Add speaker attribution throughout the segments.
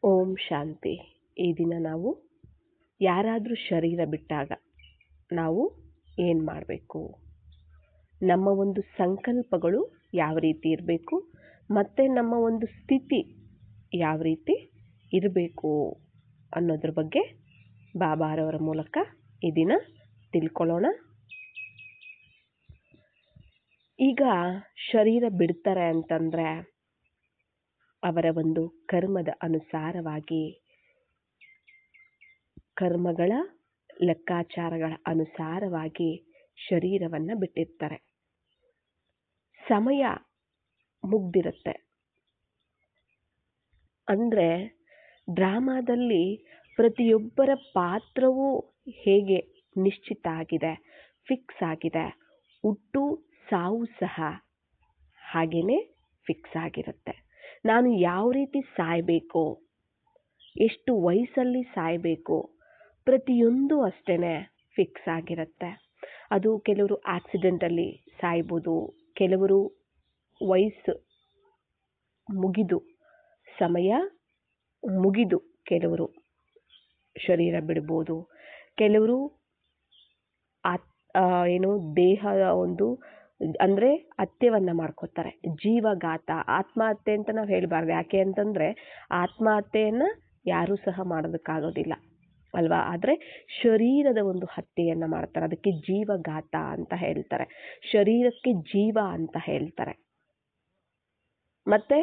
Speaker 1: ಓಂ ಶಾಂತಿ. ಈ ದಿನ ನಾವು ಯಾರಾದರೂ ಶರೀರ ಬಿಟ್ಟಾಗ ನಾವು ಏನು ಮಾಡಬೇಕು, ನಮ್ಮ ಒಂದು ಸಂಕಲ್ಪಗಳು ಯಾವ ರೀತಿ ಇರಬೇಕು ಮತ್ತು ನಮ್ಮ ಒಂದು ಸ್ಥಿತಿ ಯಾವ ರೀತಿ ಇರಬೇಕು ಅನ್ನೋದ್ರ ಬಗ್ಗೆ ಬಾಬಾರವರ ಮೂಲಕ ಈ ದಿನ ತಿಳ್ಕೊಳ್ಳೋಣ. ಈಗ ಶರೀರ ಬಿಡ್ತಾರೆ ಅಂತಂದರೆ ಅವರ ಒಂದು ಕರ್ಮದ ಅನುಸಾರವಾಗಿ, ಕರ್ಮಗಳ ಲೆಕ್ಕಾಚಾರಗಳ ಅನುಸಾರವಾಗಿ ಶರೀರವನ್ನು ಬಿಟ್ಟಿರ್ತಾರೆ. ಸಮಯ ಮುಗ್ದಿರುತ್ತೆ ಅಂದರೆ ಡ್ರಾಮಾದಲ್ಲಿ ಪ್ರತಿಯೊಬ್ಬರ ಪಾತ್ರವೂ ಹೇಗೆ ನಿಶ್ಚಿತ ಆಗಿದೆ, ಫಿಕ್ಸ್ ಆಗಿದೆ. ಹುಟ್ಟು ಸಾವು ಸಹ ಹಾಗೇನೆ ಫಿಕ್ಸ್ ಆಗಿರುತ್ತೆ. ನಾನು ಯಾವ ರೀತಿ ಸಾಯಬೇಕು, ಎಷ್ಟು ವಯಸ್ಸಲ್ಲಿ ಸಾಯಬೇಕು, ಪ್ರತಿಯೊಂದು ಅಷ್ಟೇ ಫಿಕ್ಸ್ ಆಗಿರುತ್ತೆ. ಅದು ಕೆಲವರು ಆಕ್ಸಿಡೆಂಟಲ್ಲಿ ಸಾಯ್ಬೋದು, ಕೆಲವರು ವಯಸ್ಸು ಮುಗಿದು ಸಮಯ ಮುಗಿದು ಕೆಲವರು ಶರೀರ ಬಿಡ್ಬೋದು. ಕೆಲವರು ದೇಹದ ಒಂದು ಅಂದರೆ ಹತ್ಯೆಯನ್ನು ಮಾಡ್ಕೋತಾರೆ, ಜೀವಘಾತ. ಆತ್ಮಹತ್ಯೆ ಅಂತ ನಾವು ಹೇಳಬಾರ್ದು, ಯಾಕೆ ಅಂತಂದರೆ ಆತ್ಮಹತ್ಯೆಯನ್ನು ಯಾರೂ ಸಹ ಮಾಡೋದಕ್ಕಾಗೋದಿಲ್ಲ ಅಲ್ವಾ. ಆದರೆ ಶರೀರದ ಒಂದು ಹತ್ಯೆಯನ್ನು ಮಾಡ್ತಾರೆ, ಅದಕ್ಕೆ ಜೀವಘಾತ ಅಂತ ಹೇಳ್ತಾರೆ, ಶರೀರಕ್ಕೆ ಜೀವ ಅಂತ ಹೇಳ್ತಾರೆ. ಮತ್ತು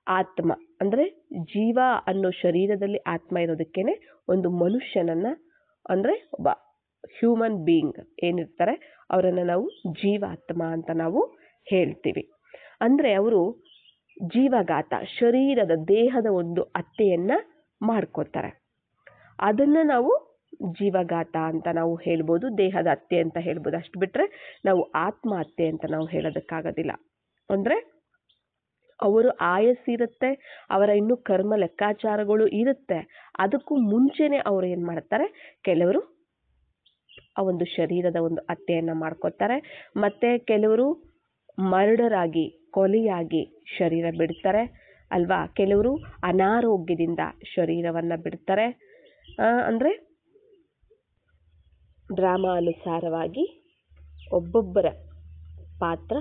Speaker 1: ಆತ್ಮ ಅಂದರೆ ಜೀವ ಅನ್ನೋ ಶರೀರದಲ್ಲಿ ಆತ್ಮ ಇರೋದಕ್ಕೇನೆ ಒಂದು ಮನುಷ್ಯನನ್ನು ಅಂದರೆ ಒಬ್ಬ ಹ್ಯೂಮನ್ ಬೀಯಿಂಗ್ ಏನಿರ್ತಾರೆ ಅವರನ್ನು ನಾವು ಜೀವಾತ್ಮ ಅಂತ ನಾವು ಹೇಳ್ತೀವಿ. ಅಂದರೆ ಅವರು ಜೀವಘಾತ, ಶರೀರದ ದೇಹದ ಒಂದು ಹತ್ಯೆಯನ್ನು ಮಾಡ್ಕೋತಾರೆ. ಅದನ್ನು ನಾವು ಜೀವಘಾತ ಅಂತ ನಾವು ಹೇಳ್ಬೋದು, ದೇಹದ ಹತ್ಯೆ ಅಂತ ಹೇಳ್ಬೋದು. ಅಷ್ಟು ಬಿಟ್ಟರೆ ನಾವು ಆತ್ಮಹತ್ಯೆ ಅಂತ ನಾವು ಹೇಳೋದಕ್ಕಾಗೋದಿಲ್ಲ. ಅಂದರೆ ಅವರು ಆಯಸ್ಸಿರುತ್ತೆ, ಅವರ ಇನ್ನೂ ಕರ್ಮ ಲೆಕ್ಕಾಚಾರಗಳು ಇರುತ್ತೆ. ಅದಕ್ಕೂ ಮುಂಚೆನೇ ಅವರು ಏನು ಮಾಡ್ತಾರೆ, ಕೆಲವರು ಆ ಒಂದು ಶರೀರದ ಒಂದು ಹತ್ಯೆಯನ್ನು ಮಾಡ್ಕೋತಾರೆ. ಮತ್ತು ಕೆಲವರು ಮರ್ಡರ್ ಆಗಿ, ಕೊಲೆಯಾಗಿ ಶರೀರ ಬಿಡ್ತಾರೆ ಅಲ್ವಾ. ಕೆಲವರು ಅನಾರೋಗ್ಯದಿಂದ ಶರೀರವನ್ನು ಬಿಡ್ತಾರೆ. ಅಂದರೆ ಡ್ರಾಮಾ ಅನುಸಾರವಾಗಿ ಒಬ್ಬೊಬ್ಬರ ಪಾತ್ರ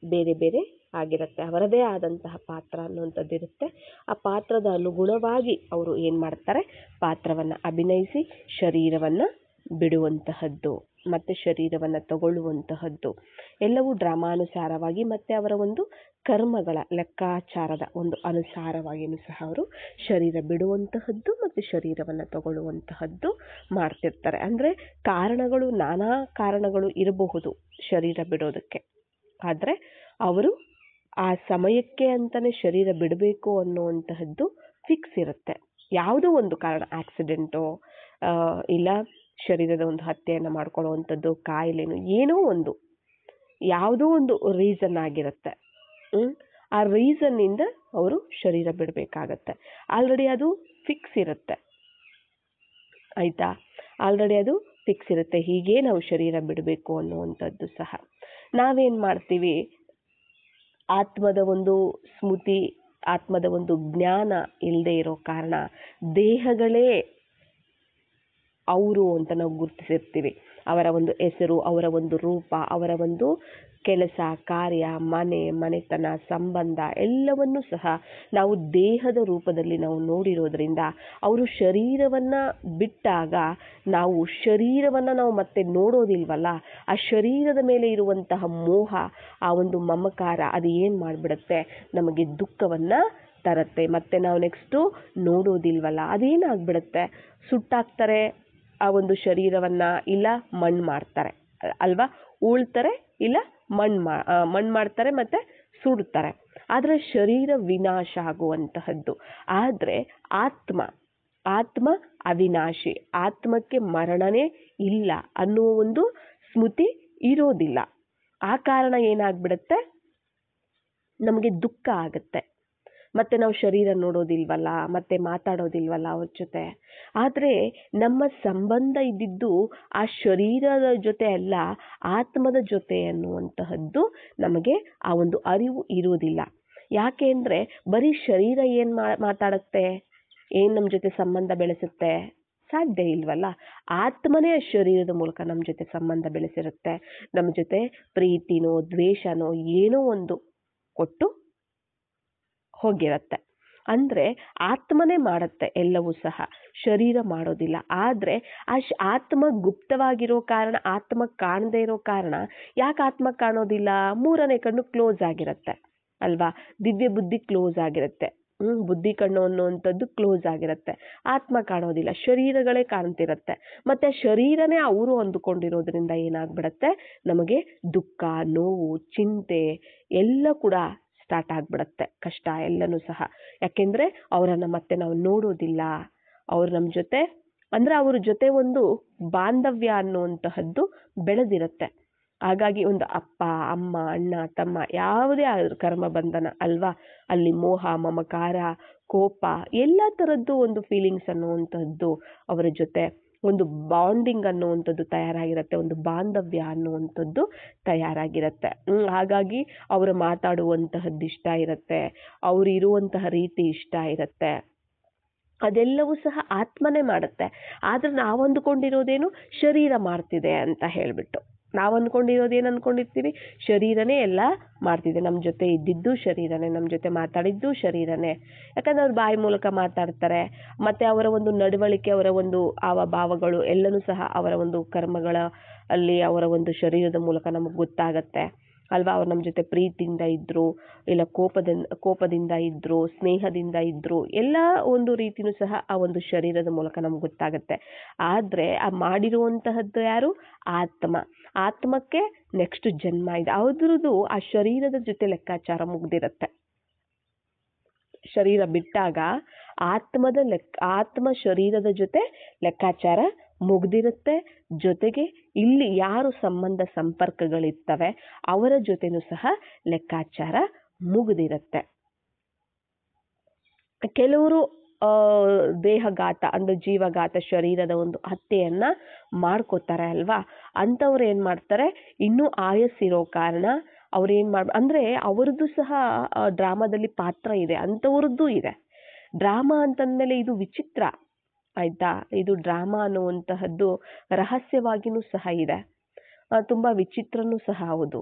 Speaker 1: ಬೇರೆ ಬೇರೆ ಆಗಿರುತ್ತೆ, ಅವರದೇ ಆದಂತಹ ಪಾತ್ರ ಅನ್ನುವಂಥದ್ದು ಇರುತ್ತೆ. ಆ ಪಾತ್ರದ ಅನುಗುಣವಾಗಿ ಅವರು ಏನು ಮಾಡ್ತಾರೆ, ಪಾತ್ರವನ್ನು ಅಭಿನಯಿಸಿ ಶರೀರವನ್ನು ಬಿಡುವಂತಹದ್ದು ಮತ್ತು ಶರೀರವನ್ನು ತಗೊಳ್ಳುವಂತಹದ್ದು ಎಲ್ಲವೂ ಡ್ರಾಮಾನುಸಾರವಾಗಿ ಮತ್ತು ಅವರ ಒಂದು ಕರ್ಮಗಳ ಲೆಕ್ಕಾಚಾರದ ಒಂದು ಅನುಸಾರವಾಗಿಯೂ ಸಹ ಅವರು ಶರೀರ ಬಿಡುವಂತಹದ್ದು ಮತ್ತು ಶರೀರವನ್ನು ತಗೊಳ್ಳುವಂತಹದ್ದು ಮಾಡ್ತಿರ್ತಾರೆ. ಅಂದರೆ ಕಾರಣಗಳು, ನಾನಾ ಕಾರಣಗಳು ಇರಬಹುದು ಶರೀರ ಬಿಡೋದಕ್ಕೆ. ಆದರೆ ಅವರು ಆ ಸಮಯಕ್ಕೆ ಅಂತಲೇ ಶರೀರ ಬಿಡಬೇಕು ಅನ್ನುವಂತಹದ್ದು ಫಿಕ್ಸ್ ಇರುತ್ತೆ. ಯಾವುದೋ ಒಂದು ಕಾರಣ, ಆಕ್ಸಿಡೆಂಟೋ ಇಲ್ಲ ಶರೀರದ ಒಂದು ಹತ್ಯೆಯನ್ನು ಮಾಡ್ಕೊಳ್ಳುವಂಥದ್ದು, ಕಾಯಿಲೆನೋ, ಏನೋ ಒಂದು ಯಾವುದೋ ಒಂದು ರೀಸನ್ ಆಗಿರುತ್ತೆ. ಆ ರೀಸನ್ನಿಂದ ಅವರು ಶರೀರ ಬಿಡಬೇಕಾಗತ್ತೆ. ಆಲ್ರೆಡಿ ಅದು ಫಿಕ್ಸ್ ಇರುತ್ತೆ, ಆಯಿತಾ. ಆಲ್ರೆಡಿ ಅದು ಫಿಕ್ಸ್ ಇರುತ್ತೆ, ಹೀಗೆ ನಾವು ಶರೀರ ಬಿಡಬೇಕು ಅನ್ನುವಂಥದ್ದು ಸಹ. ನಾವೇನು ಮಾಡ್ತೀವಿ, ಆತ್ಮದ ಒಂದು ಸ್ಮೃತಿ, ಆತ್ಮದ ಒಂದು ಜ್ಞಾನ ಇಲ್ಲದೆ ಇರೋ ಕಾರಣ ದೇಹಗಳೇ ಅವರು ಅಂತ ನಾವು ಗುರುತಿಸಿರ್ತೀವಿ. ಅವರ ಒಂದು ಹೆಸರು, ಅವರ ಒಂದು ರೂಪ, ಅವರ ಒಂದು ಕೆಲಸ ಕಾರ್ಯ, ಮನೆತನ, ಸಂಬಂಧ ಎಲ್ಲವನ್ನೂ ಸಹ ನಾವು ದೇಹದ ರೂಪದಲ್ಲಿ ನಾವು ನೋಡಿರೋದ್ರಿಂದ ಅವರು ಶರೀರವನ್ನು ಬಿಟ್ಟಾಗ ನಾವು ಶರೀರವನ್ನು ನಾವು ಮತ್ತೆ ನೋಡೋದಿಲ್ವಲ್ಲ. ಆ ಶರೀರದ ಮೇಲೆ ಇರುವಂತಹ ಮೋಹ, ಆ ಒಂದು ಮಮಕಾರ, ಅದು ಏನು ಮಾಡಿಬಿಡುತ್ತೆ, ನಮಗೆ ದುಃಖವನ್ನು ತರುತ್ತೆ. ಮತ್ತು ನಾವು ನೆಕ್ಸ್ಟು ನೋಡೋದಿಲ್ವಲ್ಲ, ಅದೇನಾಗ್ಬಿಡುತ್ತೆ, ಸುಟ್ಟಾಕ್ತಾರೆ ಆ ಒಂದು ಶರೀರವನ್ನು, ಇಲ್ಲ ಮಣ್ಣು ಮಾಡ್ತಾರೆ ಅಲ್ವಾ, ಉಳ್ತಾರೆ, ಇಲ್ಲ ಮಣ್ಣು ಮಾಡ್ತಾರೆ ಮತ್ತು ಸುಡ್ತಾರೆ. ಆದರೆ ಶರೀರ ವಿನಾಶ ಆಗುವಂತಹದ್ದು. ಆದರೆ ಆತ್ಮ ಅವಿನಾಶಿ, ಆತ್ಮಕ್ಕೆ ಮರಣನೇ ಇಲ್ಲ ಅನ್ನುವ ಒಂದು ಸ್ಮೃತಿ ಇರೋದಿಲ್ಲ. ಆ ಕಾರಣ ಏನಾಗ್ಬಿಡುತ್ತೆ, ನಮಗೆ ದುಃಖ ಆಗುತ್ತೆ. ಮತ್ತು ನಾವು ಶರೀರ ನೋಡೋದಿಲ್ವಲ್ಲ, ಮತ್ತು ಮಾತಾಡೋದಿಲ್ವಲ್ಲ ಅವ್ರ ಜೊತೆ. ಆದರೆ ನಮ್ಮ ಸಂಬಂಧ ಇದ್ದಿದ್ದು ಆ ಶರೀರದ ಜೊತೆ ಅಲ್ಲ, ಆತ್ಮದ ಜೊತೆ ಅನ್ನುವಂತಹದ್ದು ನಮಗೆ ಆ ಒಂದು ಅರಿವು ಇರೋದಿಲ್ಲ. ಯಾಕೆ ಅಂದರೆ ಬರೀ ಶರೀರ ಏನು ಮಾತಾಡುತ್ತೆ, ಏನು ನಮ್ಮ ಜೊತೆ ಸಂಬಂಧ ಬೆಳೆಸುತ್ತೆ, ಸಾಧ್ಯ ಇಲ್ವಲ್ಲ. ಆತ್ಮನೇ ಶರೀರದ ಮೂಲಕ ನಮ್ಮ ಜೊತೆ ಸಂಬಂಧ ಬೆಳೆಸಿರುತ್ತೆ, ನಮ್ಮ ಜೊತೆ ಪ್ರೀತಿನೋ ದ್ವೇಷನೋ ಏನೋ ಒಂದು ಕೊಟ್ಟು ಹೋಗಿರತ್ತೆ. ಅಂದರೆ ಆತ್ಮನೇ ಮಾಡುತ್ತೆ ಎಲ್ಲವೂ ಸಹ, ಶರೀರ ಮಾಡೋದಿಲ್ಲ. ಆದರೆ ಆತ್ಮ ಗುಪ್ತವಾಗಿರೋ ಕಾರಣ, ಆತ್ಮ ಕಾಣದೇ ಇರೋ ಕಾರಣ, ಯಾಕೆ ಆತ್ಮ ಕಾಣೋದಿಲ್ಲ? ಮೂರನೇ ಕಣ್ಣು ಕ್ಲೋಸ್ ಆಗಿರುತ್ತೆ ಅಲ್ವಾ, ದಿವ್ಯ ಬುದ್ಧಿ ಕ್ಲೋಸ್ ಆಗಿರುತ್ತೆ, ಬುದ್ಧಿ ಕಣ್ಣು ಅನ್ನುವಂಥದ್ದು ಕ್ಲೋಸ್ ಆಗಿರುತ್ತೆ, ಆತ್ಮ ಕಾಣೋದಿಲ್ಲ, ಶರೀರಗಳೇ ಕಾಣ್ತಿರತ್ತೆ. ಮತ್ತೆ ಶರೀರನೇ ಅವರು ಅಂದುಕೊಂಡಿರೋದ್ರಿಂದ ಏನಾಗ್ಬಿಡತ್ತೆ, ನಮಗೆ ದುಃಖ, ನೋವು, ಚಿಂತೆ ಎಲ್ಲ ಕೂಡ ಸ್ಟಾರ್ಟ್ ಆಗ್ಬಿಡತ್ತೆ, ಕಷ್ಟ ಎಲ್ಲನೂ ಸಹ. ಯಾಕೆಂದರೆ ಅವರನ್ನು ಮತ್ತೆ ನಾವು ನೋಡೋದಿಲ್ಲ, ಅವ್ರು ನಮ್ಮ ಜೊತೆ ಅಂದರೆ ಅವ್ರ ಜೊತೆ ಒಂದು ಬಾಂಧವ್ಯ ಅನ್ನುವಂತಹದ್ದು ಬೆಳೆದಿರುತ್ತೆ. ಹಾಗಾಗಿ ಒಂದು ಅಪ್ಪ, ಅಮ್ಮ, ಅಣ್ಣ, ತಮ್ಮ ಯಾವುದೇ ಕರ್ಮ ಬಂಧನ ಅಲ್ವಾ, ಅಲ್ಲಿ ಮೋಹ, ಮಮಕಾರ, ಕೋಪ ಎಲ್ಲ ಥರದ್ದು ಒಂದು ಫೀಲಿಂಗ್ಸ್ ಅನ್ನುವಂಥದ್ದು ಅವರ ಜೊತೆ ಒಂದು ಬಾಂಡಿಂಗ್ ಅನ್ನುವಂಥದ್ದು ತಯಾರಾಗಿರುತ್ತೆ, ಒಂದು ಬಾಂಧವ್ಯ ಅನ್ನುವಂಥದ್ದು ತಯಾರಾಗಿರುತ್ತೆ. ಹಾಗಾಗಿ ಅವರು ಮಾತಾಡುವಂತಹದ್ದು ಇಷ್ಟ ಇರುತ್ತೆ, ಅವರು ಇರುವಂತಹ ರೀತಿ ಇಷ್ಟ ಇರುತ್ತೆ, ಅದೆಲ್ಲವೂ ಸಹ ಆತ್ಮನೇ ಮಾಡುತ್ತೆ. ಆದರೆ ನಾವು ಅಂದುಕೊಂಡಿರೋದೇನು, ಶರೀರ ಮಾಡ್ತಿದೆ ಅಂತ ಹೇಳಿಬಿಟ್ಟು ನಾವು ಅಂದ್ಕೊಂಡಿರೋದೇನು ಅಂದ್ಕೊಂಡಿರ್ತೀವಿ, ಶರೀರನೇ ಎಲ್ಲ ಮಾಡ್ತಿದೆ, ನಮ್ಮ ಜೊತೆ ಇದ್ದಿದ್ದು ಶರೀರನೇ, ನಮ್ಮ ಜೊತೆ ಮಾತಾಡಿದ್ದು ಶರೀರನೇ. ಯಾಕಂದರೆ ಅವ್ರು ಬಾಯಿ ಮೂಲಕ ಮಾತಾಡ್ತಾರೆ, ಮತ್ತು ಅವರ ಒಂದು ನಡವಳಿಕೆ, ಅವರ ಒಂದು ಭಾವಗಳು ಎಲ್ಲನೂ ಸಹ ಅವರ ಒಂದು ಕರ್ಮಗಳ ಅಲ್ಲಿ ಅವರ ಒಂದು ಶರೀರದ ಮೂಲಕ ನಮಗೆ ಗೊತ್ತಾಗತ್ತೆ ಅಲ್ವಾ. ಅವ್ರು ನಮ್ಮ ಜೊತೆ ಪ್ರೀತಿಯಿಂದ ಇದ್ದರು, ಇಲ್ಲ ಕೋಪದಿಂದ ಇದ್ದರು, ಸ್ನೇಹದಿಂದ ಇದ್ದರು, ಎಲ್ಲ ಒಂದು ರೀತಿಯೂ ಸಹ ಆ ಒಂದು ಶರೀರದ ಮೂಲಕ ನಮ್ಗೆ ಗೊತ್ತಾಗತ್ತೆ. ಆದರೆ ಆ ಮಾಡಿರುವಂತಹದ್ದು ಯಾರು? ಆತ್ಮ. ಆತ್ಮಕ್ಕೆ ನೆಕ್ಸ್ಟ್ ಜನ್ಮ ಇದೆ, ಅವ್ರದ್ದು ಆ ಶರೀರದ ಜೊತೆ ಲೆಕ್ಕಾಚಾರ ಮುಗ್ದಿರತ್ತೆ. ಶರೀರ ಬಿಟ್ಟಾಗ ಆತ್ಮ ಶರೀರದ ಜೊತೆ ಲೆಕ್ಕಾಚಾರ ಮುಗ್ದಿರುತ್ತೆ. ಜೊತೆಗೆ ಇಲ್ಲಿ ಯಾರು ಸಂಬಂಧ ಸಂಪರ್ಕಗಳಿರ್ತವೆ ಅವರ ಜೊತೆನೂ ಸಹ ಲೆಕ್ಕಾಚಾರ ಮುಗ್ದಿರುತ್ತೆ. ಕೆಲವರು ದೇಹಘಾತ ಅಂದರೆ ಜೀವಘಾತ, ಶರೀರದ ಒಂದು ಹತ್ಯೆಯನ್ನ ಮಾಡ್ಕೋತಾರೆ ಅಲ್ವಾ. ಅಂಥವ್ರು ಏನು ಮಾಡ್ತಾರೆ, ಇನ್ನೂ ಆಯಸ್ಸಿರೋ ಕಾರಣ ಅವ್ರೇನು ಅಂದರೆ ಅವ್ರದ್ದು ಸಹ ಡ್ರಾಮಾದಲ್ಲಿ ಪಾತ್ರ ಇದೆ, ಅಂಥವ್ರದ್ದು ಇದೆ. ಡ್ರಾಮಾ ಅಂತಂದಮೇಲೆ ಇದು ವಿಚಿತ್ರ ಆಯ್ತಾ, ಇದು ಡ್ರಾಮಾ ಅನ್ನುವಂತಹದ್ದು ರಹಸ್ಯವಾಗಿಯೂ ಸಹ ಇದೆ, ತುಂಬ ವಿಚಿತ್ರನೂ ಸಹ ಹೌದು.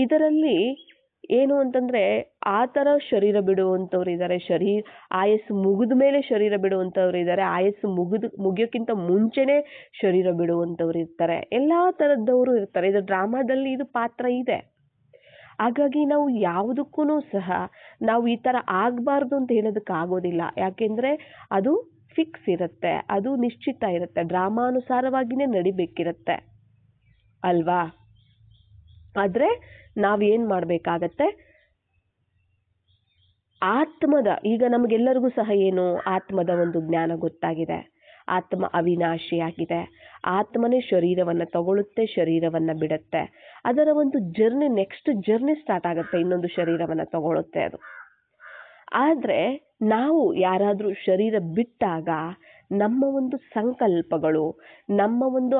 Speaker 1: ಇದರಲ್ಲಿ ಏನು ಅಂತಂದರೆ ಆ ಥರ ಶರೀರ ಬಿಡುವಂಥವ್ರು ಇದ್ದಾರೆ, ಆಯಸ್ಸು ಮುಗಿದ ಮೇಲೆ ಶರೀರ ಬಿಡುವಂಥವ್ರು ಇದ್ದಾರೆ, ಆಯಸ್ಸು ಮುಗಿಯೋಕ್ಕಿಂತ ಮುಂಚೆನೇ ಶರೀರ ಬಿಡುವಂಥವ್ರು ಇರ್ತಾರೆ, ಎಲ್ಲ ಥರದ್ದವರು ಇರ್ತಾರೆ. ಇದು ಡ್ರಾಮಾದಲ್ಲಿ ಇದು ಪಾತ್ರ ಇದೆ. ಹಾಗಾಗಿ ನಾವು ಯಾವುದಕ್ಕೂ ಸಹ ನಾವು ಈ ಥರ ಆಗಬಾರ್ದು ಅಂತ ಹೇಳೋದಕ್ಕಾಗೋದಿಲ್ಲ. ಯಾಕೆಂದರೆ ಅದು ಫಿಕ್ಸ್ ಇರುತ್ತೆ, ಅದು ನಿಶ್ಚಿತ ಇರುತ್ತೆ, ಡ್ರಾಮಾನುಸಾರವಾಗಿಯೇ ನಡಿಬೇಕಿರುತ್ತೆ ಅಲ್ವಾ. ಆದರೆ ನಾವೇನು ಮಾಡಬೇಕಾಗತ್ತೆ, ಈಗ ನಮಗೆಲ್ಲರಿಗೂ ಸಹ ಏನು ಆತ್ಮದ ಒಂದು ಜ್ಞಾನ ಗೊತ್ತಾಗಿದೆ, ಆತ್ಮ ಅವಿನಾಶಿಯಾಗಿದೆ, ಆತ್ಮನೇ ಶರೀರವನ್ನು ತಗೊಳ್ಳುತ್ತೆ, ಶರೀರವನ್ನು ಬಿಡುತ್ತೆ, ಅದರ ಒಂದು ನೆಕ್ಸ್ಟ್ ಜರ್ನಿ ಸ್ಟಾರ್ಟ್ ಆಗುತ್ತೆ, ಇನ್ನೊಂದು ಶರೀರವನ್ನು ತಗೊಳ್ಳುತ್ತೆ ಅದು. ಆದರೆ ನಾವು ಯಾರಾದರೂ ಶರೀರ ಬಿಟ್ಟಾಗ ನಮ್ಮ ಒಂದು ಸಂಕಲ್ಪಗಳು, ನಮ್ಮ ಒಂದು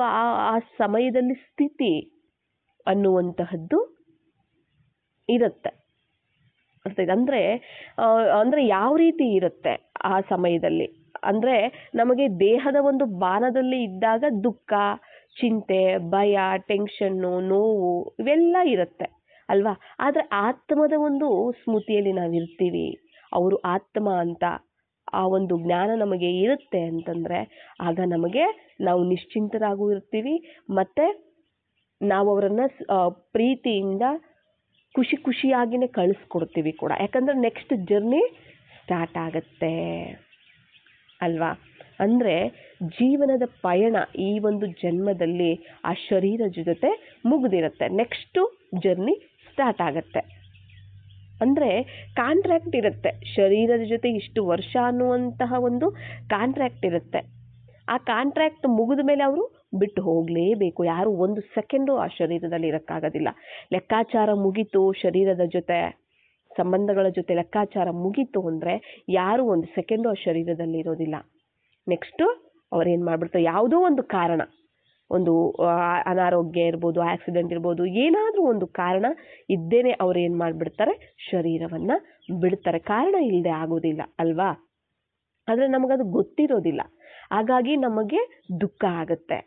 Speaker 1: ಆ ಸಮಯದಲ್ಲಿ ಸ್ಥಿತಿ ಅನ್ನುವಂತಹದ್ದು ಇರುತ್ತೆ. ಅಂದರೆ ಯಾವ ರೀತಿ ಇರುತ್ತೆ ಆ ಸಮಯದಲ್ಲಿ ಅಂದರೆ, ನಮಗೆ ದೇಹದ ಒಂದು ಬಾಣದಲ್ಲಿ ಇದ್ದಾಗ ದುಃಖ, ಚಿಂತೆ, ಭಯ, ಟೆನ್ಷನ್ನು, ನೋವು ಇವೆಲ್ಲ ಇರುತ್ತೆ ಅಲ್ವಾ. ಆದರೆ ಆತ್ಮದ ಒಂದು ಸ್ಮೃತಿಯಲ್ಲಿ ನಾವಿರ್ತೀವಿ, ಅವರು ಆತ್ಮ ಅಂತ ಆ ಒಂದು ಜ್ಞಾನ ನಮಗೆ ಇರುತ್ತೆ ಅಂತಂದರೆ ಆಗ ನಾವು ನಿಶ್ಚಿಂತರಾಗೂ ಇರ್ತೀವಿ, ಮತ್ತು ನಾವು ಅವರನ್ನು ಪ್ರೀತಿಯಿಂದ ಖುಷಿಯಾಗಿಯೇ ಕಳಿಸ್ಕೊಡ್ತೀವಿ ಕೂಡ. ಯಾಕಂದರೆ ನೆಕ್ಸ್ಟ್ ಜರ್ನಿ ಸ್ಟಾರ್ಟ್ ಆಗುತ್ತೆ ಅಲ್ವಾ. ಅಂದರೆ ಜೀವನದ ಪಯಣ ಈ ಒಂದು ಜನ್ಮದಲ್ಲಿ ಆ ಶರೀರದ ಜೊತೆ ಮುಗ್ದಿರುತ್ತೆ, ನೆಕ್ಸ್ಟು ಜರ್ನಿ ಸ್ಟಾರ್ಟ್ ಆಗುತ್ತೆ. ಅಂದರೆ ಕಾಂಟ್ರಾಕ್ಟ್ ಇರುತ್ತೆ, ಶರೀರದ ಜೊತೆ ಇಷ್ಟು ವರ್ಷ ಅನ್ನುವಂತಹ ಒಂದು ಕಾಂಟ್ರಾಕ್ಟ್ ಇರುತ್ತೆ. ಆ ಕಾಂಟ್ರಾಕ್ಟ್ ಮುಗಿದ ಮೇಲೆ ಅವರು ಬಿಟ್ಟು ಹೋಗಲೇಬೇಕು, ಯಾರು ಒಂದು ಸೆಕೆಂಡು ಆ ಶರೀರದಲ್ಲಿ ಇರೋಕ್ಕಾಗೋದಿಲ್ಲ. ಲೆಕ್ಕಾಚಾರ ಮುಗೀತು, ಶರೀರದ ಜೊತೆ ಸಂಬಂಧಗಳ ಜೊತೆ ಲೆಕ್ಕಾಚಾರ ಮುಗೀತು ಅಂದರೆ ಯಾರು ಒಂದು ಸೆಕೆಂಡು ಆ ಶರೀರದಲ್ಲಿ ಇರೋದಿಲ್ಲ. ನೆಕ್ಸ್ಟು ಅವ್ರೇನು ಮಾಡಿಬಿಡ್ತಾರೆ, ಯಾವುದೋ ಒಂದು ಕಾರಣ ಒಂದು ಅನಾರೋಗ್ಯ ಇರ್ಬೋದು, ಆಕ್ಸಿಡೆಂಟ್ ಇರ್ಬೋದು, ಏನಾದರೂ ಒಂದು ಕಾರಣ ಇದ್ದೇನೆ ಅವ್ರು ಏನು ಮಾಡಿಬಿಡ್ತಾರೆ, ಶರೀರವನ್ನು ಬಿಡ್ತಾರೆ. ಕಾರಣ ಇಲ್ಲದೆ ಆಗೋದಿಲ್ಲ ಅಲ್ವಾ? ಆದರೆ ನಮಗದು ಗೊತ್ತಿರೋದಿಲ್ಲ. ಹಾಗಾಗಿ ನಮಗೆ ದುಃಖ ಆಗುತ್ತೆ.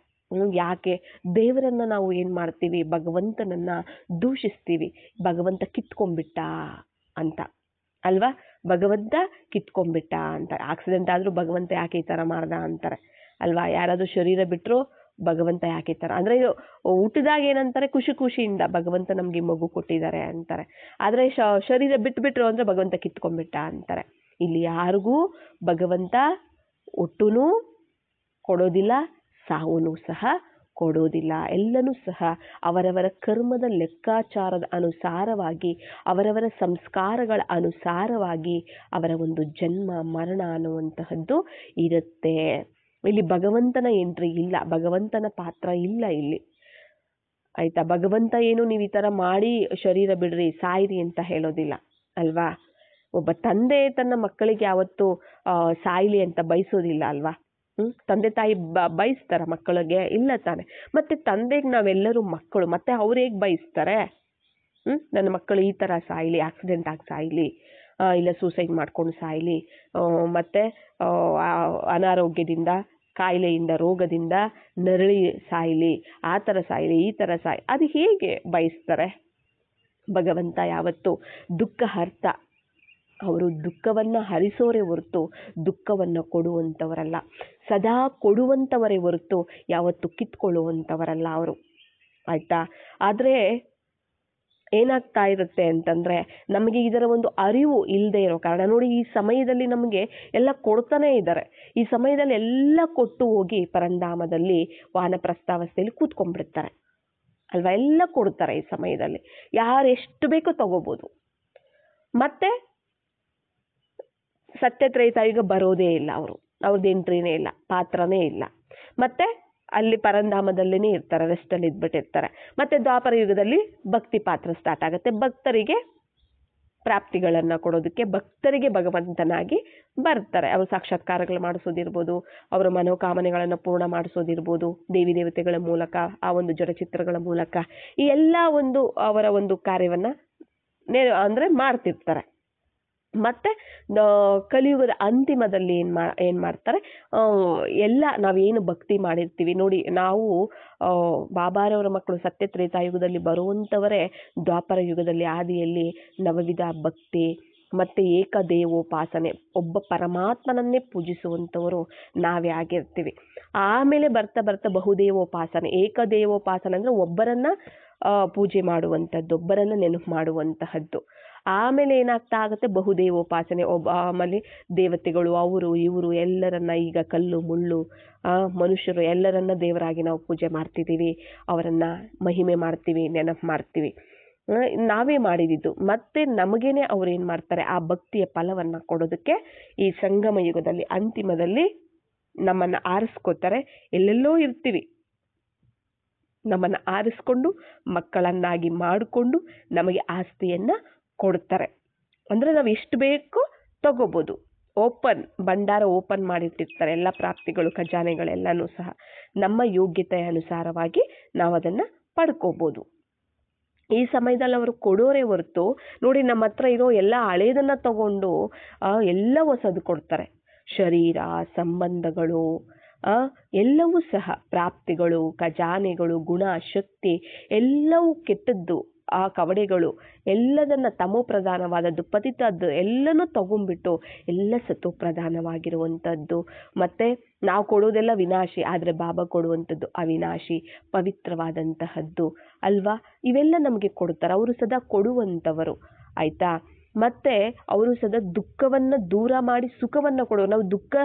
Speaker 1: ಯಾಕೆ? ದೇವರನ್ನ ನಾವು ಏನು ಮಾಡ್ತೀವಿ, ಭಗವಂತನನ್ನ ದೂಷಿಸ್ತೀವಿ. ಭಗವಂತ ಕಿತ್ಕೊಂಡ್ಬಿಟ್ಟ ಅಂತ ಅಲ್ವಾ? ಭಗವಂತ ಕಿತ್ಕೊಂಡ್ಬಿಟ್ಟ ಅಂತ. ಆಕ್ಸಿಡೆಂಟ್ ಆದರೂ ಭಗವಂತ ಯಾಕೆ ಈ ಥರ ಮಾಡ್ದ ಅಂತಾರೆ ಅಲ್ವಾ? ಯಾರಾದರೂ ಶರೀರ ಬಿಟ್ಟರು ಭಗವಂತ ಯಾಕೆ ಈ ಥರ ಅಂದರೆ, ಹುಟ್ಟಿದಾಗ ಏನಂತಾರೆ, ಖುಷಿಯಿಂದ ಭಗವಂತ ನಮಗೆ ಮಗು ಕೊಟ್ಟಿದ್ದಾರೆ ಅಂತಾರೆ. ಆದರೆ ಶರೀರ ಬಿಟ್ಬಿಟ್ರು ಅಂದರೆ ಭಗವಂತ ಕಿತ್ಕೊಂಡ್ಬಿಟ್ಟ ಅಂತಾರೆ. ಇಲ್ಲಿ ಯಾರಿಗೂ ಭಗವಂತ ಒಟ್ಟುನೂ ಕೊಡೋದಿಲ್ಲ, ಸಾವೂ ಸಹ ಕೊಡೋದಿಲ್ಲ. ಎಲ್ಲನೂ ಸಹ ಅವರವರ ಕರ್ಮದ ಲೆಕ್ಕಾಚಾರದ ಅನುಸಾರವಾಗಿ, ಅವರವರ ಸಂಸ್ಕಾರಗಳ ಅನುಸಾರವಾಗಿ ಅವರ ಒಂದು ಜನ್ಮ ಮರಣ ಅನ್ನುವಂತಹದ್ದು ಇರುತ್ತೆ. ಇಲ್ಲಿ ಭಗವಂತನ ಎಂಟ್ರಿ ಇಲ್ಲ, ಭಗವಂತನ ಪಾತ್ರ ಇಲ್ಲ ಇಲ್ಲಿ, ಆಯ್ತಾ? ಭಗವಂತ ಏನು ನೀವು ಈ ಥರ ಮಾಡಿ ಶರೀರ ಬಿಡ್ರಿ, ಸಾಯಿರಿ ಅಂತ ಹೇಳೋದಿಲ್ಲ ಅಲ್ವಾ? ಒಬ್ಬ ತಂದೆ ತನ್ನ ಮಕ್ಕಳಿಗೆ ಯಾವತ್ತೂ ಸಾಯ್ಲಿ ಅಂತ ಬಯಸೋದಿಲ್ಲ ಅಲ್ವಾ? ತಂದೆ ತಾಯಿ ಬಯಸ್ತಾರ ಮಕ್ಕಳಿಗೆ? ಇಲ್ಲ ತಾನೆ. ಮತ್ತೆ ತಂದೆಗೆ ನಾವೆಲ್ಲರೂ ಮಕ್ಕಳು, ಮತ್ತೆ ಅವ್ರು ಹೇಗೆ ಬಯಸ್ತಾರೆ? ನನ್ನ ಮಕ್ಕಳು ಈ ಥರ ಸಾಯ್ಲಿ, ಆಕ್ಸಿಡೆಂಟ್ ಆಗಿ ಸಾಯ್ಲಿ, ಇಲ್ಲ ಸೂಸೈಡ್ ಮಾಡ್ಕೊಂಡು ಸಾಯ್ಲಿ, ಮತ್ತೆ ಅನಾರೋಗ್ಯದಿಂದ, ಕಾಯಿಲೆಯಿಂದ, ರೋಗದಿಂದ ನರಳಿ ಸಾಯ್ಲಿ, ಆ ಥರ ಸಾಯ್ಲಿ, ಈ ಥರ ಅದು ಹೇಗೆ ಬಯಸ್ತಾರೆ? ಭಗವಂತ ಯಾವತ್ತು ದುಃಖ ಹರ್ತ, ಅವರು ದುಃಖವನ್ನು ಹರಿಸೋರೇ ಹೊರತು ದುಃಖವನ್ನು ಕೊಡುವಂಥವರಲ್ಲ. ಸದಾ ಕೊಡುವಂಥವರೇ ಹೊರತು ಯಾವತ್ತು ಕಿತ್ಕೊಳ್ಳುವಂಥವರಲ್ಲ ಅವರು, ಆಯ್ತಾ? ಆದರೆ ಏನಾಗ್ತಾ ಇರುತ್ತೆ ಅಂತಂದರೆ, ನಮಗೆ ಇದರ ಒಂದು ಅರಿವು ಇಲ್ಲದೆ ಇರೋ ಕಾರಣ ನೋಡಿ, ಈ ಸಮಯದಲ್ಲಿ ನಮಗೆ ಎಲ್ಲ ಕೊಡ್ತಾನೆ ಇದ್ದಾರೆ. ಈ ಸಮಯದಲ್ಲಿ ಎಲ್ಲ ಕೊಟ್ಟು ಹೋಗಿ ಪರಂಧಾಮದಲ್ಲಿ ವಾನಪ್ರಸ್ಥಾವಸ್ಥೆಯಲ್ಲಿ ಕೂತ್ಕೊಂಡ್ಬಿಡ್ತಾರೆ ಅಲ್ವಾ? ಎಲ್ಲ ಕೊಡ್ತಾರೆ ಈ ಸಮಯದಲ್ಲಿ, ಯಾರು ಎಷ್ಟು ಬೇಕೋ ತಗೋಬೋದು. ಮತ್ತೆ ಸತ್ಯತ್ರೈತಾಯುಗ ಬರೋದೇ ಇಲ್ಲ, ಅವ್ರದ್ದು ಎಂಟ್ರಿನೇ ಇಲ್ಲ, ಪಾತ್ರನೇ ಇಲ್ಲ. ಮತ್ತೆ ಅಲ್ಲಿ ಪರಂಧಾಮದಲ್ಲೇ ಇರ್ತಾರೆ, ರೆಸ್ಟಲ್ಲಿ ಇದ್ಬಿಟ್ಟಿರ್ತಾರೆ. ಮತ್ತೆ ದ್ವಾಪರ ಯುಗದಲ್ಲಿ ಭಕ್ತಿ ಪಾತ್ರ ಸ್ಟಾರ್ಟ್ ಆಗುತ್ತೆ. ಭಕ್ತರಿಗೆ ಪ್ರಾಪ್ತಿಗಳನ್ನು ಕೊಡೋದಕ್ಕೆ ಭಕ್ತರಿಗೆ ಭಗವಂತನಾಗಿ ಬರ್ತಾರೆ. ಅವರು ಸಾಕ್ಷಾತ್ಕಾರಗಳು ಮಾಡಿಸೋದಿರ್ಬೋದು, ಅವರ ಮನೋಕಾಮನೆಗಳನ್ನು ಪೂರ್ಣ ಮಾಡಿಸೋದಿರ್ಬೋದು, ದೇವಿ ದೇವತೆಗಳ ಮೂಲಕ, ಆ ಒಂದು ಜಡಚಿತ್ರಗಳ ಮೂಲಕ, ಈ ಎಲ್ಲ ಒಂದು ಅವರ ಒಂದು ಕಾರ್ಯವನ್ನು ಅಂದರೆ ಮಾಡ್ತಿರ್ತಾರೆ. ಮತ್ತೆ ಕಲಿಯುಗದ ಅಂತಿಮದಲ್ಲಿ ಏನು ಮಾಡ್ತಾರೆ, ಎಲ್ಲ ನಾವೇನು ಭಕ್ತಿ ಮಾಡಿರ್ತೀವಿ ನೋಡಿ, ನಾವು ಬಾಬಾರವರ ಮಕ್ಕಳು ಸತ್ಯತ್ರೇತಾಯುಗದಲ್ಲಿ ಬರುವಂಥವರೇ ದ್ವಾಪರ ಯುಗದಲ್ಲಿ ಆದಿಯಲ್ಲಿ ನವವಿಧ ಭಕ್ತಿ ಮತ್ತು ಏಕದೇವೋಪಾಸನೆ, ಒಬ್ಬ ಪರಮಾತ್ಮನನ್ನೇ ಪೂಜಿಸುವಂಥವರು ನಾವೇ ಆಗಿರ್ತೀವಿ. ಆಮೇಲೆ ಬರ್ತಾ ಬರ್ತಾ ಬಹುದೇವೋಪಾಸನೆ, ಏಕದೇವೋಪಾಸನೆ ಅಂದರೆ ಒಬ್ಬರನ್ನ ಪೂಜೆ ಮಾಡುವಂಥದ್ದು, ಒಬ್ಬರನ್ನ ನೆನಪು ಮಾಡುವಂತಹದ್ದು. ಆಮೇಲೆ ಏನಾಗ್ತಾ ಆಗುತ್ತೆ, ಬಹುದೇವೋಪಾಸನೆ, ಆಮೇಲೆ ದೇವತೆಗಳು ಅವರು ಇವರು ಎಲ್ಲರನ್ನ, ಈಗ ಕಲ್ಲು ಮುಳ್ಳು ಮನುಷ್ಯರು ಎಲ್ಲರನ್ನ ದೇವರಾಗಿ ನಾವು ಪೂಜೆ ಮಾಡ್ತಿದ್ದೀವಿ, ಅವರನ್ನ ಮಹಿಮೆ ಮಾಡ್ತೀವಿ, ನೆನಪು ಮಾಡ್ತೀವಿ, ನಾವೇ ಮಾಡಿದ್ದು. ಮತ್ತೆ ನಮಗೇನೆ ಅವ್ರು ಏನು ಮಾಡ್ತಾರೆ, ಆ ಭಕ್ತಿಯ ಫಲವನ್ನು ಕೊಡೋದಕ್ಕೆ ಈ ಸಂಗಮ ಯುಗದಲ್ಲಿ ಅಂತಿಮದಲ್ಲಿ ನಮ್ಮನ್ನು ಆರಿಸ್ಕೋತಾರೆ. ಎಲ್ಲೆಲ್ಲೋ ಇರ್ತೀವಿ, ನಮ್ಮನ್ನು ಆರಿಸ್ಕೊಂಡು ಮಕ್ಕಳನ್ನಾಗಿ ಮಾಡಿಕೊಂಡು ನಮಗೆ ಆಸ್ತಿಯನ್ನು ಕೊಡ್ತಾರೆ. ಅಂದರೆ ನಾವು ಎಷ್ಟು ಬೇಕೋ ತಗೋಬೋದು, ಓಪನ್ ಭಂಡಾರ ಓಪನ್ ಮಾಡಿಟ್ಟಿರ್ತಾರೆ. ಎಲ್ಲ ಪ್ರಾಪ್ತಿಗಳು, ಖಜಾನೆಗಳೆಲ್ಲನೂ ಸಹ ನಮ್ಮ ಯೋಗ್ಯತೆಯ ಅನುಸಾರವಾಗಿ ನಾವು ಅದನ್ನು ಪಡ್ಕೋಬೋದು. ಈ ಸಮಯದಲ್ಲಿ ಅವರು ಕೊಡೋರೇ ಹೊರತು ನೋಡಿ, ನಮ್ಮ ಹತ್ರ ಇರೋ ಎಲ್ಲ ಹಳೇದನ್ನು ತಗೊಂಡು ಎಲ್ಲ ಹೊಸದು ಕೊಡ್ತಾರೆ. ಶರೀರ, ಸಂಬಂಧಗಳು, ಎಲ್ಲವೂ ಸಹ ಪ್ರಾಪ್ತಿಗಳು, ಖಜಾನೆಗಳು, ಗುಣ, ಶಕ್ತಿ ಎಲ್ಲವೂ ಕೆಟ್ಟದ್ದು, ಆ ಕವಡೆಗಳು ಎಲ್ಲದನ್ನ ತಮೋ ಪ್ರಧಾನವಾದದ್ದು, ಪತಿತದ್ದು ಎಲ್ಲನೂ ತಗೊಂಡ್ಬಿಟ್ಟು ಎಲ್ಲ ಸತೋ ಪ್ರಧಾನವಾಗಿರುವಂಥದ್ದು. ಮತ್ತು ನಾವು ಕೊಡೋದೆಲ್ಲ ವಿನಾಶಿ, ಆದರೆ ಬಾಬಾ ಕೊಡುವಂಥದ್ದು ಅವಿನಾಶಿ, ಪವಿತ್ರವಾದಂತಹದ್ದು ಅಲ್ವಾ? ಇವೆಲ್ಲ ನಮಗೆ ಕೊಡ್ತಾರೆ. ಅವರು ಸದಾ ಕೊಡುವಂಥವರು, ಆಯಿತಾ? ಮತ್ತು ಅವರು ಸದಾ ದುಃಖವನ್ನು ದೂರ ಮಾಡಿ ಸುಖವನ್ನು ಕೊಡೋ, ನಾವು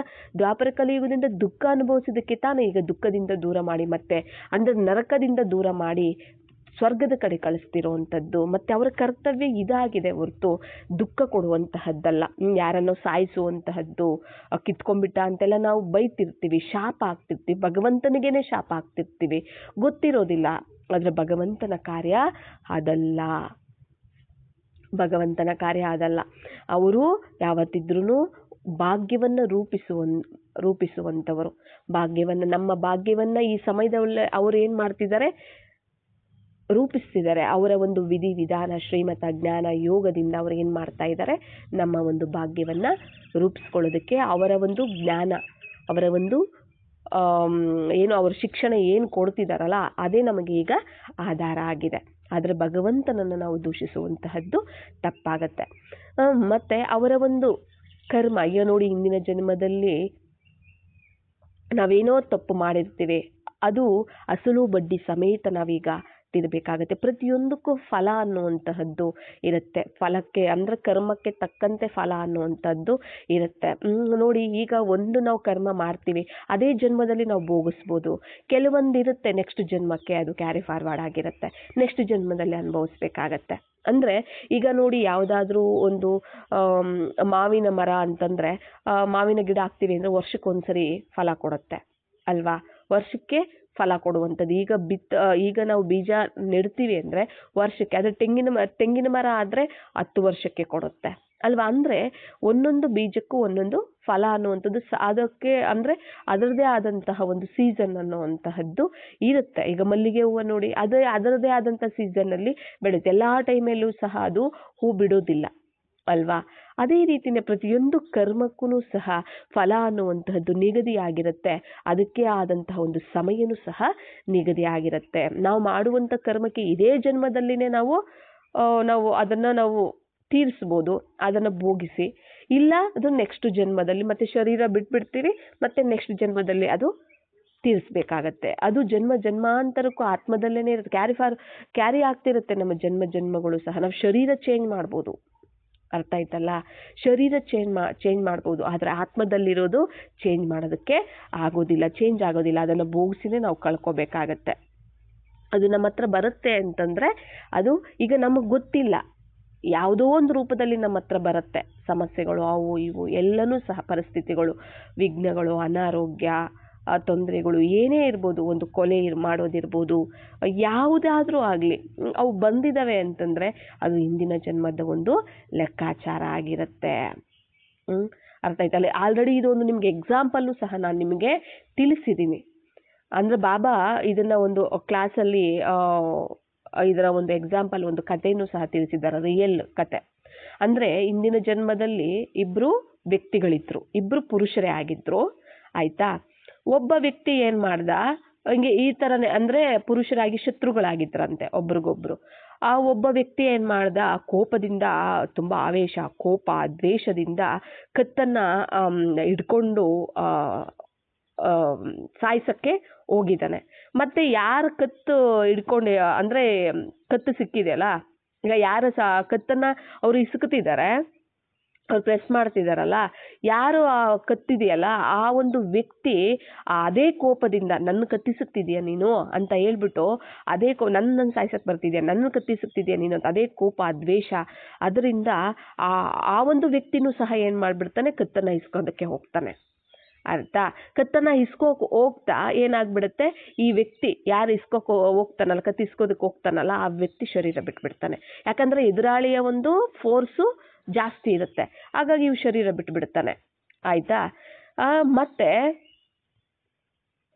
Speaker 1: ದ್ವಾಪರ ಕಲಿಯುಗದಿಂದ ದುಃಖ ಅನುಭವಿಸೋದಕ್ಕೆ ತಾನೇ ಈಗ ದುಃಖದಿಂದ ದೂರ ಮಾಡಿ, ಮತ್ತೆ ಅಂದರೆ ನರಕದಿಂದ ದೂರ ಮಾಡಿ ಸ್ವರ್ಗದ ಕಡೆ ಕಳಿಸ್ತಿರೋವಂಥದ್ದು. ಮತ್ತು ಅವರ ಕರ್ತವ್ಯ ಇದಾಗಿದೆ ಹೊರತು ದುಃಖ ಕೊಡುವಂತಹದ್ದಲ್ಲ. ಯಾರನ್ನೋ ಸಾಯಿಸುವಂತಹದ್ದು, ಕಿತ್ಕೊಂಡ್ಬಿಟ್ಟ ಅಂತೆಲ್ಲ ನಾವು ಬೈತಿರ್ತೀವಿ, ಶಾಪ ಆಗ್ತಿರ್ತೀವಿ, ಭಗವಂತನಿಗೇನೆ ಶಾಪ ಆಗ್ತಿರ್ತೀವಿ, ಗೊತ್ತಿರೋದಿಲ್ಲ. ಆದರೆ ಭಗವಂತನ ಕಾರ್ಯ ಅದಲ್ಲ, ಭಗವಂತನ ಕಾರ್ಯ ಅದಲ್ಲ. ಅವರು ಯಾವತ್ತಿದ್ರೂ ಭಾಗ್ಯವನ್ನು ರೂಪಿಸುವಂಥವರು. ಭಾಗ್ಯವನ್ನು, ನಮ್ಮ ಭಾಗ್ಯವನ್ನು ಈ ಸಮಯದಲ್ಲಿ ಅವರು ಏನು ಮಾಡ್ತಿದ್ದಾರೆ, ರೂಪಿಸ್ತಿದ್ದಾರೆ. ಅವರ ಒಂದು ವಿಧಿ ವಿಧಾನ, ಶ್ರೀಮತ ಜ್ಞಾನ ಯೋಗದಿಂದ ಅವರು ಏನು ಮಾಡ್ತಾ ಇದ್ದಾರೆ, ನಮ್ಮ ಒಂದು ಭಾಗ್ಯವನ್ನು ರೂಪಿಸ್ಕೊಳ್ಳೋದಕ್ಕೆ ಅವರ ಒಂದು ಜ್ಞಾನ, ಅವರ ಒಂದು ಏನು ಅವ್ರ ಶಿಕ್ಷಣ ಏನು ಕೊಡ್ತಿದ್ದಾರಲ್ಲ ಅದೇ ನಮಗೆ ಈಗ ಆಧಾರ ಆಗಿದೆ. ಆದರೆ ಭಗವಂತನನ್ನು ನಾವು ದೂಷಿಸುವಂತಹದ್ದು ತಪ್ಪಾಗತ್ತೆ. ಮತ್ತು ಅವರ ಒಂದು ಕರ್ಮ, ಈಗ ನೋಡಿ ಇಂದಿನ ಜನ್ಮದಲ್ಲಿ ನಾವೇನೋ ತಪ್ಪು ಮಾಡಿರ್ತೀವಿ, ಅದು ಅಸಲು ಬಡ್ಡಿ ಸಮೇತ ನಾವೀಗ ತಿರ್ಬೇಕಾಗತ್ತೆ. ಪ್ರತಿಯೊಂದಕ್ಕೂ ಫಲ ಅನ್ನುವಂತಹದ್ದು ಇರುತ್ತೆ. ಫಲಕ್ಕೆ ಅಂದರೆ ಕರ್ಮಕ್ಕೆ ತಕ್ಕಂತೆ ಫಲ ಅನ್ನುವಂಥದ್ದು ಇರುತ್ತೆ. ನೋಡಿ, ಈಗ ಒಂದು ನಾವು ಕರ್ಮ ಮಾಡ್ತೀವಿ, ಅದೇ ಜನ್ಮದಲ್ಲಿ ನಾವು ಭೋಗಿಸ್ಬೋದು. ಕೆಲವೊಂದು ಇರುತ್ತೆ ನೆಕ್ಸ್ಟ್ ಜನ್ಮಕ್ಕೆ ಅದು ಕ್ಯಾರಿ ಫಾರ್ವರ್ಡ್ ಆಗಿರುತ್ತೆ, ನೆಕ್ಸ್ಟ್ ಜನ್ಮದಲ್ಲಿ ಅನುಭವಿಸ್ಬೇಕಾಗತ್ತೆ. ಅಂದರೆ ಈಗ ನೋಡಿ, ಯಾವುದಾದ್ರೂ ಒಂದು ಮಾವಿನ ಮರ ಅಂತಂದರೆ ಮಾವಿನ ಗಿಡ ಹಾಕ್ತೀವಿ ಅಂದರೆ ವರ್ಷಕ್ಕೊಂದ್ಸರಿ ಫಲ ಕೊಡುತ್ತೆ ಅಲ್ವಾ, ವರ್ಷಕ್ಕೆ ಫಲ ಕೊಡುವಂಥದ್ದು. ಈಗ ನಾವು ಬೀಜ ನೆಡ್ತೀವಿ ಅಂದರೆ ವರ್ಷಕ್ಕೆ, ಅದು ತೆಂಗಿನ ಮರ ಆದರೆ 10 ವರ್ಷಕ್ಕೆ ಕೊಡುತ್ತೆ ಅಲ್ವಾ. ಅಂದರೆ ಒಂದೊಂದು ಬೀಜಕ್ಕೂ ಒಂದೊಂದು ಫಲ ಅನ್ನುವಂಥದ್ದು ಅದಕ್ಕೆ ಅಂದರೆ ಅದರದೇ ಆದಂತಹ ಒಂದು ಸೀಸನ್ ಅನ್ನುವಂತಹದ್ದು ಇರುತ್ತೆ. ಈಗ ಮಲ್ಲಿಗೆ ಹೂವು ನೋಡಿ, ಅದರದೇ ಆದಂಥ ಸೀಸನ್ನಲ್ಲಿ ಬೆಳೆಯುತ್ತೆ, ಎಲ್ಲ ಟೈಮಲ್ಲೂ ಸಹ ಅದು ಹೂ ಬಿಡೋದಿಲ್ಲ ಅಲ್ವಾ. ಅದೇ ರೀತಿಯೇ ಪ್ರತಿಯೊಂದು ಕರ್ಮಕ್ಕೂ ಸಹ ಫಲ ಅನ್ನುವಂತಹದ್ದು ನಿಗದಿಯಾಗಿರುತ್ತೆ, ಅದಕ್ಕೆ ಆದಂತಹ ಒಂದು ಸಮಯನೂ ಸಹ ನಿಗದಿಯಾಗಿರುತ್ತೆ. ನಾವು ಮಾಡುವಂಥ ಕರ್ಮಕ್ಕೆ ಇದೇ ಜನ್ಮದಲ್ಲಿನೇ ನಾವು ಅದನ್ನು ನಾವು ತೀರಿಸ್ಬೋದು, ಅದನ್ನು ಭೋಗಿಸಿ. ಇಲ್ಲ ಅದು ನೆಕ್ಸ್ಟ್ ಜನ್ಮದಲ್ಲಿ ಮತ್ತೆ ಶರೀರ ಬಿಟ್ಬಿಡ್ತೀವಿ, ಮತ್ತೆ ನೆಕ್ಸ್ಟ್ ಜನ್ಮದಲ್ಲಿ ಅದು ತೀರಿಸ್ಬೇಕಾಗತ್ತೆ. ಅದು ಜನ್ಮಾಂತರಕ್ಕೂ ಆತ್ಮದಲ್ಲೇ ಇರುತ್ತೆ, ಕ್ಯಾರಿ ಆಗ್ತಿರುತ್ತೆ ನಮ್ಮ ಜನ್ಮಗಳು ಸಹ. ನಾವು ಶರೀರ ಚೇಂಜ್ ಮಾಡ್ಬೋದು, ಅರ್ಥ ಆಯ್ತಲ್ಲ, ಶರೀರ ಚೇಂಜ್ ಮಾಡ್ಬೋದು, ಆದರೆ ಆತ್ಮದಲ್ಲಿರೋದು ಚೇಂಜ್ ಮಾಡೋದಕ್ಕೆ ಆಗೋದಿಲ್ಲ, ಚೇಂಜ್ ಆಗೋದಿಲ್ಲ. ಅದನ್ನು ಭೋಗಿಸಿನೇ ನಾವು ಕಳ್ಕೊಬೇಕಾಗತ್ತೆ. ಅದು ನಮ್ಮ ಹತ್ರ ಬರುತ್ತೆ ಅಂತಂದರೆ ಅದು ಈಗ ನಮಗೆ ಗೊತ್ತಿಲ್ಲ, ಯಾವುದೋ ಒಂದು ರೂಪದಲ್ಲಿ ನಮ್ಮ ಹತ್ರ ಬರುತ್ತೆ ಸಮಸ್ಯೆಗಳು, ಅವು ಇವು ಎಲ್ಲನೂ ಸಹ, ಪರಿಸ್ಥಿತಿಗಳು, ವಿಘ್ನಗಳು, ಅನಾರೋಗ್ಯ, ತೊಂದರೆಗಳು ಏನೇ ಇರ್ಬೋದು, ಒಂದು ಕೊಲೆ ಮಾಡೋದಿರ್ಬೋದು, ಯಾವುದಾದ್ರೂ ಆಗಲಿ, ಅವು ಬಂದಿದ್ದಾವೆ ಅಂತಂದರೆ ಅದು ಹಿಂದಿನ ಜನ್ಮದ ಒಂದು ಲೆಕ್ಕಾಚಾರ ಆಗಿರುತ್ತೆ. ಅರ್ಥ ಆಯ್ತಲ್ಲ. ಆಲ್ರೆಡಿ ಇದೊಂದು ನಿಮ್ಗೆ ಎಕ್ಸಾಂಪಲ್ಲು ಸಹ ನಾನು ನಿಮಗೆ ತಿಳಿಸಿದ್ದೀನಿ. ಅಂದರೆ ಬಾಬಾ ಇದನ್ನು ಒಂದು ಕ್ಲಾಸಲ್ಲಿ ಇದರ ಒಂದು ಎಕ್ಸಾಂಪಲ್, ಒಂದು ಕಥೆನೂ ಸಹ ತಿಳಿಸಿದ್ದಾರೆ, ರಿಯಲ್ ಕತೆ. ಅಂದರೆ ಇಂದಿನ ಜನ್ಮದಲ್ಲಿ ಇಬ್ಬರು ವ್ಯಕ್ತಿಗಳಿದ್ರು, ಇಬ್ಬರು ಪುರುಷರೇ ಆಗಿದ್ರು ಆಯಿತಾ. ಒಬ್ಬ ವ್ಯಕ್ತಿ ಏನು ಮಾಡ್ದ, ಹಂಗೆ ಈ ಥರನೇ ಅಂದರೆ ಪುರುಷರಾಗಿ ಶತ್ರುಗಳಾಗಿದ್ರಂತೆ ಒಬ್ರಿಗೊಬ್ರು. ಆ ಒಬ್ಬ ವ್ಯಕ್ತಿ ಏನು ಮಾಡ್ದ, ಕೋಪದಿಂದ, ತುಂಬ ಆವೇಶ, ಕೋಪ, ದ್ವೇಷದಿಂದ ಕತ್ತನ್ನು ಹಿಡ್ಕೊಂಡು ಸಾಯಿಸೋಕ್ಕೆ ಹೋಗಿದ್ದಾನೆ. ಮತ್ತು ಯಾರು ಕತ್ತು ಹಿಡ್ಕೊಂಡು ಅಂದರೆ ಕತ್ತು ಸಿಕ್ಕಿದೆಯಲ್ಲ, ಈಗ ಯಾರು ಕತ್ತನ್ನು ಅವರು ಇಸುಕ್ತಿದ್ದಾರೆ, ಅವ್ರು ಪ್ರೆಸ್ ಮಾಡ್ತಿದ್ದಾರಲ್ಲ, ಯಾರು ಆ ಕತ್ತಿದೆಯಲ್ಲ ಆ ಒಂದು ವ್ಯಕ್ತಿ ಅದೇ ಕೋಪದಿಂದ ನನ್ನ ಕತ್ತಿಸುತ್ತಿದೆಯಾ ನೀನು ಅಂತ ಹೇಳ್ಬಿಟ್ಟು, ಅದೇ ನನ್ನ ಸಾಯಿಸಕ್ಕೆ ಬರ್ತಿದ್ಯಾ, ನನ್ನ ಕತ್ತಿಸುತ್ತಿದೆಯಾ ನೀನು ಅಂತ ಅದೇ ಕೋಪ, ದ್ವೇಷ, ಅದರಿಂದ ಆ ಒಂದು ವ್ಯಕ್ತಿನೂ ಸಹ ಏನು ಮಾಡಿಬಿಡ್ತಾನೆ, ಕತ್ತನ್ನು ಇಸ್ಕೋದಕ್ಕೆ ಹೋಗ್ತಾನೆ. ಅರ್ಥ. ಕತ್ತನ್ನು ಹೋಗ್ತಾ ಏನಾಗ್ಬಿಡುತ್ತೆ, ಈ ವ್ಯಕ್ತಿ ಯಾರು ಹೋಗ್ತಾನಲ್ಲ, ಕತ್ತಿ ಇಸ್ಕೋದಕ್ಕೆ ಹೋಗ್ತಾನಲ್ಲ, ಆ ವ್ಯಕ್ತಿ ಶರೀರ ಬಿಟ್ಬಿಡ್ತಾನೆ. ಯಾಕಂದರೆ ಎದುರಾಳಿಯ ಒಂದು ಫೋರ್ಸು ಜಾಸ್ತಿ ಇರುತ್ತೆ, ಹಾಗಾಗಿ ಇವು ಶರೀರ ಬಿಟ್ಬಿಡ್ತಾನೆ. ಆಯಿತಾ. ಮತ್ತೆ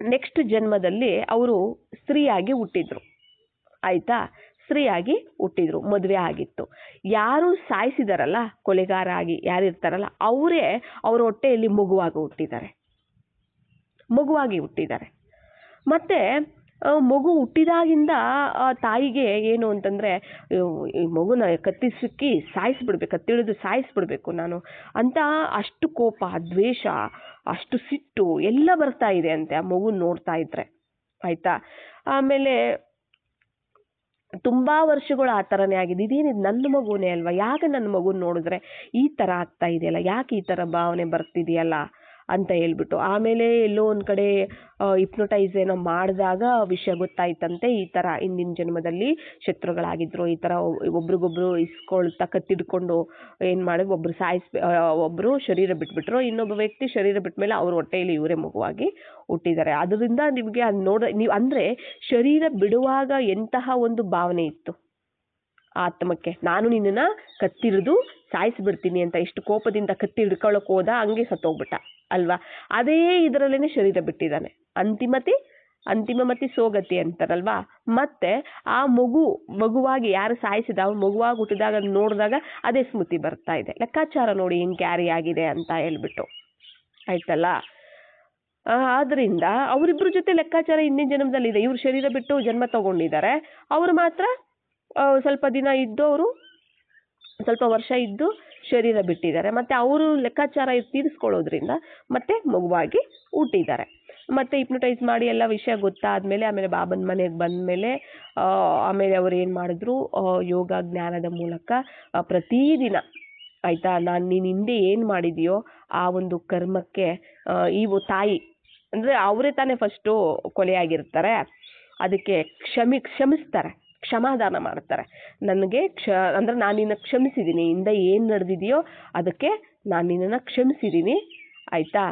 Speaker 1: ನೆಕ್ಸ್ಟ್ ಜನ್ಮದಲ್ಲಿ ಅವರು ಸ್ತ್ರೀಯಾಗಿ ಹುಟ್ಟಿದ್ರು. ಆಯಿತಾ, ಸ್ತ್ರೀಯಾಗಿ ಹುಟ್ಟಿದ್ರು, ಮದುವೆ ಆಗಿತ್ತು. ಯಾರು ಸಾಯಿಸಿದಾರಲ್ಲ, ಕೊಲೆಗಾರ ಆಗಿ ಯಾರು ಇರ್ತಾರಲ್ಲ, ಅವರೇ ಅವ್ರ ಹೊಟ್ಟೆಯಲ್ಲಿ ಮಗುವಾಗಿ ಹುಟ್ಟಿದ್ದಾರೆ. ಮತ್ತು ಮಗು ಹುಟ್ಟಿದಾಗಿಂದ ತಾಯಿಗೆ ಏನು ಅಂತಂದರೆ, ಈ ಮಗುನ ಕತ್ತಿ ಸಿಕ್ಕಿ ಕತ್ತಿಳಿದು ಸಾಯಿಸ್ಬಿಡ್ಬೇಕು ನಾನು ಅಂತ ಅಷ್ಟು ಕೋಪ, ದ್ವೇಷ, ಅಷ್ಟು ಸಿಟ್ಟು ಎಲ್ಲ ಬರ್ತಾ ಇದೆ ಅಂತೆ ಆ ಮಗು ನೋಡ್ತಾ ಇದ್ರೆ. ಆಯಿತಾ. ಆಮೇಲೆ ತುಂಬ ವರ್ಷಗಳು ಆ ಥರನೇ ಆಗಿದೆ. ಇದೇನಿದು ನನ್ನ ಮಗುನೇ ಅಲ್ವಾ, ಯಾಕೆ ನನ್ನ ಮಗುನ ನೋಡಿದ್ರೆ ಈ ಥರ ಆಗ್ತಾ ಇದೆಯಲ್ಲ, ಯಾಕೆ ಈ ಥರ ಭಾವನೆ ಬರ್ತಿದೆಯಲ್ಲ ಅಂತ ಹೇಳ್ಬಿಟ್ಟು. ಆಮೇಲೆ ಎಲ್ಲೋ ಒಂದು ಕಡೆ ಹಿಪ್ನೋಟೈಸ್ ಏನೋ ಮಾಡಿದಾಗ ವಿಷಯ ಗೊತ್ತಾಯ್ತಂತೆ, ಈ ಥರ ಹಿಂದಿನ ಜನ್ಮದಲ್ಲಿ ಶತ್ರುಗಳಾಗಿದ್ರು, ಈ ಥರ ಒಬ್ರಿಗೊಬ್ರು ಇಸ್ಕೊಳ್ತಾ ಕತ್ತಿಡ್ಕೊಂಡು ಏನು ಮಾಡಿ ಒಬ್ಬರು ಶರೀರ ಬಿಟ್ಬಿಟ್ರು, ಇನ್ನೊಬ್ಬ ವ್ಯಕ್ತಿ ಶರೀರ ಬಿಟ್ಟ ಮೇಲೆ ಅವ್ರ ಹೊಟ್ಟೆಯಲ್ಲಿ ಇವರೇ ಮಗುವಾಗಿ ಹುಟ್ಟಿದ್ದಾರೆ. ಅದರಿಂದ ನಿಮಗೆ ಅದು ನೀವು ಅಂದರೆ ಶರೀರ ಬಿಡುವಾಗ ಎಂತಹ ಒಂದು ಭಾವನೆ ಇತ್ತು ಆತ್ಮಕ್ಕೆ. ನಾನು ನಿನ್ನನ್ನ ಕತ್ತಿಡಿದು ಸಾಯಿಸ್ಬಿಡ್ತೀನಿ ಅಂತ ಎಷ್ಟು ಕೋಪದಿಂದ ಕತ್ತಿ ಹಿಡ್ಕೊಳ್ಳೋಕೆ ಹೋದ, ಹಂಗೆ ಸತ್ತೋಗ್ಬಿಟ್ಟ ಅಲ್ವಾ. ಅದೇ ಇದರಲ್ಲೇನೆ ಶರೀರ ಬಿಟ್ಟಿದ್ದಾನೆ. ಅಂತಿಮಮತಿ ಸೋಗತಿ ಅಂತಾರಲ್ವಾ. ಮತ್ತೆ ಆ ಮಗುವಾಗಿ ಯಾರು ಸಾಯಿಸಿದ ಅವ್ರು ಮಗುವಾಗಿ ಹುಟ್ಟಿದಾಗ ನೋಡಿದಾಗ ಅದೇ ಸ್ಮೃತಿ ಬರ್ತಾ ಇದೆ. ಲೆಕ್ಕಾಚಾರ ನೋಡಿ ಹಿಂಗೆ ಕ್ಯಾರಿ ಆಗಿದೆ ಅಂತ ಹೇಳ್ಬಿಟ್ಟು ಆಯ್ತಲ್ಲ. ಆದ್ರಿಂದ ಅವರಿಬ್ಬರ ಜೊತೆ ಲೆಕ್ಕಾಚಾರ ಹಿಂದಿನ ಜನ್ಮದಲ್ಲಿ ಇದೆ. ಇವ್ರು ಶರೀರ ಬಿಟ್ಟು ಜನ್ಮ ತಗೊಂಡಿದ್ದಾರೆ, ಅವರು ಮಾತ್ರ ಸ್ವಲ್ಪ ದಿನ ಇದ್ದು, ಅವರು ಸ್ವಲ್ಪ ವರ್ಷ ಇದ್ದು ಶರೀರ ಬಿಟ್ಟಿದ್ದಾರೆ. ಮತ್ತೆ ಅವರು ಲೆಕ್ಕಾಚಾರ ತೀರಿಸ್ಕೊಳ್ಳೋದ್ರಿಂದ ಮತ್ತೆ ಮಗುವಾಗಿ ಹುಟ್ಟಿದ್ದಾರೆ. ಮತ್ತೆ ಹಿಪ್ನೋಟೈಸ್ ಮಾಡಿ ಎಲ್ಲ ವಿಷಯ ಗೊತ್ತಾದ್ಮೇಲೆ ಆಮೇಲೆ ಬಾಬನ ಮನೆಗೆ ಬಂದಮೇಲೆ ಆಮೇಲೆ ಅವ್ರು ಏನು ಮಾಡಿದ್ರು, ಯೋಗ ಜ್ಞಾನದ ಮೂಲಕ ಪ್ರತಿದಿನ ಆಯ್ತಾ, ನೀನು ಹಿಂದೆ ಏನು ಮಾಡಿದೆಯೋ ಆ ಒಂದು ಕರ್ಮಕ್ಕೆ ಇವು ತಾಯಿ ಅಂದರೆ ಅವರೇ ತಾನೇ ಫಸ್ಟು ಕೊಲೆಯಾಗಿರ್ತಾರೆ, ಅದಕ್ಕೆ ಕ್ಷಮಿಸ್ತಾರೆ, ಕ್ಷಮಾದಾನ ಮಾಡ್ತಾರೆ. ನನಗೆ ಅಂದರೆ ನಾನು ನಿನ್ನ ಕ್ಷಮಿಸಿದ್ದೀನಿ, ಹಿಂದೆ ಏನು ನಡೆದಿದೆಯೋ ಅದಕ್ಕೆ ನಾನು ನಿನ್ನನ್ನು ಕ್ಷಮಿಸಿದ್ದೀನಿ ಆಯಿತಾ,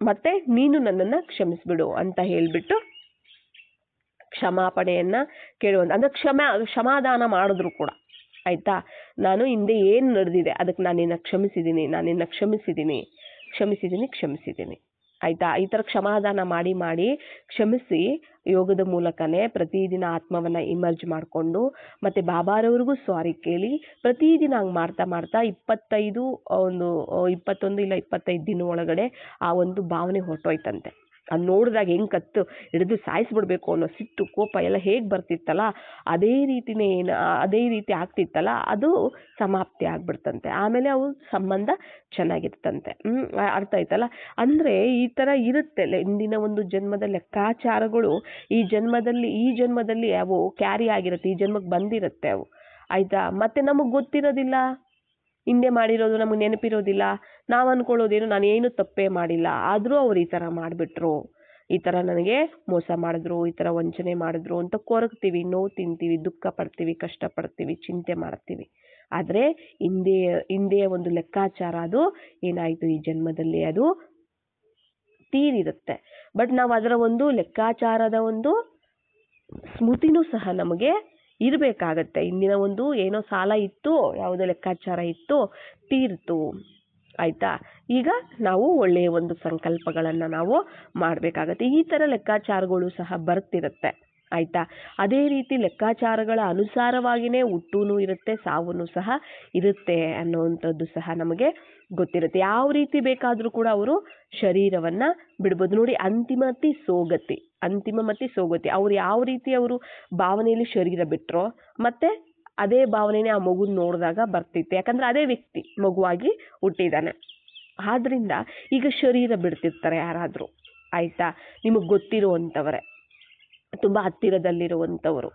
Speaker 1: ಮತ್ತೆ ನೀನು ನನ್ನನ್ನು ಕ್ಷಮಿಸ್ಬಿಡು ಅಂತ ಹೇಳಿಬಿಟ್ಟು ಕ್ಷಮಾಪಣೆಯನ್ನು ಕೇಳುವಂಥ, ಅಂದರೆ ಕ್ಷಮಾದಾನ ಮಾಡಿದ್ರು ಕೂಡ ಆಯಿತಾ. ನಾನು ಹಿಂದೆ ಏನು ನಡೆದಿದೆ ಅದಕ್ಕೆ ನಾನು ನಿನ್ನ ಕ್ಷಮಿಸಿದ್ದೀನಿ ಆಯಿತಾ. ಈ ಥರ ಕ್ಷಮಾದಾನ ಮಾಡಿ ಕ್ಷಮಿಸಿ ಯೋಗದ ಮೂಲಕನೇ ಪ್ರತಿದಿನ ಆತ್ಮವನ್ನು ಇಮರ್ಜ್ ಮಾಡಿಕೊಂಡು ಮತ್ತು ಬಾಬಾರವ್ರಿಗೂ ಸಾರಿ ಕೇಳಿ ಪ್ರತಿದಿನ ಹಂಗೆ ಮಾಡ್ತಾ 21 ಇಲ್ಲ 25 ದಿನ ಒಳಗಡೆ ಆ ಒಂದು ಭಾವನೆ ಹೊರಟೋಯ್ತಂತೆ. ಅದು ನೋಡಿದಾಗ ಹೆಂಗೆ ಕತ್ತು ಹಿಡಿದು ಸಾಯಿಸ್ಬಿಡ್ಬೇಕು ಅನ್ನೋ ಸಿಟ್ಟು ಕೋಪ ಎಲ್ಲ ಹೇಗೆ ಬರ್ತಿತ್ತಲ್ಲ ಅದೇ ರೀತಿ ಆಗ್ತಿತ್ತಲ್ಲ, ಅದು ಸಮಾಪ್ತಿ ಆಗ್ಬಿಡ್ತಂತೆ. ಆಮೇಲೆ ಅವು ಸಂಬಂಧ ಚೆನ್ನಾಗಿರ್ತಂತೆ. ಅರ್ಥ ಆಯ್ತಲ್ಲ. ಅಂದರೆ ಈ ಥರ ಇರುತ್ತೆ ಇಂದಿನ ಒಂದು ಜನ್ಮದ ಲೆಕ್ಕಾಚಾರಗಳು ಈ ಜನ್ಮದಲ್ಲಿ ಅವು ಕ್ಯಾರಿ ಆಗಿರುತ್ತೆ, ಈ ಜನ್ಮಕ್ಕೆ ಬಂದಿರುತ್ತೆ ಅವು ಆಯಿತಾ. ಮತ್ತೆ ನಮಗೆ ಗೊತ್ತಿರೋದಿಲ್ಲ, ಹಿಂದೆ ಮಾಡಿರೋದು ನಮಗೆ ನೆನಪಿರೋದಿಲ್ಲ. ನಾವು ಅಂದ್ಕೊಳ್ಳೋದೇನು ನಾನು ಏನು ತಪ್ಪೇ ಮಾಡಿಲ್ಲ, ಆದರೂ ಅವ್ರು ಈ ಥರ ಮಾಡಿಬಿಟ್ರು, ಈ ಥರ ನನಗೆ ಮೋಸ ಮಾಡಿದ್ರು, ಈ ಥರ ವಂಚನೆ ಮಾಡಿದ್ರು ಅಂತ ಕೊರಗ್ತೀವಿ, ನೋವು ತಿಂತೀವಿ, ದುಃಖ ಪಡ್ತೀವಿ, ಕಷ್ಟಪಡ್ತೀವಿ, ಚಿಂತೆ ಮಾಡ್ತೀವಿ. ಆದರೆ ಹಿಂದೆಯ ಒಂದು ಲೆಕ್ಕಾಚಾರ ಅದು ಏನಾಯಿತು ಈ ಜನ್ಮದಲ್ಲಿ ಅದು ತೀರಿರುತ್ತೆ. ಬಟ್ ನಾವು ಅದರ ಒಂದು ಲೆಕ್ಕಾಚಾರದ ಒಂದು ಸ್ಮೃತಿನೂ ಸಹ ನಮಗೆ ಇರಬೇಕಾಗತ್ತೆ. ಇಂದಿನ ಒಂದು ಏನೋ ಸಾಲ ಇತ್ತು, ಯಾವುದೋ ಲೆಕ್ಕಾಚಾರ ಇತ್ತು, ತೀರ್ತು ಆಯಿತಾ. ಈಗ ನಾವು ಒಳ್ಳೆಯ ಒಂದು ಸಂಕಲ್ಪಗಳನ್ನು ನಾವು ಮಾಡಬೇಕಾಗತ್ತೆ. ಈ ಥರ ಲೆಕ್ಕಾಚಾರಗಳು ಸಹ ಬರ್ತಿರುತ್ತೆ ಆಯಿತಾ. ಅದೇ ರೀತಿ ಲೆಕ್ಕಾಚಾರಗಳ ಅನುಸಾರವಾಗಿಯೇ ಹುಟ್ಟೂ ಇರುತ್ತೆ, ಸಾವೂ ಸಹ ಇರುತ್ತೆ ಅನ್ನೋವಂಥದ್ದು ಸಹ ನಮಗೆ ಗೊತ್ತಿರುತ್ತೆ. ಯಾವ ರೀತಿ ಬೇಕಾದರೂ ಕೂಡ ಅವರು ಶರೀರವನ್ನು ಬಿಡ್ಬೋದು. ನೋಡಿ, ಅಂತಿಮಮತಿ ಸೋಗತಿ ಅವ್ರು ಯಾವ ರೀತಿ ಅವರು ಭಾವನೆಯಲ್ಲಿ ಶರೀರ ಬಿಟ್ಟರೋ ಮತ್ತೆ ಅದೇ ಭಾವನೆನೇ ಆ ಮಗುನ ನೋಡಿದಾಗ ಬರ್ತಿತ್ತು. ಯಾಕಂದರೆ ಅದೇ ವ್ಯಕ್ತಿ ಮಗುವಾಗಿ ಹುಟ್ಟಿದ್ದಾನೆ. ಆದ್ರಿಂದ ಈಗ ಶರೀರ ಬಿಡ್ತಿರ್ತಾರೆ ಯಾರಾದರೂ ಆಯಿತಾ, ನಿಮಗೆ ಗೊತ್ತಿರುವಂಥವರೇ, ತುಂಬ ಹತ್ತಿರದಲ್ಲಿರುವಂಥವರು,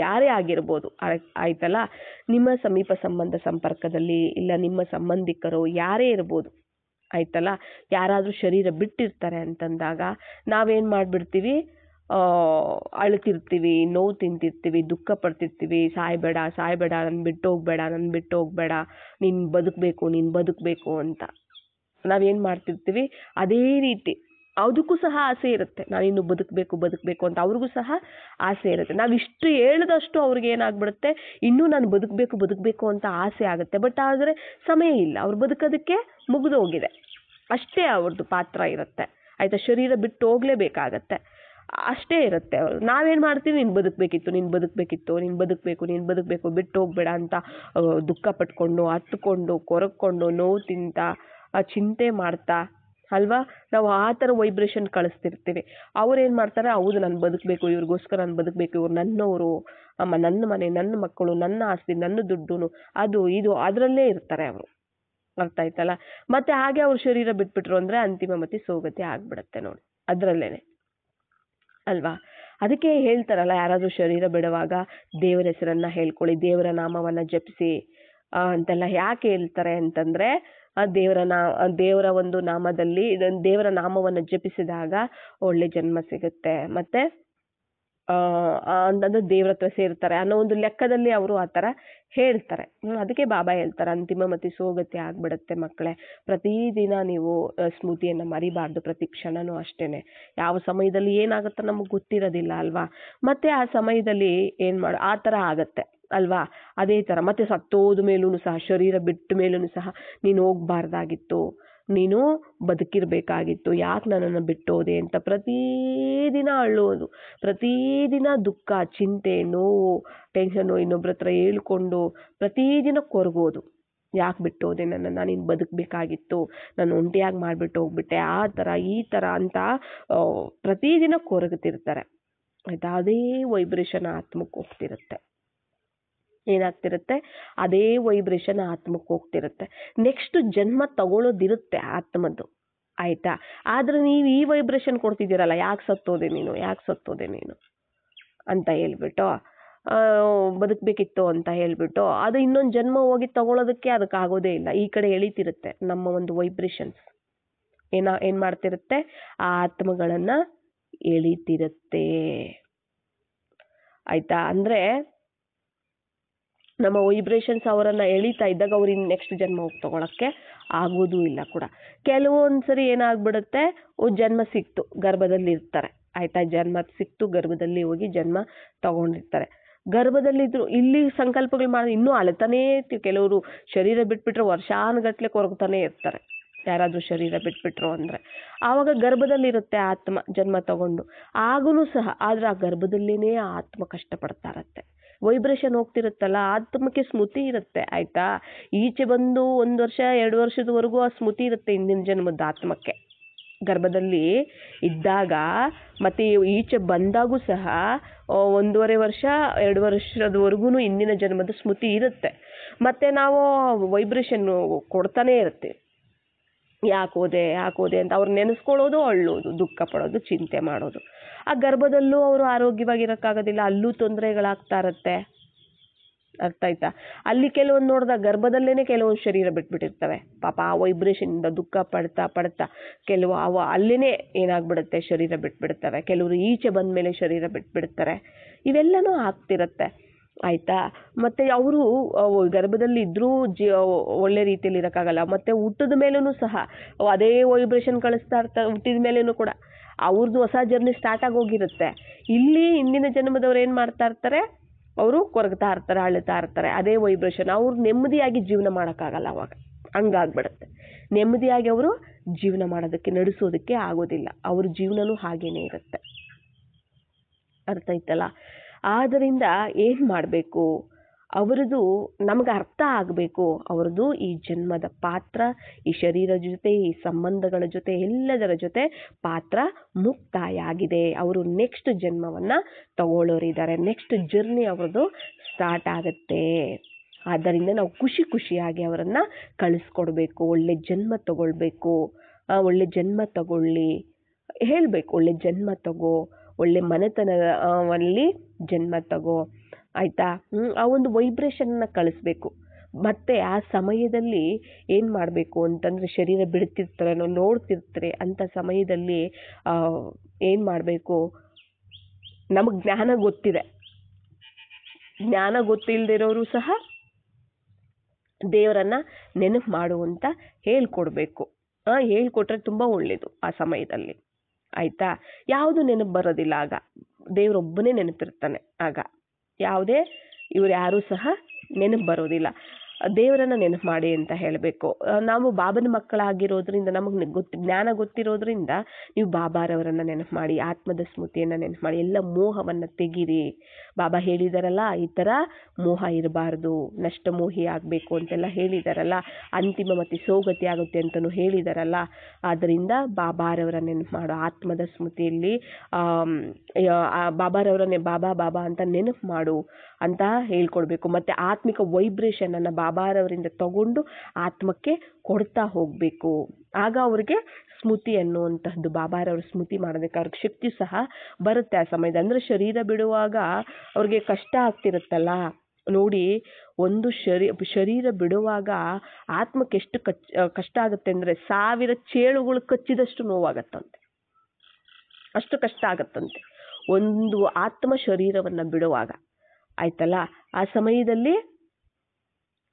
Speaker 1: ಯಾರೇ ಆಗಿರ್ಬೋದು ಆಯ್ತಲ್ಲ, ನಿಮ್ಮ ಸಮೀಪ ಸಂಪರ್ಕದಲ್ಲಿ ಇಲ್ಲ ನಿಮ್ಮ ಸಂಬಂಧಿಕರು ಯಾರೇ ಇರ್ಬೋದು ಆಯ್ತಲ್ಲ. ಯಾರಾದರೂ ಶರೀರ ಬಿಟ್ಟಿರ್ತಾರೆ ಅಂತಂದಾಗ ನಾವೇನು ಮಾಡಿಬಿಡ್ತೀವಿ, ಅಳ್ತಿರ್ತೀವಿ, ನೋವು ತಿಂತಿರ್ತೀವಿ, ದುಃಖ ಪಡ್ತಿರ್ತೀವಿ, ಸಾಯ್ಬೇಡ ನನ್ನ ಬಿಟ್ಟು ಹೋಗಬೇಡ, ನೀನು ಬದುಕಬೇಕು ಅಂತ ನಾವೇನು ಮಾಡ್ತಿರ್ತೀವಿ. ಅದೇ ರೀತಿ ಅದಕ್ಕೂ ಸಹ ಆಸೆ ಇರುತ್ತೆ, ನಾನಿನ್ನು ಬದುಕಬೇಕು ಅಂತ ಅವ್ರಿಗೂ ಸಹ ಆಸೆ ಇರುತ್ತೆ. ನಾವಿಷ್ಟು ಹೇಳಿದಷ್ಟು ಅವ್ರಿಗೆ ಏನಾಗ್ಬಿಡುತ್ತೆ, ಇನ್ನೂ ನಾನು ಬದುಕಬೇಕು ಅಂತ ಆಸೆ ಆಗುತ್ತೆ. ಬಟ್ ಆದರೆ ಸಮಯ ಇಲ್ಲ, ಅವ್ರು ಬದುಕೋದಕ್ಕೆ ಮುಗಿದೋಗಿದೆ, ಅಷ್ಟೇ ಅವ್ರದ್ದು ಪಾತ್ರ ಇರುತ್ತೆ ಆಯಿತಾ. ಶರೀರ ಬಿಟ್ಟು ಹೋಗಲೇಬೇಕಾಗತ್ತೆ, ಅಷ್ಟೇ ಇರುತ್ತೆ. ಅವರು ನಾವೇನು ಮಾಡ್ತೀವಿ, ನೀನು ಬದುಕಬೇಕು ಬಿಟ್ಟು ಹೋಗಬೇಡ ಅಂತ ದುಃಖ ಪಟ್ಕೊಂಡು ಹತ್ಕೊಂಡು ಕೊರಕೊಂಡು ನೋವು ತಿಂತ ಚಿಂತೆ ಮಾಡ್ತಾ ಅಲ್ವಾ, ನಾವು ಆ ಥರ ವೈಬ್ರೇಷನ್ ಕಳಿಸ್ತಿರ್ತೀವಿ. ಅವ್ರೇನು ಮಾಡ್ತಾರೆ, ಹೌದು ನಾನು ಬದುಕಬೇಕು, ಇವ್ರಿಗೋಸ್ಕರ ನಾನು ಬದುಕಬೇಕು, ಇವ್ರು ನನ್ನವರು, ನನ್ನ ಮನೆ, ನನ್ನ ಮಕ್ಕಳು, ನನ್ನ ಆಸ್ತಿ, ನನ್ನ ದುಡ್ಡು, ಅದು ಇದು ಅದರಲ್ಲೇ ಇರ್ತಾರೆ ಅವರು. ಅರ್ಥ ಆಯ್ತಲ್ಲ. ಮತ್ತೆ ಹಾಗೆ ಅವ್ರು ಶರೀರ ಬಿಟ್ಬಿಟ್ರು ಅಂದರೆ ಅಂತಿಮಮತಿ ಸೋಗತಿ ಆಗ್ಬಿಡತ್ತೆ ನೋಡಿ, ಅದರಲ್ಲೇನೆ ಅಲ್ವಾ. ಅದಕ್ಕೆ ಹೇಳ್ತಾರಲ್ಲ, ಯಾರಾದರೂ ಶರೀರ ಬಿಡುವಾಗ ದೇವರ ಹೆಸರನ್ನು ಹೇಳ್ಕೊಳ್ಳಿ, ದೇವರ ನಾಮವನ್ನು ಜಪಿಸಿ ಅಂತೆಲ್ಲ. ಯಾಕೆ ಹೇಳ್ತಾರೆ ಅಂತಂದರೆ, ದೇವರ ಒಂದು ನಾಮದಲ್ಲಿ ದೇವರ ನಾಮವನ್ನು ಜಪಿಸಿದಾಗ ಒಳ್ಳೆ ಜನ್ಮ ಸಿಗುತ್ತೆ, ಮತ್ತೆ ಅಂತಂದ್ರೆ ದೇವ್ರ ಹತ್ರ ಸೇರ್ತಾರೆ ಅನ್ನೋ ಒಂದು ಲೆಕ್ಕದಲ್ಲಿ ಅವರು ಆ ಥರ ಹೇಳ್ತಾರೆ. ಅದಕ್ಕೆ ಬಾಬಾ ಹೇಳ್ತಾರೆ, ಅಂತಿಮಮತಿ ಸೋಗತಿ ಆಗ್ಬಿಡುತ್ತೆ ಮಕ್ಕಳೇ. ಪ್ರತಿದಿನ ನೀವು ಸ್ಮೃತಿಯನ್ನು ಮರಿಬಾರ್ದು, ಪ್ರತಿ ಕ್ಷಣನೂ ಅಷ್ಟೇನೆ. ಯಾವ ಸಮಯದಲ್ಲಿ ಏನಾಗುತ್ತೋ ನಮಗೆ ಗೊತ್ತಿರೋದಿಲ್ಲ ಅಲ್ವಾ. ಮತ್ತೆ ಆ ಸಮಯದಲ್ಲಿ ಆ ಥರ ಆಗತ್ತೆ, ಅಲ್ವಾ? ಅದೇ ಥರ ಮತ್ತೆ ಸತ್ತೋದ ಮೇಲೂ ಸಹ, ಶರೀರ ಬಿಟ್ಟ ಮೇಲೂ ಸಹ ನೀನು ಹೋಗ್ಬಾರ್ದಾಗಿತ್ತು, ನೀನು ಬದುಕಿರಬೇಕಾಗಿತ್ತು, ಯಾಕೆ ನನ್ನನ್ನು ಬಿಟ್ಟೋದೆ ಅಂತ ಪ್ರತಿದಿನ ಅಳ್ಳೋದು, ಪ್ರತಿದಿನ ದುಃಖ, ಚಿಂತೆ, ನೋವು, ಟೆನ್ಷನ್ನು, ಇನ್ನೊಬ್ರ ಹತ್ರ ಹೇಳ್ಕೊಂಡು ಪ್ರತಿದಿನ ಕೊರಗೋದು. ಯಾಕೆ ಬಿಟ್ಟೋದೆ ನನ್ನನ್ನು, ನೀನು ಬದುಕಬೇಕಾಗಿತ್ತು, ನಾನು ಒಂಟಿಯಾಗಿ ಮಾಡಿಬಿಟ್ಟು ಹೋಗ್ಬಿಟ್ಟೆ, ಆ ಥರ ಈ ಥರ ಅಂತ ಪ್ರತಿದಿನ ಕೊರಗುತ್ತಿರ್ತಾರೆ ಆಯಿತಾ? ಅದೇ ವೈಬ್ರೇಷನ್ ಆತ್ಮಕ್ಕೆ ಹೋಗ್ತಿರುತ್ತೆ. ಏನಾಗ್ತಿರುತ್ತೆ? ಅದೇ ವೈಬ್ರೇಷನ್ ಆತ್ಮಕ್ಕೆ ಹೋಗ್ತಿರುತ್ತೆ. ನೆಕ್ಸ್ಟ್ ಜನ್ಮ ತಗೊಳ್ಳೋದಿರುತ್ತೆ ಆತ್ಮದ್ದು ಆಯಿತಾ? ಆದರೆ ನೀವು ಈ ವೈಬ್ರೇಷನ್ ಕೊಡ್ತಿದ್ದೀರಲ್ಲ, ಯಾಕೆ ಸತ್ತೋದೆ ನೀನು, ಯಾಕೆ ಸತ್ತೋದೆ ನೀನು ಅಂತ ಹೇಳ್ಬಿಟ್ಟು, ಬದುಕಬೇಕಿತ್ತು ಅಂತ ಹೇಳ್ಬಿಟ್ಟು, ಅದು ಇನ್ನೊಂದು ಜನ್ಮ ಹೋಗಿ ತಗೊಳ್ಳೋದಕ್ಕೆ ಅದಕ್ಕಾಗೋದೇ ಇಲ್ಲ. ಈ ಕಡೆ ಎಳಿತಿರುತ್ತೆ ನಮ್ಮ ಒಂದು ವೈಬ್ರೇಷನ್ಸ್. ಏನು ಮಾಡ್ತಿರುತ್ತೆ? ಆ ಆತ್ಮಗಳನ್ನು ಎಳಿತಿರುತ್ತೆ ಆಯಿತಾ? ಅಂದರೆ ನಮ್ಮ ವೈಬ್ರೇಷನ್ಸ್ ಅವರನ್ನು ಎಳಿತಾ ಇದ್ದಾಗ ಅವ್ರು ಇನ್ನು ನೆಕ್ಸ್ಟ್ ಜನ್ಮ ಹೋಗಿ ತಗೊಳಕ್ಕೆ ಆಗೋದೂ ಇಲ್ಲ ಕೂಡ. ಕೆಲವೊಂದು ಸರಿ ಏನಾಗ್ಬಿಡುತ್ತೆ, ಜನ್ಮ ಸಿಕ್ತು, ಗರ್ಭದಲ್ಲಿ ಇರ್ತಾರೆ ಆಯಿತಾ? ಜನ್ಮ ಸಿಕ್ತು, ಗರ್ಭದಲ್ಲಿ ಹೋಗಿ ಜನ್ಮ ತಗೊಂಡಿರ್ತಾರೆ. ಗರ್ಭದಲ್ಲಿದ್ರು ಇಲ್ಲಿ ಸಂಕಲ್ಪಗಳು ಮಾಡಿ ಇನ್ನೂ ಅಳ್ತಾನೇ ಇರ್ತೀವಿ. ಕೆಲವರು ಶರೀರ ಬಿಟ್ಬಿಟ್ರೆ ವರ್ಷಾನುಗಟ್ಲೆ ಕೊರಗ್ತಾನೆ ಇರ್ತಾರೆ, ಯಾರಾದರೂ ಶರೀರ ಬಿಟ್ಬಿಟ್ರು ಅಂದರೆ. ಆವಾಗ ಗರ್ಭದಲ್ಲಿರುತ್ತೆ ಆತ್ಮ ಜನ್ಮ ತಗೊಂಡು, ಆಗೂ ಸಹ. ಆದರೆ ಆ ಗರ್ಭದಲ್ಲೇ ಆತ್ಮ ಕಷ್ಟಪಡ್ತಾ ಇರತ್ತೆ. ವೈಬ್ರೇಷನ್ ಹೋಗ್ತಿರುತ್ತಲ್ಲ, ಆತ್ಮಕ್ಕೆ ಸ್ಮೃತಿ ಇರುತ್ತೆ ಆಯಿತಾ? ಈಚೆ ಬಂದು 1 ವರ್ಷ 2 ವರ್ಷದವರೆಗೂ ಆ ಸ್ಮೃತಿ ಇರುತ್ತೆ ಹಿಂದಿನ ಜನ್ಮದ ಆತ್ಮಕ್ಕೆ. ಗರ್ಭದಲ್ಲಿ ಇದ್ದಾಗ ಮತ್ತು ಈಚೆ ಬಂದಾಗೂ ಸಹ 1.5 ವರ್ಷ 2 ವರ್ಷದವರೆಗೂ ಹಿಂದಿನ ಜನ್ಮದ ಸ್ಮೃತಿ ಇರುತ್ತೆ. ಮತ್ತು ನಾವು ವೈಬ್ರೇಷನ್ ಕೊಡ್ತಾನೇ ಇರ್ತೀವಿ. ಯಾಕೆ ಹೋದೆ ಅಂತ ಅವ್ರು ನೆನೆಸ್ಕೊಳ್ಳೋದು, ಅಳ್ಳೋದು, ದುಃಖ ಪಡೋದು, ಚಿಂತೆ ಮಾಡೋದು. ಆ ಗರ್ಭದಲ್ಲೂ ಅವರು ಆರೋಗ್ಯವಾಗಿರೋಕ್ಕಾಗೋದಿಲ್ಲ, ಅಲ್ಲೂ ತೊಂದರೆಗಳಾಗ್ತಾ ಇರುತ್ತೆ. ಅರ್ಥ ಆಯ್ತಾ? ಅಲ್ಲಿ ಕೆಲವೊಂದು ನೋಡಿದಾಗ ಗರ್ಭದಲ್ಲೇ ಕೆಲವೊಂದು ಶರೀರ ಬಿಟ್ಬಿಟ್ಟಿರ್ತವೆ ಪಾಪ. ಆ ವೈಬ್ರೇಷನಿಂದ ದುಃಖ ಪಡ್ತಾ ಕೆಲವು ಅಲ್ಲೇ ಏನಾಗ್ಬಿಡುತ್ತೆ, ಶರೀರ ಬಿಟ್ಬಿಡ್ತವೆ. ಕೆಲವರು ಈಚೆ ಬಂದ ಮೇಲೆ ಶರೀರ ಬಿಟ್ಬಿಡ್ತಾರೆ. ಇವೆಲ್ಲನೂ ಆಗ್ತಿರುತ್ತೆ ಆಯಿತಾ? ಮತ್ತು ಅವರು ಗರ್ಭದಲ್ಲಿ ಇದ್ದರೂ ಒಳ್ಳೆ ರೀತಿಯಲ್ಲಿ ಇರೋಕ್ಕಾಗಲ್ಲ. ಮತ್ತು ಹುಟ್ಟಿದ ಮೇಲೂ ಸಹ ಅದೇ ವೈಬ್ರೇಷನ್ ಕಳಿಸ್ತಾ ಇರ್ತಾರೆ. ಹುಟ್ಟಿದ ಮೇಲೇನೂ ಕೂಡ ಅವ್ರದ್ದು ಹೊಸ ಜರ್ನಿ ಸ್ಟಾರ್ಟ್ ಆಗೋಗಿರುತ್ತೆ. ಇಲ್ಲಿ ಹಿಂದಿನ ಜನ್ಮದವ್ರು ಏನು ಮಾಡ್ತಾ ಇರ್ತಾರೆ, ಅವರು ಕೊರಗ್ತಾ ಇರ್ತಾರೆ, ಅಳ್ತಾ ಇರ್ತಾರೆ. ಅದೇ ವೈಬ್ರೇಷನ್. ಅವ್ರು ನೆಮ್ಮದಿಯಾಗಿ ಜೀವನ ಮಾಡೋಕ್ಕಾಗಲ್ಲ ಅವಾಗ. ಹಂಗಾಗ್ಬಿಡುತ್ತೆ. ನೆಮ್ಮದಿಯಾಗಿ ಅವರು ಜೀವನ ಮಾಡೋದಕ್ಕೆ, ನಡೆಸೋದಕ್ಕೆ ಆಗೋದಿಲ್ಲ. ಅವ್ರ ಜೀವನನೂ ಹಾಗೇನೇ ಇರುತ್ತೆ. ಅರ್ಥ ಆಯ್ತಲ್ಲ? ಆದ್ದರಿಂದ ಏನು ಮಾಡಬೇಕು, ಅವರದು ನಮಗೆ ಅರ್ಥ ಆಗಬೇಕು. ಅವ್ರದ್ದು ಈ ಜನ್ಮದ ಪಾತ್ರ, ಈ ಶರೀರದ ಜೊತೆ, ಈ ಸಂಬಂಧಗಳ ಜೊತೆ, ಎಲ್ಲದರ ಜೊತೆ ಪಾತ್ರ ಮುಕ್ತಾಯ ಆಗಿದೆ. ಅವರು ನೆಕ್ಸ್ಟ್ ಜನ್ಮವನ್ನು ತಗೊಳ್ಳೋರಿದ್ದಾರೆ. ನೆಕ್ಸ್ಟ್ ಜರ್ನಿ ಅವ್ರದ್ದು ಸ್ಟಾರ್ಟ್ ಆಗುತ್ತೆ. ಆದ್ದರಿಂದ ನಾವು ಖುಷಿಯಾಗಿ ಅವರನ್ನು ಕಳಿಸ್ಕೊಡ್ಬೇಕು. ಒಳ್ಳೆ ಜನ್ಮ ತಗೊಳ್ಬೇಕು, ಒಳ್ಳೆ ಜನ್ಮ ತಗೊಳ್ಳಿ ಹೇಳಬೇಕು. ಒಳ್ಳೆ ಜನ್ಮ ತಗೋ, ಒಳ್ಳೆ ಮನೆತನದಲ್ಲಿ ಜನ್ಮ ತಗೋ ಆಯಿತಾ? ಆ ಒಂದು ವೈಬ್ರೇಷನ್ನ ಕಳಿಸ್ಬೇಕು. ಮತ್ತು ಆ ಸಮಯದಲ್ಲಿ ಏನು ಮಾಡಬೇಕು ಅಂತಂದರೆ, ಶರೀರ ಬಿಡ್ತಿರ್ತಾರೆ, ನಾವು ನೋಡ್ತಿರ್ತಾರೆ ಅಂಥ ಸಮಯದಲ್ಲಿ ಏನು ಮಾಡಬೇಕು, ನಮಗೆ ಜ್ಞಾನ ಗೊತ್ತಿದೆ, ಜ್ಞಾನ ಗೊತ್ತಿಲ್ಲದಿರೋರು ಸಹ ದೇವರನ್ನು ನೆನಪು ಮಾಡುವಂತ ಹೇಳ್ಕೊಡ್ಬೇಕು. ಹೇಳ್ಕೊಟ್ರೆ ತುಂಬ ಒಳ್ಳೆಯದು ಆ ಸಮಯದಲ್ಲಿ ಆಯಿತಾ? ಯಾವುದು ನೆನಪು ಬರೋದಿಲ್ಲ ಆಗ, ದೇವರೊಬ್ಬನೇ ನೆನಪಿರ್ತಾನೆ ಆಗ. ಯಾವುದೇ ಇವ್ರು ಯಾರೂ ಸಹ ನೆನಪು ಬರೋದಿಲ್ಲ. ದೇವರನ್ನು ನೆನಪು ಮಾಡಿ ಅಂತ ಹೇಳಬೇಕು. ನಾವು ಬಾಬನ ಮಕ್ಕಳಾಗಿರೋದ್ರಿಂದ ನಮಗೆ ಜ್ಞಾನ ಗೊತ್ತಿರೋದ್ರಿಂದ ನೀವು ಬಾಬಾರವರನ್ನು ನೆನಪು ಮಾಡಿ, ಆತ್ಮದ ಸ್ಮೃತಿಯನ್ನು ನೆನಪು ಮಾಡಿ, ಎಲ್ಲ ಮೋಹವನ್ನು ತೆಗೀರಿ. ಬಾಬಾ ಹೇಳಿದಾರಲ್ಲ, ಈ ಥರ ಮೋಹ ಇರಬಾರ್ದು, ನಷ್ಟಮೋಹಿ ಆಗಬೇಕು ಅಂತೆಲ್ಲ ಹೇಳಿದಾರಲ್ಲ, ಅಂತಿಮ ಮತ್ತು ಸೋಗತಿ ಆಗುತ್ತೆ ಅಂತಲೂ ಹೇಳಿದಾರಲ್ಲ. ಆದ್ದರಿಂದ ಬಾಬಾರವರ ನೆನಪು ಮಾಡು, ಆತ್ಮದ ಸ್ಮೃತಿಯಲ್ಲಿ ಬಾಬಾರವರನ್ನೇ ಬಾಬಾ ಅಂತ ನೆನಪು ಮಾಡು ಅಂತ ಹೇಳ್ಕೊಡ್ಬೇಕು. ಮತ್ತು ಆತ್ಮಿಕ ವೈಬ್ರೇಷನನ್ನು ಬಾಬಾರವರಿಂದ ತಗೊಂಡು ಆತ್ಮಕ್ಕೆ ಕೊಡ್ತಾ ಹೋಗಬೇಕು. ಆಗ ಅವ್ರಿಗೆ ಸ್ಮೃತಿ ಅನ್ನುವಂತಹದ್ದು, ಬಾಬಾರವ್ರ ಸ್ಮೃತಿ ಮಾಡೋದಕ್ಕೆ ಅವ್ರಿಗೆ ಶಕ್ತಿ ಸಹ ಬರುತ್ತೆ ಆ ಸಮಯದ. ಅಂದರೆ ಶರೀರ ಬಿಡುವಾಗ ಅವ್ರಿಗೆ ಕಷ್ಟ ಆಗ್ತಿರುತ್ತಲ್ಲ ನೋಡಿ. ಒಂದು ಶರೀರ ಬಿಡುವಾಗ ಆತ್ಮಕ್ಕೆ ಎಷ್ಟು ಕಷ್ಟ ಆಗುತ್ತೆ ಅಂದರೆ 1000 ಚೇಳುಗಳು ಕಚ್ಚಿದಷ್ಟು ನೋವಾಗತ್ತಂತೆ, ಅಷ್ಟು ಕಷ್ಟ ಆಗತ್ತಂತೆ ಒಂದು ಆತ್ಮ ಶರೀರವನ್ನು ಬಿಡುವಾಗ. ಆಯ್ತಲ್ಲ? ಆ ಸಮಯದಲ್ಲಿ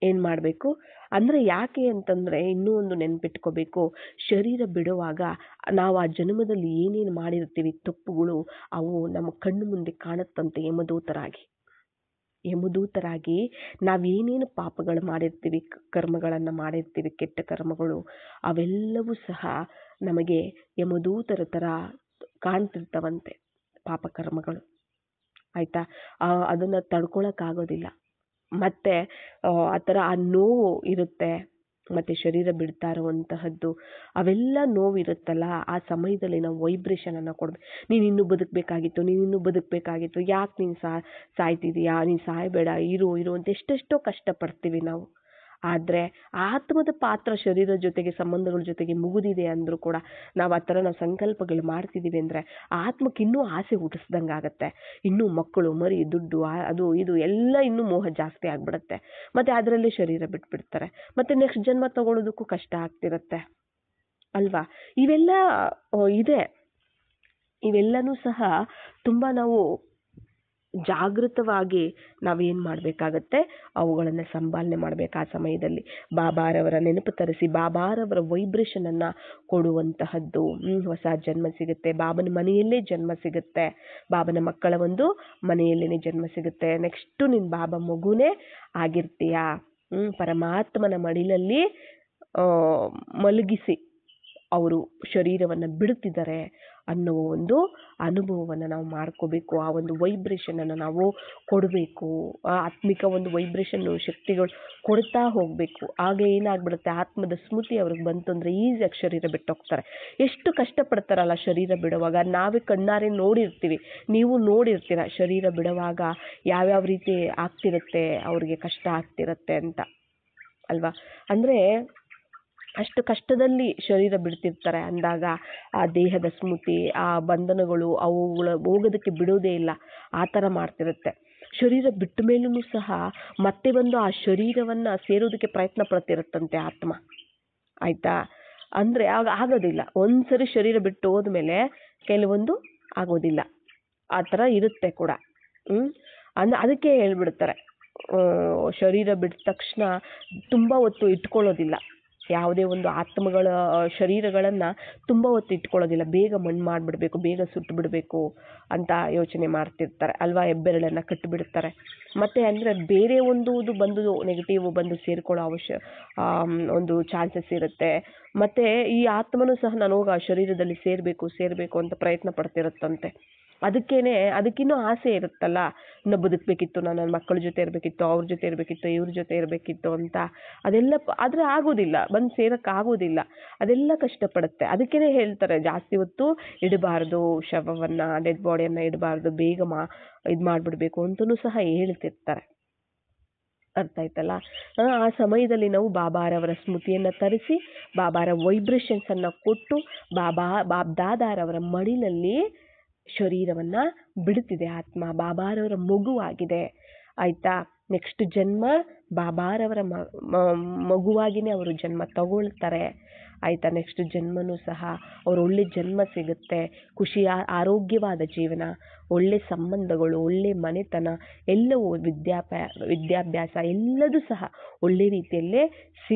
Speaker 1: ಏನು ಮಾಡಬೇಕು ಅಂದರೆ, ಯಾಕೆ ಅಂತಂದರೆ ಇನ್ನೂ ಒಂದು ನೆನ್ಪಿಟ್ಕೋಬೇಕು. ಶರೀರ ಬಿಡುವಾಗ ನಾವು ಆ ಜನ್ಮದಲ್ಲಿ ಏನೇನು ಮಾಡಿರ್ತೀವಿ ತಪ್ಪುಗಳು, ಅವು ನಮ್ಮ ಕಣ್ಣು ಮುಂದೆ ಕಾಣುತ್ತಂತೆ ಯಮದೂತರಾಗಿ. ಯಮದೂತರಾಗಿ ನಾವೇನೇನು ಪಾಪಗಳು ಮಾಡಿರ್ತೀವಿ, ಕರ್ಮಗಳನ್ನು ಮಾಡಿರ್ತೀವಿ, ಕೆಟ್ಟ ಕರ್ಮಗಳು, ಅವೆಲ್ಲವೂ ಸಹ ನಮಗೆ ಯಮದೂತರ ಥರ ಕಾಣ್ತಿರ್ತವಂತೆ ಪಾಪಕರ್ಮಗಳು. ಆಯಿತಾ? ಅದನ್ನು ತಡ್ಕೊಳಕ್ಕಾಗೋದಿಲ್ಲ. ಮತ್ತು ಆ ಥರ ಆ ನೋವು ಇರುತ್ತೆ, ಮತ್ತು ಶರೀರ ಬಿಡ್ತಾ ಇರುವಂತಹದ್ದು, ಅವೆಲ್ಲ ನೋವಿರುತ್ತಲ್ಲ, ಆ ಸಮಯದಲ್ಲಿ ನಾವು ವೈಬ್ರೇಷನನ್ನು ಕೊಡಬೇಕು. ನೀನು ಇನ್ನೂ ಬದುಕಬೇಕಾಗಿತ್ತು, ನೀನು ಇನ್ನೂ ಬದುಕಬೇಕಾಗಿತ್ತು, ಯಾಕೆ ನೀನು ಸಾಯ್ತಿದೀಯಾ, ನೀನು ಸಾಯಬೇಡ, ಇರು ಅಂತ ಎಷ್ಟೆಷ್ಟೋ ಕಷ್ಟಪಡ್ತೀವಿ ನಾವು. ಆದರೆ ಆತ್ಮದ ಪಾತ್ರ ಶರೀರದ ಜೊತೆಗೆ, ಸಂಬಂಧಗಳ ಜೊತೆಗೆ ಮುಗಿದಿದೆ ಅಂದರೂ ಕೂಡ ನಾವು ಆ ಥರ ನಾವು ಸಂಕಲ್ಪಗಳು ಮಾಡ್ತಿದ್ದೀವಿ ಅಂದರೆ ಆತ್ಮಕ್ಕೆ ಇನ್ನೂ ಆಸೆ ಹುಟ್ಟಿಸ್ದಂಗೆ ಆಗುತ್ತೆ. ಇನ್ನೂ ಮಕ್ಕಳು, ಮರಿ, ದುಡ್ಡು, ಅದು ಇದು ಎಲ್ಲ ಇನ್ನೂ ಮೋಹ ಜಾಸ್ತಿ ಆಗಿಬಿಡುತ್ತೆ. ಮತ್ತು ಅದರಲ್ಲೇ ಶರೀರ ಬಿಟ್ಬಿಡ್ತಾರೆ. ಮತ್ತು ನೆಕ್ಸ್ಟ್ ಜನ್ಮ ತಗೊಳ್ಳೋದಕ್ಕೂ ಕಷ್ಟ ಆಗ್ತಿರುತ್ತೆ ಅಲ್ವಾ? ಇವೆಲ್ಲ ಇದೆ. ಇವೆಲ್ಲನೂ ಸಹ ತುಂಬ ನಾವು ಜಾಗೃತವಾಗಿ ನಾವೇನು ಮಾಡಬೇಕಾಗತ್ತೆ, ಅವುಗಳನ್ನು ಸಂಪಾಲನೆ ಮಾಡಬೇಕು. ಆ ಸಮಯದಲ್ಲಿ ಬಾಬಾರವರ ನೆನಪು ತರಿಸಿ ಬಾಬಾರವರ ವೈಬ್ರೇಷನನ್ನು ಕೊಡುವಂತಹದ್ದು. ಹೊಸ ಜನ್ಮ ಸಿಗುತ್ತೆ, ಬಾಬನ ಮನೆಯಲ್ಲೇ ಜನ್ಮ ಸಿಗುತ್ತೆ, ಬಾಬನ ಮಕ್ಕಳ ಒಂದು ಮನೆಯಲ್ಲೇ ಜನ್ಮ ಸಿಗುತ್ತೆ. ನೆಕ್ಸ್ಟು ನೀನು ಬಾಬಾ ಮಗುನೇ ಆಗಿರ್ತೀಯ. ಪರಮಾತ್ಮನ ಮಡಿಲಲ್ಲಿ ಮಲಗಿಸಿ ಅವರು ಶರೀರವನ್ನು ಬಿಡುತ್ತಿದ್ದಾರೆ ಅನ್ನೋ ಒಂದು ಅನುಭವವನ್ನು ನಾವು ಮಾಡ್ಕೋಬೇಕು. ಆ ಒಂದು ವೈಬ್ರೇಷನನ್ನು ನಾವು ಕೊಡಬೇಕು. ಆ ಆತ್ಮಿಕ ಒಂದು ವೈಬ್ರೇಷನ್ನು ಶಕ್ತಿಗಳು ಕೊಡ್ತಾ ಹೋಗಬೇಕು. ಆಗ ಏನಾಗ್ಬಿಡುತ್ತೆ, ಆತ್ಮದ ಸ್ಮೃತಿ ಅವ್ರಿಗೆ ಬಂತು ಅಂದರೆ ಈಸಿಯಾಗಿ ಶರೀರ ಬಿಟ್ಟೋಗ್ತಾರೆ. ಎಷ್ಟು ಕಷ್ಟಪಡ್ತಾರಲ್ಲ ಶರೀರ ಬಿಡುವಾಗ, ನಾವೇ ಕಣ್ಣಾರೆ ನೋಡಿರ್ತೀವಿ, ನೀವು ನೋಡಿರ್ತೀರ ಶರೀರ ಬಿಡುವಾಗ ಯಾವ್ಯಾವ ರೀತಿ ಆಗ್ತಿರುತ್ತೆ, ಅವ್ರಿಗೆ ಕಷ್ಟ ಆಗ್ತಿರುತ್ತೆ ಅಂತ ಅಲ್ವಾ? ಅಂದರೆ ಅಷ್ಟು ಕಷ್ಟದಲ್ಲಿ ಶರೀರ ಬಿಡ್ತಿರ್ತಾರೆ ಅಂದಾಗ ಆ ದೇಹದ ಸ್ಮೃತಿ, ಆ ಬಂಧನಗಳು ಅವುಗಳ ಹೋಗೋದಕ್ಕೆ ಬಿಡೋದೇ ಇಲ್ಲ, ಆ ಥರ ಮಾಡ್ತಿರುತ್ತೆ. ಶರೀರ ಬಿಟ್ಟ ಮೇಲೂ ಸಹ ಮತ್ತೆ ಬಂದು ಆ ಶರೀರವನ್ನು ಸೇರೋದಕ್ಕೆ ಪ್ರಯತ್ನ ಪಡ್ತಿರುತ್ತಂತೆ ಆತ್ಮ. ಆಯಿತಾ? ಅಂದರೆ ಆಗೋದಿಲ್ಲ. ಒಂದ್ಸರಿ ಶರೀರ ಬಿಟ್ಟು ಹೋದ್ಮೇಲೆ ಕೆಲವೊಂದು ಆಗೋದಿಲ್ಲ, ಆ ಥರ ಇರುತ್ತೆ ಕೂಡ. ಅದಕ್ಕೆ ಹೇಳ್ಬಿಡ್ತಾರೆ, ಶರೀರ ಬಿಟ್ಟ ತಕ್ಷಣ ತುಂಬ ಹೊತ್ತು ಇಟ್ಕೊಳ್ಳೋದಿಲ್ಲ. ಯಾವುದೇ ಒಂದು ಆತ್ಮಗಳ ಶರೀರಗಳನ್ನು ತುಂಬ ಹೊತ್ತು ಇಟ್ಕೊಳ್ಳೋದಿಲ್ಲ, ಬೇಗ ಮಣ್ಣು ಮಾಡಿಬಿಡ್ಬೇಕು, ಬೇಗ ಸುಟ್ಟು ಬಿಡಬೇಕು ಅಂತ ಯೋಚನೆ ಮಾಡ್ತಿರ್ತಾರೆ ಅಲ್ವಾ? ಹೆಬ್ಬೆರಳನ್ನು ಕಟ್ಟಿಬಿಡ್ತಾರೆ. ಮತ್ತು ಅಂದರೆ ಬೇರೆ ಒಂದು ಬಂದು ನೆಗೆಟಿವ್ ಬಂದು ಸೇರಿಕೊಳ್ಳೋ ಒಂದು ಚಾನ್ಸಸ್ ಇರುತ್ತೆ. ಮತ್ತು ಈ ಆತ್ಮನೂ ಸಹ ನಾನು ಹೋಗಿ ಆ ಶರೀರದಲ್ಲಿ ಸೇರಬೇಕು ಅಂತ ಪ್ರಯತ್ನ ಪಡ್ತಿರುತ್ತಂತೆ. ಅದಕ್ಕಿನ್ನೂ ಆಸೆ ಇರುತ್ತಲ್ಲ, ಇನ್ನು ಬದುಕಬೇಕಿತ್ತು, ನಾನು ನನ್ನ ಮಕ್ಕಳ ಜೊತೆ ಇರಬೇಕಿತ್ತು, ಅವ್ರ ಜೊತೆ ಇರಬೇಕಿತ್ತು, ಇವ್ರ ಜೊತೆ ಇರಬೇಕಿತ್ತು ಅಂತ. ಅದೆಲ್ಲ ಆದರೆ ಆಗೋದಿಲ್ಲ, ಬಂದು ಸೇರೋಕ್ಕಾಗೋದಿಲ್ಲ, ಅದೆಲ್ಲ ಕಷ್ಟಪಡುತ್ತೆ. ಅದಕ್ಕೇ ಹೇಳ್ತಾರೆ ಜಾಸ್ತಿ ಹೊತ್ತು ಇಡಬಾರ್ದು, ಶವವನ್ನು, ಡೆಡ್ ಬಾಡಿಯನ್ನು ಇಡಬಾರ್ದು, ಬೇಗ ಇದು ಮಾಡಿಬಿಡ್ಬೇಕು ಅಂತಲೂ ಸಹ ಹೇಳ್ತಿರ್ತಾರೆ. ಅರ್ಥ ಆಯ್ತಲ್ಲ? ಆ ಸಮಯದಲ್ಲಿ ನಾವು ಬಾಬಾರವರ ಸ್ಮೃತಿಯನ್ನು ತರಿಸಿ ಬಾಬಾರ ವೈಬ್ರೇಷನ್ಸನ್ನು ಕೊಟ್ಟು ಬಾಬ್ದಾದಾರವರ ಮಡಿಲಲ್ಲಿ ಶರೀರವನ್ನು ಬಿಡುತ್ತಿದೆ ಆತ್ಮ, ಬಾಬಾರವರ ಮಗುವಾಗಿದೆ. ಆಯಿತಾ? ನೆಕ್ಸ್ಟ್ ಜನ್ಮ ಬಾಬಾರವರ ಮಗುವಾಗಿಯೇ ಅವರು ಜನ್ಮ ತಗೊಳ್ತಾರೆ. ಆಯಿತಾ? ನೆಕ್ಸ್ಟ್ ಜನ್ಮನೂ ಸಹ ಅವರು ಒಳ್ಳೆ ಜನ್ಮ ಸಿಗುತ್ತೆ, ಖುಷಿಯ ಆರೋಗ್ಯವಾದ ಜೀವನ, ಒಳ್ಳೆ ಸಂಬಂಧಗಳು, ಒಳ್ಳೆ ಮನೆತನ, ಎಲ್ಲವೂ ವಿದ್ಯಾಭ್ಯಾಸ ಎಲ್ಲದೂ ಸಹ ಒಳ್ಳೆ ರೀತಿಯಲ್ಲೇ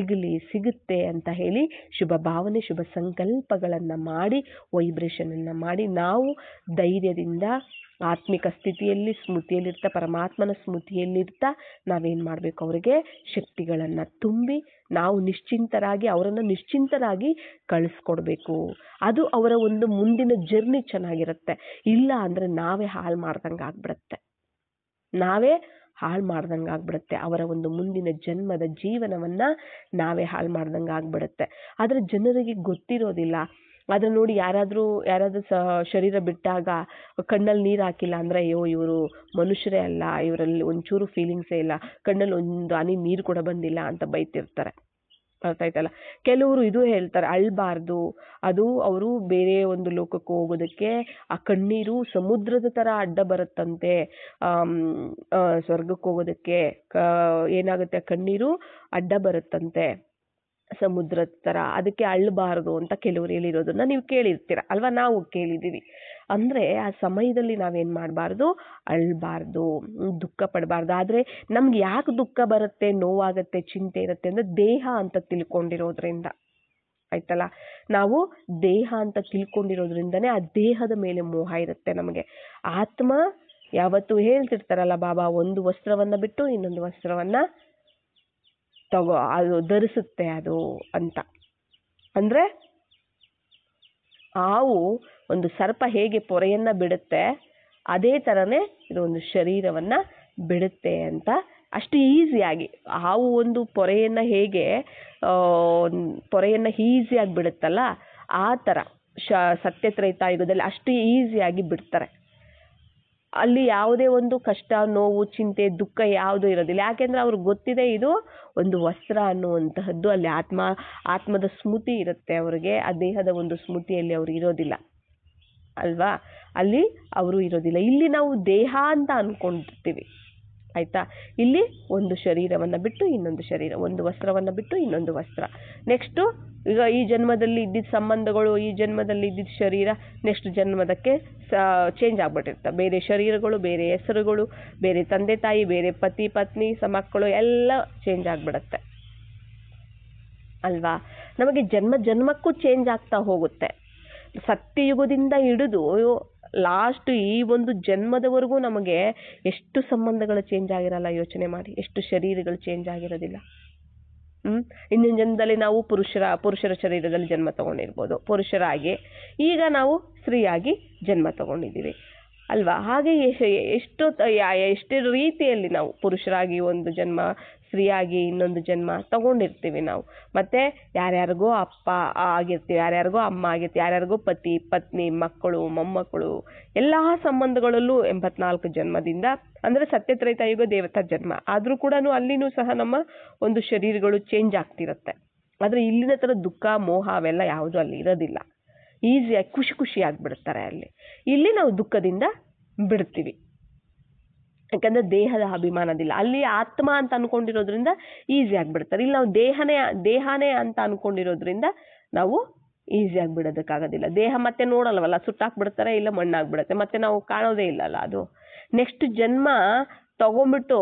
Speaker 1: ಸಿಗುತ್ತೆ ಅಂತ ಹೇಳಿ ಶುಭ ಭಾವನೆ, ಶುಭ ಸಂಕಲ್ಪಗಳನ್ನು ಮಾಡಿ, ವೈಬ್ರೇಷನನ್ನು ಮಾಡಿ, ನಾವು ಧೈರ್ಯದಿಂದ ಆತ್ಮಿಕ ಸ್ಥಿತಿಯಲ್ಲಿ ಸ್ಮೃತಿಯಲ್ಲಿರ್ತಾ, ಪರಮಾತ್ಮನ ಸ್ಮೃತಿಯಲ್ಲಿರ್ತಾ ನಾವೇನು ಮಾಡಬೇಕು, ಅವರಿಗೆ ಶಕ್ತಿಗಳನ್ನು ತುಂಬಿ ನಾವು ಅವರನ್ನು ನಿಶ್ಚಿಂತರಾಗಿ ಕಳಿಸ್ಕೊಡ್ಬೇಕು. ಅದು ಅವರ ಒಂದು ಮುಂದಿನ ಜರ್ನಿ ಚೆನ್ನಾಗಿರುತ್ತೆ. ಇಲ್ಲ ಅಂದರೆ ನಾವೇ ಹಾಳು ಮಾಡ್ದಂಗೆ ಆಗ್ಬಿಡುತ್ತೆ. ಅವರ ಒಂದು ಮುಂದಿನ ಜನ್ಮದ ಜೀವನವನ್ನು ನಾವೇ ಹಾಳು ಮಾಡ್ದಂಗೆ ಆಗ್ಬಿಡುತ್ತೆ. ಆದರೆ ಜನರಿಗೆ ಗೊತ್ತಿರೋದಿಲ್ಲ. ಅದನ್ನು ನೋಡಿ ಯಾರಾದರೂ ಶರೀರ ಬಿಟ್ಟಾಗ ಕಣ್ಣಲ್ಲಿ ನೀರು ಹಾಕಿಲ್ಲ ಅಂದರೆ, ಅಯ್ಯೋ ಇವರು ಮನುಷ್ಯರೇ ಅಲ್ಲ, ಇವರಲ್ಲಿ ಒಂಚೂರು ಫೀಲಿಂಗ್ಸೇ ಇಲ್ಲ, ಕಣ್ಣಲ್ಲಿ ಒಂದು ಹನಿ ನೀರು ಕೂಡ ಬಂದಿಲ್ಲ ಅಂತ ಬೈತಿರ್ತಾರೆ. ಅರ್ಥ ಆಯ್ತಲ್ಲ? ಕೆಲವರು ಇದು ಹೇಳ್ತಾರೆ, ಅಳಬಾರ್ದು, ಅದು ಅವರು ಬೇರೆ ಒಂದು ಲೋಕಕ್ಕೆ ಹೋಗೋದಕ್ಕೆ ಆ ಕಣ್ಣೀರು ಸಮುದ್ರದ ಥರ ಅಡ್ಡ ಬರುತ್ತಂತೆ. ಸ್ವರ್ಗಕ್ಕೆ ಹೋಗೋದಕ್ಕೆ ಏನಾಗುತ್ತೆ, ಕಣ್ಣೀರು ಅಡ್ಡ ಬರುತ್ತಂತೆ ಸಮುದ್ರದ ಥರ, ಅದಕ್ಕೆ ಅಳಬಾರ್ದು ಅಂತ ಕೆಲವರು ಹೇಳಿರೋದನ್ನ ನೀವು ಕೇಳಿರ್ತೀರ ಅಲ್ವಾ? ನಾವು ಕೇಳಿದ್ದೀವಿ. ಅಂದರೆ ಆ ಸಮಯದಲ್ಲಿ ನಾವೇನು ಮಾಡಬಾರ್ದು, ಅಳಬಾರ್ದು, ದುಃಖ ಪಡಬಾರ್ದು. ಆದರೆ ನಮ್ಗೆ ಯಾಕೆ ದುಃಖ ಬರುತ್ತೆ, ನೋವಾಗುತ್ತೆ, ಚಿಂತೆ ಇರುತ್ತೆ ಅಂದರೆ ದೇಹ ಅಂತ ತಿಳ್ಕೊಂಡಿರೋದ್ರಿಂದ. ಆಯ್ತಲ್ಲ? ನಾವು ದೇಹ ಅಂತ ತಿಳ್ಕೊಂಡಿರೋದ್ರಿಂದನೇ ಆ ದೇಹದ ಮೇಲೆ ಮೋಹ ಇರುತ್ತೆ ನಮಗೆ. ಆತ್ಮ ಯಾವತ್ತೂ ಹೇಳ್ತಿರ್ತಾರಲ್ಲ ಬಾಬಾ, ಒಂದು ವಸ್ತ್ರವನ್ನು ಬಿಟ್ಟು ಇನ್ನೊಂದು ವಸ್ತ್ರವನ್ನು ಅದು ಧರಿಸುತ್ತೆ ಅದು ಅಂತ. ಅಂದರೆ ಹಾವು ಒಂದು ಸರ್ಪ ಹೇಗೆ ಪೊರೆಯನ್ನು ಬಿಡುತ್ತೆ, ಅದೇ ಥರನೇ ಇದು ಒಂದು ಶರೀರವನ್ನು ಬಿಡುತ್ತೆ ಅಂತ. ಅಷ್ಟು ಈಸಿಯಾಗಿ ಹಾವು ಒಂದು ಪೊರೆಯನ್ನು ಹೇಗೆ ಪೊರೆಯನ್ನು ಈಸಿಯಾಗಿ ಬಿಡುತ್ತಲ್ಲ, ಆ ಥರ ಸತ್ಯತ್ರೈತಾಯುಗದಲ್ಲಿ ಅಷ್ಟು ಈಸಿಯಾಗಿ ಬಿಡ್ತಾರೆ. ಅಲ್ಲಿ ಯಾವುದೇ ಒಂದು ಕಷ್ಟ, ನೋವು, ಚಿಂತೆ, ದುಃಖ ಯಾವುದೂ ಇರೋದಿಲ್ಲ. ಯಾಕೆಂದರೆ ಅವ್ರಿಗೆ ಗೊತ್ತಿದೆ ಇದು ಒಂದು ವಸ್ತ್ರ ಅನ್ನುವಂತಹದ್ದು. ಅಲ್ಲಿ ಆತ್ಮದ ಸ್ಮೃತಿ ಇರುತ್ತೆ ಅವರಿಗೆ, ಆ ದೇಹದ ಒಂದು ಸ್ಮೃತಿಯಲ್ಲಿ ಅವರು ಇರೋದಿಲ್ಲ ಅಲ್ವಾ, ಅಲ್ಲಿ ಅವರು ಇರೋದಿಲ್ಲ. ಇಲ್ಲಿ ನಾವು ದೇಹ ಅಂತ ಅಂದ್ಕೊಂಡಿರ್ತೀವಿ ಆಯಿತಾ. ಇಲ್ಲಿ ಒಂದು ಶರೀರವನ್ನು ಬಿಟ್ಟು ಇನ್ನೊಂದು ಶರೀರ, ಒಂದು ವಸ್ತ್ರವನ್ನು ಬಿಟ್ಟು ಇನ್ನೊಂದು ವಸ್ತ್ರ. ನೆಕ್ಸ್ಟು ಈಗ ಈ ಜನ್ಮದಲ್ಲಿ ಇದ್ದಿದ್ದ ಸಂಬಂಧಗಳು, ಈ ಜನ್ಮದಲ್ಲಿ ಇದ್ದಿದ್ದ ಶರೀರ ನೆಕ್ಸ್ಟ್ ಜನ್ಮದಕ್ಕೆ ಚೇಂಜ್ ಆಗ್ಬಿಟ್ಟಿರ್ತವೆ. ಬೇರೆ ಶರೀರಗಳು, ಬೇರೆ ಹೆಸರುಗಳು, ಬೇರೆ ತಂದೆ ತಾಯಿ, ಬೇರೆ ಪತಿ ಪತ್ನಿ, ಮಕ್ಕಳು ಎಲ್ಲ ಚೇಂಜ್ ಆಗಿಬಿಡುತ್ತೆ ಅಲ್ವಾ. ನಮಗೆ ಜನ್ಮ ಜನ್ಮಕ್ಕೂ ಚೇಂಜ್ ಆಗ್ತಾ ಹೋಗುತ್ತೆ. ಸತ್ಯಯುಗದಿಂದ ಹಿಡಿದು ಲಾಸ್ಟ್ ಈ ಒಂದು ಜನ್ಮದವರೆಗೂ ನಮಗೆ ಎಷ್ಟು ಸಂಬಂಧಗಳು ಚೇಂಜ್ ಆಗಿರಲ್ಲ ಯೋಚನೆ ಮಾಡಿ. ಎಷ್ಟು ಶರೀರಗಳು ಚೇಂಜ್ ಆಗಿರೋದಿಲ್ಲ. ಇಂದಿನ ಜನ್ಮದಲ್ಲಿ ನಾವು ಪುರುಷರ ಶರೀರದಲ್ಲಿ ಜನ್ಮ ತಗೊಂಡಿರ್ಬೋದು, ಪುರುಷರಾಗಿ. ಈಗ ನಾವು ಸ್ತ್ರೀಯಾಗಿ ಜನ್ಮ ತಗೊಂಡಿದ್ದೀವಿ ಅಲ್ವಾ. ಹಾಗೆ ಎಷ್ಟು ರೀತಿಯಲ್ಲಿ ನಾವು ಪುರುಷರಾಗಿ ಒಂದು ಜನ್ಮ, ಸ್ತ್ರೀಯಾಗಿ ಇನ್ನೊಂದು ಜನ್ಮ ತಗೊಂಡಿರ್ತೀವಿ ನಾವು. ಮತ್ತೆ ಯಾರ್ಯಾರಿಗೋ ಅಪ್ಪ ಆಗಿರ್ತೀವಿ, ಯಾರ್ಯಾರಿಗೋ ಅಮ್ಮ ಆಗಿರ್ತೀವಿ, ಯಾರ್ಯಾರಿಗೋ ಪತಿ ಪತ್ನಿ, ಮಕ್ಕಳು, ಮೊಮ್ಮಕ್ಕಳು, ಎಲ್ಲ ಸಂಬಂಧಗಳಲ್ಲೂ 84 ಜನ್ಮದಿಂದ. ಅಂದರೆ ಸತ್ಯತ್ರೈತಾಯುಗ ದೇವತಾ ಜನ್ಮ ಆದರೂ ಕೂಡ ಅಲ್ಲಿನೂ ಸಹ ನಮ್ಮ ಒಂದು ಶರೀರಗಳು ಚೇಂಜ್ ಆಗ್ತಿರುತ್ತೆ. ಆದರೆ ಇಲ್ಲಿನ ಥರ ದುಃಖ, ಮೋಹ ಅವೆಲ್ಲ ಯಾವುದೂ ಅಲ್ಲಿ ಇರೋದಿಲ್ಲ. ಈಸಿಯಾಗಿ ಖುಷಿ ಆಗಿಬಿಡ್ತಾರೆ ಅಲ್ಲಿ. ಇಲ್ಲಿ ನಾವು ದುಃಖದಿಂದ ಬಿಡ್ತೀವಿ, ಯಾಕಂದರೆ ದೇಹದ ಅಭಿಮಾನದಿಲ್ಲ. ಅಲ್ಲಿ ಆತ್ಮ ಅಂತ ಅಂದ್ಕೊಂಡಿರೋದ್ರಿಂದ ಈಸಿಯಾಗಿ ಬಿಡ್ತಾರೆ. ಇಲ್ಲಿ ನಾವು ದೇಹನೇ ಅಂತ ಅಂದ್ಕೊಂಡಿರೋದ್ರಿಂದ ನಾವು ಈಸಿಯಾಗಿ ಬಿಡೋದಕ್ಕಾಗೋದಿಲ್ಲ. ದೇಹ ಮತ್ತೆ ನೋಡಲ್ವಲ್ಲ, ಸುಟ್ಟಾಕ್ಬಿಡ್ತಾರೆ, ಇಲ್ಲ ಮಣ್ಣಾಗ್ಬಿಡುತ್ತೆ, ಮತ್ತೆ ನಾವು ಕಾಣೋದೇ ಇಲ್ಲಲ್ಲ ಅದು. ನೆಕ್ಸ್ಟ್ ಜನ್ಮ ತಗೊಂಡ್ಬಿಟ್ಟು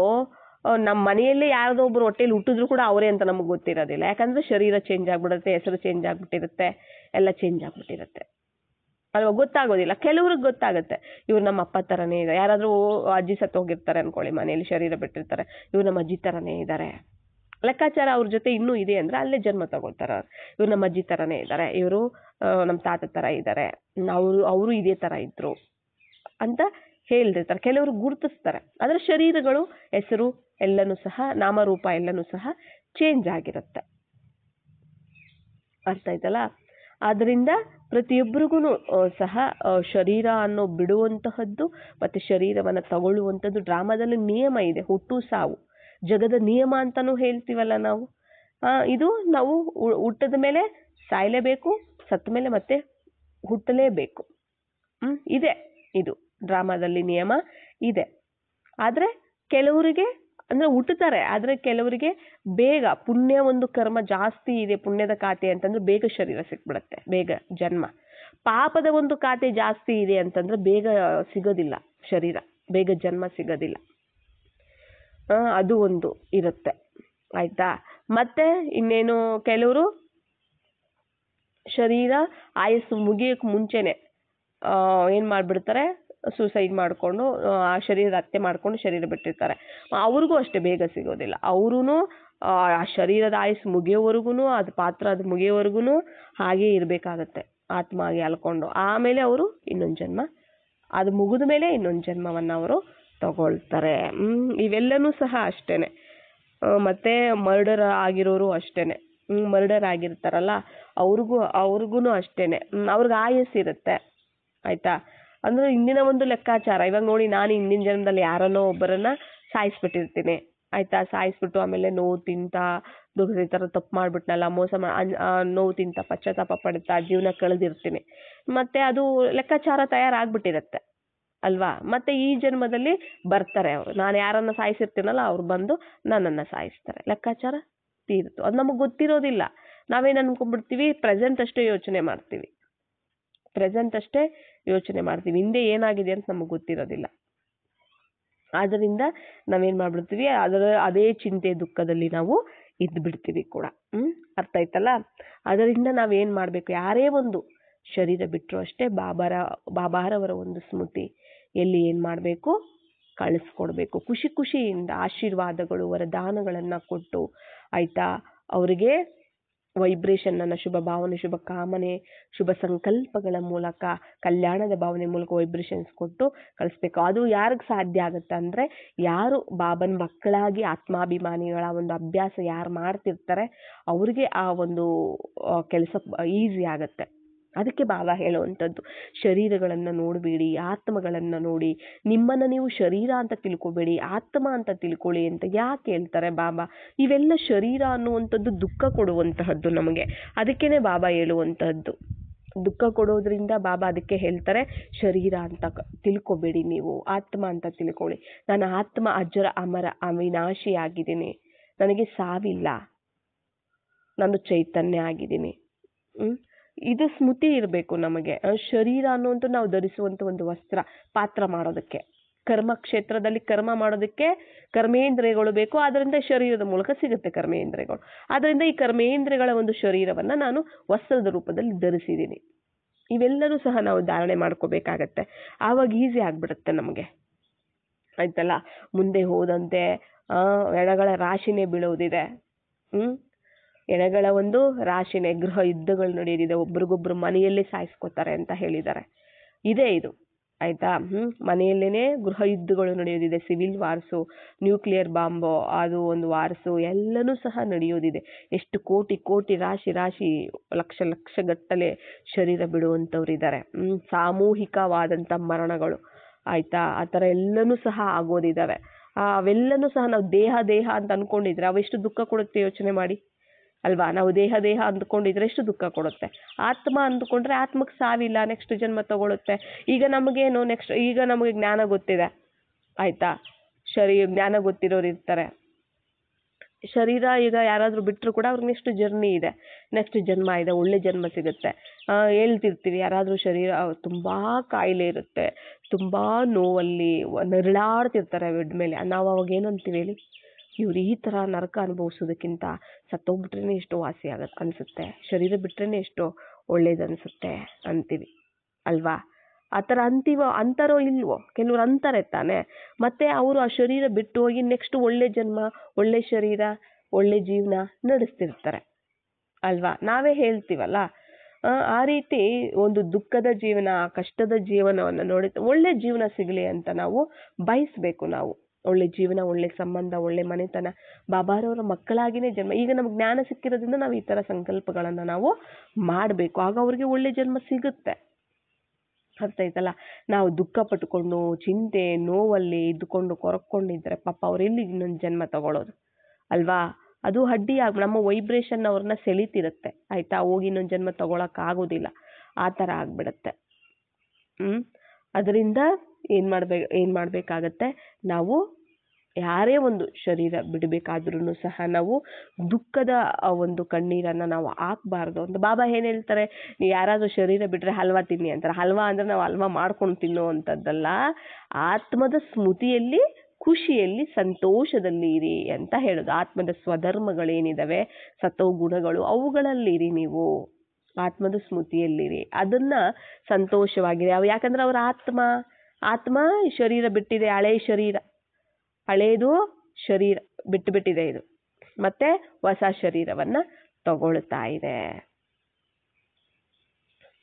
Speaker 1: ನಮ್ಮ ಮನೆಯಲ್ಲೇ ಯಾರ್ದೋ ಒಬ್ರು ಹೊಟ್ಟೆಲಿ ಹುಟ್ಟಿದ್ರು ಕೂಡ ಅವರೇ ಅಂತ ನಮಗೆ ಗೊತ್ತಿರೋದಿಲ್ಲ. ಯಾಕಂದರೆ ಶರೀರ ಚೇಂಜ್ ಆಗಿಬಿಡುತ್ತೆ, ಹೆಸರು ಚೇಂಜ್ ಆಗಿಬಿಟ್ಟಿರುತ್ತೆ, ಎಲ್ಲ ಚೇಂಜ್ ಆಗಿಬಿಟ್ಟಿರುತ್ತೆ ಅಲ್ವಾ, ಗೊತ್ತಾಗೋದಿಲ್ಲ. ಕೆಲವ್ರಿಗೆ ಗೊತ್ತಾಗುತ್ತೆ, ಇವ್ರು ನಮ್ಮ ಅಪ್ಪ ಥರನೇ ಇದೆ. ಯಾರಾದರೂ ಅಜ್ಜಿ ಸತ್ತು ಹೋಗಿರ್ತಾರೆ ಅಂದ್ಕೊಳ್ಳಿ, ಮನೆಯಲ್ಲಿ ಶರೀರ ಬಿಟ್ಟಿರ್ತಾರೆ, ಇವ್ರು ನಮ್ಮ ಅಜ್ಜಿ ಥರನೇ ಇದ್ದಾರೆ, ಲೆಕ್ಕಾಚಾರ ಅವ್ರ ಜೊತೆ ಇನ್ನೂ ಇದೆ ಅಂದರೆ ಅಲ್ಲೇ ಜನ್ಮ ತಗೊಳ್ತಾರೆ. ಇವ್ರು ನಮ್ಮ ಅಜ್ಜಿ ಥರನೇ ಇದ್ದಾರೆ, ಇವರು ನಮ್ಮ ತಾತ ಥರ ಇದ್ದಾರೆ, ಅವರು ಇದೇ ಥರ ಇದ್ರು ಅಂತ ಹೇಳಿರ್ತಾರೆ. ಕೆಲವರು ಗುರುತಿಸ್ತಾರೆ. ಆದರೆ ಶರೀರಗಳು, ಹೆಸರು ಎಲ್ಲನೂ ಸಹ, ನಾಮರೂಪ ಎಲ್ಲನೂ ಸಹ ಚೇಂಜ್ ಆಗಿರುತ್ತೆ. ಅರ್ಥ ಆಯ್ತಲ್ಲ. ಆದ್ದರಿಂದ ಪ್ರತಿಯೊಬ್ಬರಿಗೂ ಸಹ ಶರೀರ ಅನ್ನೋ ಬಿಡುವಂತಹದ್ದು ಮತ್ತು ಶರೀರವನ್ನು ತಗೊಳ್ಳುವಂಥದ್ದು ಡ್ರಾಮಾದಲ್ಲಿ ನಿಯಮ ಇದೆ. ಹುಟ್ಟು ಸಾವು ಜಗದ ನಿಯಮ ಅಂತಲೂ ಹೇಳ್ತೀವಲ್ಲ ನಾವು. ಇದು ನಾವು ಹುಟ್ಟಿದ ಮೇಲೆ ಸಾಯಲೇಬೇಕು, ಸತ್ತ ಮೇಲೆ ಮತ್ತೆ ಹುಟ್ಟಲೇಬೇಕು. ಇದೆ, ಇದು ಡ್ರಾಮಾದಲ್ಲಿ ನಿಯಮ ಇದೆ. ಆದರೆ ಕೆಲವರಿಗೆ ಅಂದರೆ ಹುಟ್ಟುತ್ತಾರೆ, ಆದರೆ ಕೆಲವರಿಗೆ ಬೇಗ ಪುಣ್ಯ ಒಂದು ಕರ್ಮ ಜಾಸ್ತಿ ಇದೆ, ಪುಣ್ಯದ ಖಾತೆ ಅಂತಂದ್ರೆ ಬೇಗ ಶರೀರ ಸಿಕ್ಬಿಡುತ್ತೆ, ಬೇಗ ಜನ್ಮ. ಪಾಪದ ಒಂದು ಖಾತೆ ಜಾಸ್ತಿ ಇದೆ ಅಂತಂದ್ರೆ ಬೇಗ ಸಿಗೋದಿಲ್ಲ ಶರೀರ, ಬೇಗ ಜನ್ಮ ಸಿಗೋದಿಲ್ಲ. ಅದು ಒಂದು ಇರುತ್ತೆ ಆಯ್ತಾ. ಮತ್ತೆ ಇನ್ನೇನು, ಕೆಲವರು ಶರೀರ ಆಯಸ್ಸು ಮುಗಿಯೋಕ್ಕೆ ಮುಂಚೆನೆ ಏನು ಮಾಡಿಬಿಡ್ತಾರೆ, ಸೂಸೈಡ್ ಮಾಡಿಕೊಂಡು ಆ ಶರೀರದ ಹತ್ಯೆ ಮಾಡಿಕೊಂಡು ಶರೀರ ಬಿಟ್ಟಿರ್ತಾರೆ. ಅವ್ರಿಗೂ ಅಷ್ಟೇ ಬೇಗ ಸಿಗೋದಿಲ್ಲ. ಅವರೂ ಆ ಶರೀರದ ಆಯಸ್ಸು ಮುಗಿಯೋವರೆಗೂ, ಅದು ಪಾತ್ರ ಅದು ಮುಗಿಯೋವರೆಗೂ ಹಾಗೇ ಇರಬೇಕಾಗತ್ತೆ, ಆತ್ಮ ಆಗಿ ಅಲ್ಕೊಂಡು. ಆಮೇಲೆ ಅವರು ಇನ್ನೊಂದು ಜನ್ಮ, ಅದು ಮುಗಿದ ಮೇಲೆ ಇನ್ನೊಂದು ಜನ್ಮವನ್ನು ಅವರು ತಗೊಳ್ತಾರೆ. ಇವೆಲ್ಲನೂ ಸಹ ಅಷ್ಟೇ. ಮತ್ತು ಮರ್ಡರ್ ಆಗಿರೋರು ಅಷ್ಟೇ, ಮರ್ಡರ್ ಆಗಿರ್ತಾರಲ್ಲ ಅವ್ರಿಗೂ ಅಷ್ಟೇ, ಅವ್ರಿಗೆ ಆಯಸ್ಸಿರುತ್ತೆ ಆಯಿತಾ. ಅಂದರೆ ಇಂದಿನ ಒಂದು ಲೆಕ್ಕಾಚಾರ, ಇವಾಗ ನೋಡಿ, ನಾನು ಹಿಂದಿನ ಜನ್ಮದಲ್ಲಿ ಯಾರನ್ನೋ ಒಬ್ಬರನ್ನು ಸಾಯಿಸ್ಬಿಟ್ಟಿರ್ತೀನಿ ಆಯಿತಾ. ಸಾಯಿಸ್ಬಿಟ್ಟು ಆಮೇಲೆ ನೋವು ತಿಂತ, ಈ ಥರ ತಪ್ಪು ಮಾಡಿಬಿಟ್ನಲ್ಲ, ಮೋಸ ನೋವು ತಿಂತ, ಪಶ್ಚಾತ್ತಾಪ ಪಡ್ತಾ ಜೀವನ ಕಳೆದಿರ್ತೀನಿ. ಮತ್ತು ಅದು ಲೆಕ್ಕಾಚಾರ ತಯಾರಾಗ್ಬಿಟ್ಟಿರುತ್ತೆ ಅಲ್ವಾ. ಮತ್ತು ಈ ಜನ್ಮದಲ್ಲಿ ಬರ್ತಾರೆ ಅವರು, ನಾನು ಯಾರನ್ನು ಸಾಯಿಸಿರ್ತೀನಲ್ಲ ಅವ್ರು ಬಂದು ನನ್ನನ್ನು ಸಾಯಿಸ್ತಾರೆ, ಲೆಕ್ಕಾಚಾರ ತೀರ್ತು. ಅದು ನಮಗೆ ಗೊತ್ತಿರೋದಿಲ್ಲ. ನಾವೇನು ಅನ್ಕೊಂಡ್ಬಿಡ್ತೀವಿ, ಪ್ರೆಸೆಂಟ್ ಅಷ್ಟೇ ಯೋಚನೆ ಮಾಡ್ತೀವಿ, ಹಿಂದೆ ಏನಾಗಿದೆ ಅಂತ ನಮಗೆ ಗೊತ್ತಿರೋದಿಲ್ಲ. ಆದ್ದರಿಂದ ನಾವೇನು ಮಾಡ್ಬಿಡ್ತೀವಿ, ಅದೇ ಚಿಂತೆ ದುಃಖದಲ್ಲಿ ನಾವು ಇದ್ದು ಬಿಡ್ತೀವಿ ಕೂಡ. ಅರ್ಥ ಆಯ್ತಲ್ಲ. ಅದರಿಂದ ನಾವೇನು ಮಾಡಬೇಕು, ಯಾರೇ ಒಂದು ಶರೀರ ಬಿಟ್ಟರು ಅಷ್ಟೇ ಬಾಬಾರವರ ಒಂದು ಸ್ಮೃತಿ ಎಲ್ಲಿ ಏನು ಮಾಡಬೇಕು, ಕಳಿಸ್ಕೊಡ್ಬೇಕು. ಖುಷಿ ಖುಷಿಯಿಂದ ಆಶೀರ್ವಾದಗಳು ವರದಾನಗಳನ್ನು ಕೊಟ್ಟು ಆಯಿತಾ, ಅವರಿಗೆ ವೈಬ್ರೇಷನನ್ನು, ಶುಭ ಭಾವನೆ, ಶುಭ ಕಾಮನೆ, ಶುಭ ಸಂಕಲ್ಪಗಳ ಮೂಲಕ, ಕಲ್ಯಾಣದ ಭಾವನೆ ಮೂಲಕ ವೈಬ್ರೇಷನ್ಸ್ ಕೊಟ್ಟು ಕಳಿಸ್ಬೇಕು. ಅದು ಯಾರಿಗೆ ಸಾಧ್ಯ ಆಗುತ್ತೆ ಅಂದರೆ, ಯಾರು ಬಾಬನ ಮಕ್ಕಳಾಗಿ ಆತ್ಮಾಭಿಮಾನಿಗಳ ಒಂದು ಅಭ್ಯಾಸ ಯಾರು ಮಾಡ್ತಿರ್ತಾರೆ ಅವ್ರಿಗೆ ಆ ಒಂದು ಕೆಲಸ ಈಸಿ ಆಗುತ್ತೆ. ಅದಕ್ಕೆ ಬಾಬಾ ಹೇಳುವಂಥದ್ದು, ಶರೀರಗಳನ್ನು ನೋಡಬೇಡಿ, ಆತ್ಮಗಳನ್ನು ನೋಡಿ, ನಿಮ್ಮನ್ನು ನೀವು ಶರೀರ ಅಂತ ತಿಳ್ಕೊಬೇಡಿ, ಆತ್ಮ ಅಂತ ತಿಳ್ಕೊಳ್ಳಿ ಅಂತ ಯಾಕೆ ಹೇಳ್ತಾರೆ ಬಾಬಾ? ಇವೆಲ್ಲ ಶರೀರ ಅನ್ನುವಂಥದ್ದು ದುಃಖ ಕೊಡುವಂತಹದ್ದು ನಮಗೆ. ಅದಕ್ಕೇನೆ ಬಾಬಾ ಹೇಳುವಂತಹದ್ದು. ದುಃಖ ಕೊಡೋದ್ರಿಂದ ಬಾಬಾ ಅದಕ್ಕೆ ಹೇಳ್ತಾರೆ, ಶರೀರ ಅಂತ ತಿಳ್ಕೊಬೇಡಿ, ನೀವು ಆತ್ಮ ಅಂತ ತಿಳ್ಕೊಳ್ಳಿ. ನಾನು ಆತ್ಮ ಅಜರ ಅಮರ ಅವಿನಾಶಿ ಆಗಿದ್ದೀನಿ, ನನಗೆ ಸಾವಿಲ್ಲ, ನಾನು ಚೈತನ್ಯ ಆಗಿದ್ದೀನಿ. ಇದು ಸ್ಮೃತಿ ಇರಬೇಕು ನಮಗೆ. ಶರೀರ ಅನ್ನುವಂಥ ನಾವು ಧರಿಸುವಂಥ ಒಂದು ವಸ್ತ್ರ, ಪಾತ್ರ ಮಾಡೋದಕ್ಕೆ, ಕರ್ಮ ಕ್ಷೇತ್ರದಲ್ಲಿ ಕರ್ಮ ಮಾಡೋದಕ್ಕೆ ಕರ್ಮೇಂದ್ರಿಯಗಳು ಬೇಕು. ಅದರಿಂದ ಶರೀರದ ಮೂಲಕ ಸಿಗುತ್ತೆ ಕರ್ಮೇಂದ್ರಿಯಗಳು. ಆದ್ದರಿಂದ ಈ ಕರ್ಮೇಂದ್ರಿಯಗಳ ಒಂದು ಶರೀರವನ್ನು ನಾನು ವಸ್ತ್ರದ ರೂಪದಲ್ಲಿ ಧರಿಸಿದ್ದೀನಿ. ಇವೆಲ್ಲರೂ ಸಹ ನಾವು ಧಾರಣೆ ಮಾಡ್ಕೋಬೇಕಾಗತ್ತೆ. ಆವಾಗ ಈಸಿ ಆಗಿಬಿಡುತ್ತೆ ನಮಗೆ, ಆಯ್ತಲ್ಲ. ಮುಂದೆ ಹೋದಂತೆ ಎಡಗಳ ರಾಶಿನೇ ಬೀಳೋದಿದೆ. ಎಳೆಗಳ ಒಂದು ರಾಶಿನೇ, ಗೃಹ ಯುದ್ಧಗಳು ನಡೆಯೋದಿದೆ, ಒಬ್ರಿಗೊಬ್ರು ಮನೆಯಲ್ಲೇ ಸಾಯಿಸ್ಕೋತಾರೆ ಅಂತ ಹೇಳಿದ್ದಾರೆ. ಇದೇ ಇದು ಆಯ್ತಾ. ಮನೆಯಲ್ಲೇನೆ ಗೃಹ ಯುದ್ಧಗಳು ನಡೆಯೋದಿದೆ, ಸಿವಿಲ್ ವಾರ್ಸು, ನ್ಯೂಕ್ಲಿಯರ್ ಬಾಂಬು, ಅದು ಒಂದು ವಾರ್ಸು, ಎಲ್ಲನೂ ಸಹ ನಡೆಯೋದಿದೆ. ಎಷ್ಟು ಕೋಟಿ ಕೋಟಿ ರಾಶಿ ರಾಶಿ ಲಕ್ಷ ಲಕ್ಷ ಗಟ್ಟಲೆ ಶರೀರ ಬಿಡುವಂಥವ್ರು ಇದ್ದಾರೆ. ಸಾಮೂಹಿಕವಾದಂಥ ಮರಣಗಳು ಆಯ್ತಾ, ಆ ಥರ ಎಲ್ಲನೂ ಸಹ ಆಗೋದಿದ್ದಾವೆ. ಅವೆಲ್ಲನೂ ಸಹ ನಾವು ದೇಹ ದೇಹ ಅಂತ ಅಂದ್ಕೊಂಡಿದ್ರೆ ಅವೆಷ್ಟು ದುಃಖ ಕೊಡುತ್ತೆ ಯೋಚನೆ ಮಾಡಿ ಅಲ್ವಾ. ನಾವು ದೇಹ ದೇಹ ಅಂದ್ಕೊಂಡಿದ್ರೆ ಎಷ್ಟು ದುಃಖ ಕೊಡುತ್ತೆ. ಆತ್ಮ ಅಂದ್ಕೊಂಡ್ರೆ ಆತ್ಮಕ್ಕೆ ಸಾವಿಲ್ಲ, ನೆಕ್ಸ್ಟ್ ಜನ್ಮ ತಗೊಳುತ್ತೆ. ಈಗ ನಮಗೇನು ಈಗ ನಮಗೆ ಜ್ಞಾನ ಗೊತ್ತಿದೆ ಆಯ್ತಾ, ಜ್ಞಾನ ಗೊತ್ತಿರೋರು ಇರ್ತಾರೆ. ಶರೀರ ಈಗ ಯಾರಾದರೂ ಬಿಟ್ಟರು ಕೂಡ ಅವ್ರಿಗೆ ನೆಕ್ಸ್ಟ್ ಜರ್ನಿ ಇದೆ, ನೆಕ್ಸ್ಟ್ ಜನ್ಮ ಇದೆ, ಒಳ್ಳೆ ಜನ್ಮ ಸಿಗುತ್ತೆ. ಹೇಳ್ತಿರ್ತೀವಿ, ಯಾರಾದರೂ ಶರೀರ ತುಂಬ ಕಾಯಿಲೆ ಇರುತ್ತೆ, ತುಂಬ ನೋವಲ್ಲಿ ನರಳಾಡ್ತಿರ್ತಾರೆ ಬೆಡ್ ಮೇಲೆ, ನಾವು ಅವಾಗ ಏನಂತೀವಿ ಹೇಳಿ? ಇವ್ರು ಈ ಥರ ನರಕ ಅನುಭವಿಸೋದಕ್ಕಿಂತ ಸತ್ತೋಗ್ಬಿಟ್ರೇ ಎಷ್ಟು ವಾಸಿ ಆಗತ್ತೆ ಅನಿಸುತ್ತೆ, ಶರೀರ ಬಿಟ್ರೇ ಎಷ್ಟು ಒಳ್ಳೇದು ಅನಿಸುತ್ತೆ ಅಂತೀವಿ ಅಲ್ವಾ. ಆ ಥರ ಅಂತಾರೋ ಇಲ್ವೋ? ಕೆಲವ್ರು ಅಂತಾರೆ ತಾನೆ. ಮತ್ತೆ ಅವರು ಆ ಶರೀರ ಬಿಟ್ಟು ಹೋಗಿ ನೆಕ್ಸ್ಟ್ ಒಳ್ಳೆ ಜನ್ಮ, ಒಳ್ಳೆ ಶರೀರ, ಒಳ್ಳೆ ಜೀವನ ನಡೆಸ್ತಿರ್ತಾರೆ ಅಲ್ವಾ. ನಾವೇ ಹೇಳ್ತೀವಲ್ಲ, ಆ ರೀತಿ ಒಂದು ದುಃಖದ ಜೀವನ, ಕಷ್ಟದ ಜೀವನವನ್ನು ನೋಡಿ ಒಳ್ಳೆ ಜೀವನ ಸಿಗಲಿ ಅಂತ ನಾವು ಬಯಸಬೇಕು. ನಾವು ಒಳ್ಳೆ ಜೀವನ, ಒಳ್ಳೆ ಸಂಬಂಧ, ಒಳ್ಳೆ ಮನೆತನ, ಬಾಬಾರವರ ಮಕ್ಕಳಾಗಿನೇ ಜನ್ಮ. ಈಗ ನಮ್ಗೆ ಜ್ಞಾನ ಸಿಕ್ಕಿರೋದ್ರಿಂದ ನಾವು ಈ ಥರ ಸಂಕಲ್ಪಗಳನ್ನು ನಾವು ಮಾಡಬೇಕು. ಆಗ ಅವ್ರಿಗೆ ಒಳ್ಳೆ ಜನ್ಮ ಸಿಗುತ್ತೆ. ಅರ್ಥ ಆಯ್ತಲ್ಲ. ನಾವು ದುಃಖ ಪಟ್ಕೊಂಡು ಚಿಂತೆ ನೋವಲ್ಲಿ ಇದ್ದುಕೊಂಡು ಕೊರಕೊಂಡಿದ್ರೆ ಪಾಪ ಅವ್ರೆಲ್ಲಿ ಇನ್ನೊಂದು ಜನ್ಮ ತಗೊಳ್ಳೋದು ಅಲ್ವಾ. ಅದು ಅಡ್ಡಿಯಾಗಿ ನಮ್ಮ ವೈಬ್ರೇಷನ್ ಅವ್ರನ್ನ ಸೆಳೀತಿರುತ್ತೆ ಆಯ್ತಾ. ಹೋಗಿ ಇನ್ನೊಂದು ಜನ್ಮ ತಗೊಳಕ್ಕಾಗೋದಿಲ್ಲ, ಆ ಥರ ಆಗ್ಬಿಡುತ್ತೆ. ಅದರಿಂದ ಏನು ಮಾಡಬೇಕಾಗತ್ತೆ, ನಾವು ಯಾರೇ ಒಂದು ಶರೀರ ಬಿಡಬೇಕಾದ್ರೂ ಸಹ ನಾವು ದುಃಖದ ಒಂದು ಕಣ್ಣೀರನ್ನು ನಾವು ಹಾಕಬಾರ್ದು ಅಂತ ಬಾಬಾ ಏನು ಹೇಳ್ತಾರೆ. ನೀವು ಯಾರಾದರೂ ಶರೀರ ಬಿಟ್ಟರೆ ಹಲ್ವಾ ತಿನ್ನಿ ಅಂತಾರೆ. ಹಲ್ವಾ ಅಂದರೆ ನಾವು ಹಲ್ವಾ ಮಾಡ್ಕೊಂಡು ತಿನ್ನೋ ಅಂಥದ್ದಲ್ಲ, ಆತ್ಮದ ಸ್ಮೃತಿಯಲ್ಲಿ, ಖುಷಿಯಲ್ಲಿ, ಸಂತೋಷದಲ್ಲಿ ಇರಿ ಅಂತ ಹೇಳೋದು. ಆತ್ಮದ ಸ್ವಧರ್ಮಗಳೇನಿದಾವೆ, ಸತೋ ಗುಣಗಳು, ಅವುಗಳಲ್ಲಿರಿ ನೀವು, ಆತ್ಮದ ಸ್ಮೃತಿಯಲ್ಲಿರಿ. ಅದನ್ನು ಸಂತೋಷವಾಗಿರಿ. ಯಾಕಂದರೆ ಅವರ ಆತ್ಮ ಶರೀರ ಬಿಟ್ಟಿದೆ, ಹಳೇದು ಶರೀರ ಬಿಟ್ಟಿದೆ ಇದು, ಮತ್ತೆ ಹೊಸ ಶರೀರವನ್ನು ತಗೊಳ್ತಾ ಇದೆ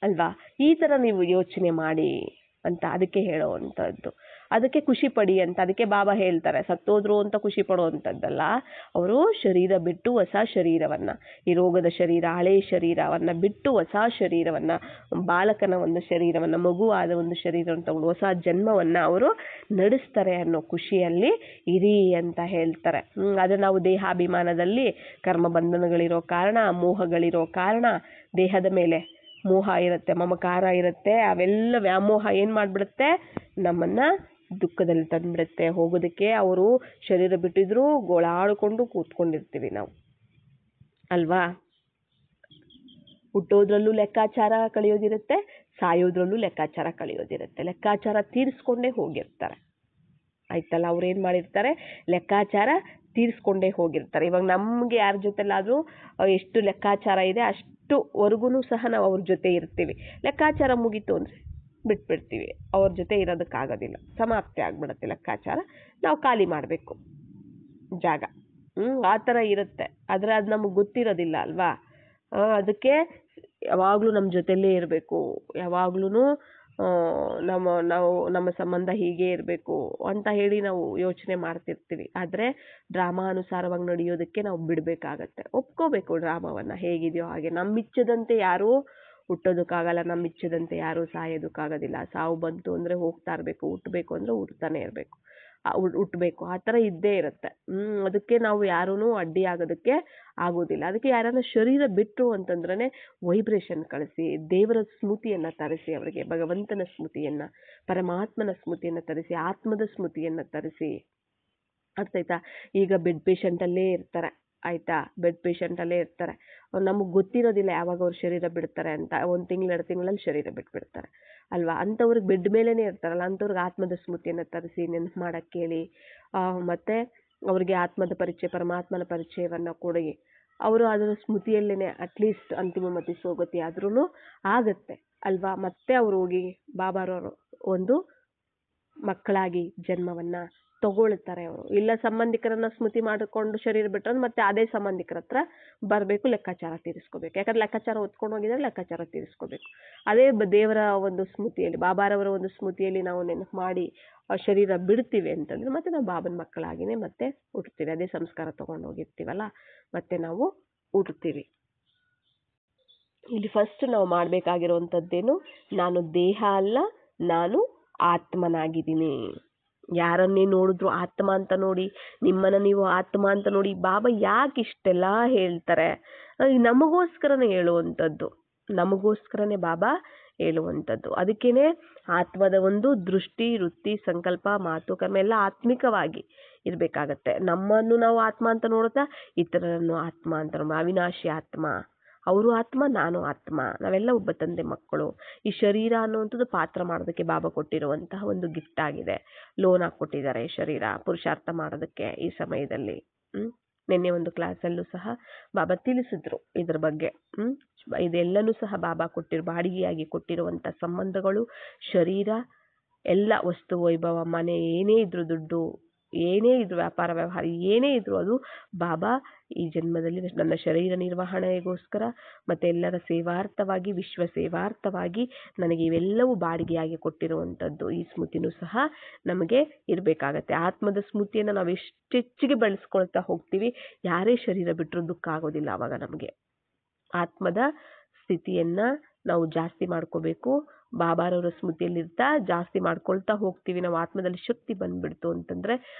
Speaker 1: ಅಲ್ವಾ. ಈ ಥರ ನೀವು ಯೋಚನೆ ಮಾಡಿ ಅಂತ ಅದಕ್ಕೆ ಹೇಳೋವಂಥದ್ದು. ಅದಕ್ಕೆ ಖುಷಿ ಪಡಿ ಅಂತ ಅದಕ್ಕೆ ಬಾಬಾ ಹೇಳ್ತಾರೆ. ಸತ್ತೋದ್ರು ಅಂತ ಖುಷಿ ಪಡುವಂಥದ್ದಲ್ಲ, ಅವರು ಶರೀರ ಬಿಟ್ಟು ಹೊಸ ಶರೀರವನ್ನು, ಈ ರೋಗದ ಶರೀರ, ಹಳೆಯ ಶರೀರವನ್ನು ಬಿಟ್ಟು ಹೊಸ ಶರೀರವನ್ನು, ಬಾಲಕನ ಒಂದು ಶರೀರವನ್ನು, ಮಗುವಾದ ಒಂದು ಶರೀರವನ್ನು ತಗೊಂಡು ಹೊಸ ಜನ್ಮವನ್ನು ಅವರು ನಡೆಸ್ತಾರೆ ಅನ್ನೋ ಖುಷಿಯಲ್ಲಿ ಇರಿ ಅಂತ ಹೇಳ್ತಾರೆ. ಆದರೆ ನಾವು ದೇಹಾಭಿಮಾನದಲ್ಲಿ ಕರ್ಮಬಂಧನಗಳಿರೋ ಕಾರಣ, ಮೋಹಗಳಿರೋ ಕಾರಣ, ದೇಹದ ಮೇಲೆ ಮೋಹ ಇರುತ್ತೆ, ಮಮಕಾರ ಇರುತ್ತೆ, ಅವೆಲ್ಲ ವ್ಯಾಮೋಹ ಏನು ಮಾಡಿಬಿಡುತ್ತೆ, ನಮ್ಮನ್ನು ದುಃಖದಲ್ಲಿ ತಂದುಬಿಡುತ್ತೆ. ಹೋಗೋದಕ್ಕೆ ಅವರು ಶರೀರ ಬಿಟ್ಟಿದ್ರು ಗೋಳಾಡಿಕೊಂಡು ಕೂತ್ಕೊಂಡಿರ್ತೀವಿ ನಾವು ಅಲ್ವಾ. ಹುಟ್ಟೋದ್ರಲ್ಲೂ ಲೆಕ್ಕಾಚಾರ ಕಳೆಯೋದಿರುತ್ತೆ, ಸಾಯೋದ್ರಲ್ಲೂ ಲೆಕ್ಕಾಚಾರ ಕಳೆಯೋದಿರುತ್ತೆ. ಲೆಕ್ಕಾಚಾರ ತೀರಿಸ್ಕೊಂಡೇ ಹೋಗಿರ್ತಾರೆ ಆಯ್ತಲ್ಲ. ಅವ್ರು ಏನು ಮಾಡಿರ್ತಾರೆ, ಲೆಕ್ಕಾಚಾರ ತೀರಿಸ್ಕೊಂಡೇ ಹೋಗಿರ್ತಾರೆ. ಇವಾಗ ನಮಗೆ ಯಾರ ಜೊತೆಲಾದರೂ ಎಷ್ಟು ಲೆಕ್ಕಾಚಾರ ಇದೆ ಅಷ್ಟುವರೆಗೂ ಸಹ ನಾವು ಅವ್ರ ಜೊತೆ ಇರ್ತೀವಿ. ಲೆಕ್ಕಾಚಾರ ಮುಗೀತು ಅಂದರೆ ಬಿಟ್ಬಿಡ್ತೀವಿ, ಅವ್ರ ಜೊತೆ ಇರೋದಕ್ಕಾಗೋದಿಲ್ಲ, ಸಮಾಪ್ತಿ ಆಗ್ಬಿಡತ್ತೆ ಲೆಕ್ಕಾಚಾರ, ನಾವು ಖಾಲಿ ಮಾಡಬೇಕು ಜಾಗ. ಆ ಥರ ಇರುತ್ತೆ. ಆದರೆ ಅದು ನಮಗೆ ಗೊತ್ತಿರೋದಿಲ್ಲ ಅಲ್ವಾ. ಅದಕ್ಕೆ ಯಾವಾಗಲೂ ನಮ್ಮ ಜೊತೆಲೇ ಇರಬೇಕು, ಯಾವಾಗ್ಲೂ ನಮ್ಮ ಸಂಬಂಧ ಹೀಗೆ ಇರಬೇಕು ಅಂತ ಹೇಳಿ ನಾವು ಯೋಚನೆ ಮಾಡ್ತಿರ್ತೀವಿ. ಆದರೆ ಡ್ರಾಮಾ ಅನುಸಾರವಾಗಿ ನಡೆಯೋದಕ್ಕೆ ನಾವು ಬಿಡಬೇಕಾಗತ್ತೆ, ಒಪ್ಕೋಬೇಕು ಡ್ರಾಮಾವನ್ನು, ಹೇಗಿದೆಯೋ ಹಾಗೆ. ನಮ್ಮಿಚ್ಚದಂತೆ ಯಾರೂ ಹುಟ್ಟೋದಕ್ಕಾಗಲ್ಲ, ನಮ್ಮಿಚ್ಚದಂತೆ ಯಾರೂ ಸಾಯೋದಕ್ಕಾಗೋದಿಲ್ಲ. ಸಾವು ಬಂತು ಅಂದರೆ ಹೋಗ್ತಾ ಇರಬೇಕು, ಹುಟ್ಟಬೇಕು ಅಂದರೆ ಹುಟ್ತಾನೆ ಇರಬೇಕು, ಹುಟ್ಟಬೇಕು, ಆ ಥರ ಇದ್ದೇ ಇರುತ್ತೆ. ಅದಕ್ಕೆ ನಾವು ಯಾರೂ ಅಡ್ಡಿ ಆಗೋದಕ್ಕೆ ಆಗೋದಿಲ್ಲ. ಅದಕ್ಕೆ ಯಾರನ್ನ ಶರೀರ ಬಿಟ್ಟರು ಅಂತಂದ್ರೆ ವೈಬ್ರೇಷನ್ ಕಳಿಸಿ, ದೇವರ ಸ್ಮೃತಿಯನ್ನು ತರಿಸಿ, ಅವರಿಗೆ ಭಗವಂತನ ಸ್ಮೃತಿಯನ್ನು, ಪರಮಾತ್ಮನ ಸ್ಮೃತಿಯನ್ನು ತರಿಸಿ, ಆತ್ಮದ ಸ್ಮೃತಿಯನ್ನು ತರಿಸಿ. ಅರ್ಥ ಆಯ್ತಾ. ಈಗ ಬೆಡ್ ಪೇಷಂಟಲ್ಲೇ ಇರ್ತಾರೆ, ಆಯಿತಾ, ಬೆಡ್ ಪೇಷಂಟಲ್ಲೇ ಇರ್ತಾರೆ, ನಮಗೆ ಗೊತ್ತಿರೋದಿಲ್ಲ ಯಾವಾಗ ಅವ್ರು ಶರೀರ ಬಿಡ್ತಾರೆ ಅಂತ. 1 ತಿಂಗಳು 2 ತಿಂಗಳಲ್ಲಿ ಶರೀರ ಬಿಟ್ಬಿಡ್ತಾರೆ ಅಲ್ವಾ. ಅಂಥವ್ರಿಗೆ ಬೆಡ್ ಮೇಲೇ ಇರ್ತಾರಲ್ಲ, ಅಂಥವ್ರಿಗೆ ಆತ್ಮದ ಸ್ಮೃತಿಯನ್ನು ತರಿಸಿ ನೆನಪು ಮಾಡೋಕ್ಕೆ ಹೇಳಿ, ಮತ್ತು ಅವ್ರಿಗೆ ಆತ್ಮದ ಪರಿಚಯ, ಪರಮಾತ್ಮನ ಪರಿಚಯವನ್ನು ಕೊಡಿ. ಅವರು ಅದರ ಸ್ಮೃತಿಯಲ್ಲೇ ಅಟ್ಲೀಸ್ಟ್ ಅಂತಿಮ ಮತಿ ಸೋಗತಿ ಆದ್ರೂ ಆಗತ್ತೆ ಅಲ್ವಾ. ಮತ್ತೆ ಅವ್ರು ಹೋಗಿ ಬಾಬಾರವರು ಒಂದು ಮಕ್ಕಳಾಗಿ ಜನ್ಮವನ್ನು ತಗೊಳ್ತಾರೆ. ಅವರು ಇಲ್ಲ ಸಂಬಂಧಿಕರನ್ನ ಸ್ಮೃತಿ ಮಾಡಿಕೊಂಡು ಶರೀರ ಬಿಟ್ಟರೆ ಮತ್ತೆ ಅದೇ ಸಂಬಂಧಿಕರ ಹತ್ರ ಬರಬೇಕು, ಲೆಕ್ಕಾಚಾರ ತೀರಿಸ್ಕೋಬೇಕು. ಯಾಕಂದ್ರೆ ಲೆಕ್ಕಾಚಾರ ಹೊತ್ಕೊಂಡು ಹೋಗಿದ್ರೆ ಲೆಕ್ಕಾಚಾರ ತೀರಿಸ್ಕೋಬೇಕು. ಅದೇ ದೇವರ ಒಂದು ಸ್ಮೃತಿಯಲ್ಲಿ, ಬಾಬಾರವರ ಒಂದು ಸ್ಮೃತಿಯಲ್ಲಿ ನಾವು ನೆನಪು ಮಾಡಿ ಶರೀರ ಬಿಡ್ತೀವಿ ಅಂತಂದ್ರೆ ಮತ್ತೆ ನಾವು ಬಾಬನ ಮಕ್ಕಳಾಗಿನೇ ಮತ್ತೆ ಹುಟ್ಟುತ್ತೀವಿ. ಅದೇ ಸಂಸ್ಕಾರ ತೊಗೊಂಡು ಹೋಗಿರ್ತೀವಲ್ಲ, ಮತ್ತೆ ನಾವು ಹುಟ್ಟುತ್ತೀವಿ. ಇಲ್ಲಿ ಫಸ್ಟ್ ನಾವು ಮಾಡಬೇಕಾಗಿರುವಂಥದ್ದೇನು, ನಾನು ದೇಹ ಅಲ್ಲ, ನಾನು ಆತ್ಮನಾಗಿದ್ದೀನಿ. ಯಾರನ್ನೇ ನೋಡಿದ್ರು ಆತ್ಮ ಅಂತ ನೋಡಿ, ನಿಮ್ಮನ್ನು ನೀವು ಆತ್ಮ ಅಂತ ನೋಡಿ. ಬಾಬಾ ಯಾಕೆ ಇಷ್ಟೆಲ್ಲ ಹೇಳ್ತಾರೆ, ನಮಗೋಸ್ಕರನೇ ಹೇಳುವಂಥದ್ದು, ನಮಗೋಸ್ಕರನೇ ಬಾಬಾ ಹೇಳುವಂಥದ್ದು. ಅದಕ್ಕೇನೆ ಆತ್ಮದ ಒಂದು ದೃಷ್ಟಿ, ವೃತ್ತಿ, ಸಂಕಲ್ಪ, ಮಾತು, ಕರ್ಮ ಎಲ್ಲ ಆತ್ಮಿಕವಾಗಿ ಇರಬೇಕಾಗತ್ತೆ. ನಮ್ಮನ್ನು ನಾವು ಆತ್ಮ ಅಂತ ನೋಡ್ತಾ ಇತರರನ್ನು ಆತ್ಮ ಅಂತ ನೋಡ. ಅವಿನಾಶಿ ಆತ್ಮ, ಅವರು ಆತ್ಮ, ನಾನು ಆತ್ಮ, ನಾವೆಲ್ಲ ಒಬ್ಬ ತಂದೆ ಮಕ್ಕಳು. ಈ ಶರೀರ ಅನ್ನುವಂಥದ್ದು ಪಾತ್ರ ಮಾಡೋದಕ್ಕೆ ಬಾಬಾ ಕೊಟ್ಟಿರುವಂತಹ ಒಂದು ಗಿಫ್ಟ್ ಆಗಿದೆ. ಲೋನ್ ಹಾಕ್ಕೊಟ್ಟಿದ್ದಾರೆ ಶರೀರ ಪುರುಷಾರ್ಥ ಮಾಡೋದಕ್ಕೆ ಈ ಸಮಯದಲ್ಲಿ. ನಿನ್ನೆ ಒಂದು ಕ್ಲಾಸಲ್ಲೂ ಸಹ ಬಾಬಾ ತಿಳಿಸಿದ್ರು ಇದ್ರ ಬಗ್ಗೆ. ಇದೆಲ್ಲನೂ ಸಹ ಬಾಬಾ ಬಾಡಿಗೆಯಾಗಿ ಕೊಟ್ಟಿರುವಂಥ ಸಂಬಂಧಗಳು, ಶರೀರ, ಎಲ್ಲ ವಸ್ತು ವೈಭವ, ಮನೆ, ಏನೇ ಇದ್ರು, ದುಡ್ಡು ಏನೇ ಇದ್ರು, ವ್ಯಾಪಾರ ವ್ಯವಹಾರ ಏನೇ ಇದ್ರು, ಅದು ಬಾಬಾ ಈ ಜನ್ಮದಲ್ಲಿ ನನ್ನ ಶರೀರ ನಿರ್ವಹಣೆಗೋಸ್ಕರ ಮತ್ತು ಎಲ್ಲರ ಸೇವಾರ್ಥವಾಗಿ, ವಿಶ್ವ ಸೇವಾರ್ಥವಾಗಿ ನನಗೆ ಇವೆಲ್ಲವೂ ಬಾಡಿಗೆಯಾಗಿ ಕೊಟ್ಟಿರುವಂಥದ್ದು. ಈ ಸ್ಮೃತಿನೂ ಸಹ ನಮಗೆ ಇರಬೇಕಾಗತ್ತೆ. ಆತ್ಮದ ಸ್ಮೃತಿಯನ್ನು ನಾವು ಹೆಚ್ಚೆಚ್ಚಿಗೆ ಬೆಳೆಸ್ಕೊಳ್ತಾ ಹೋಗ್ತೀವಿ, ಯಾರೇ ಶರೀರ ಬಿಟ್ಟರು ದುಃಖ ಆಗೋದಿಲ್ಲ. ಆವಾಗ ನಮಗೆ ಆತ್ಮದ ಸ್ಥಿತಿಯನ್ನು ನಾವು ಜಾಸ್ತಿ ಮಾಡ್ಕೋಬೇಕು. ಬಾಬಾರವರ ಸ್ಮೃತಿಯಲ್ಲಿರ್ತಾ ಜಾಸ್ತಿ ಮಾಡ್ಕೊಳ್ತಾ ಹೋಗ್ತೀವಿ. ನಾವು ಆತ್ಮದಲ್ಲಿ ಶಕ್ತಿ ಬಂದ್ಬಿಡ್ತು ಅಂತಂದರೆ,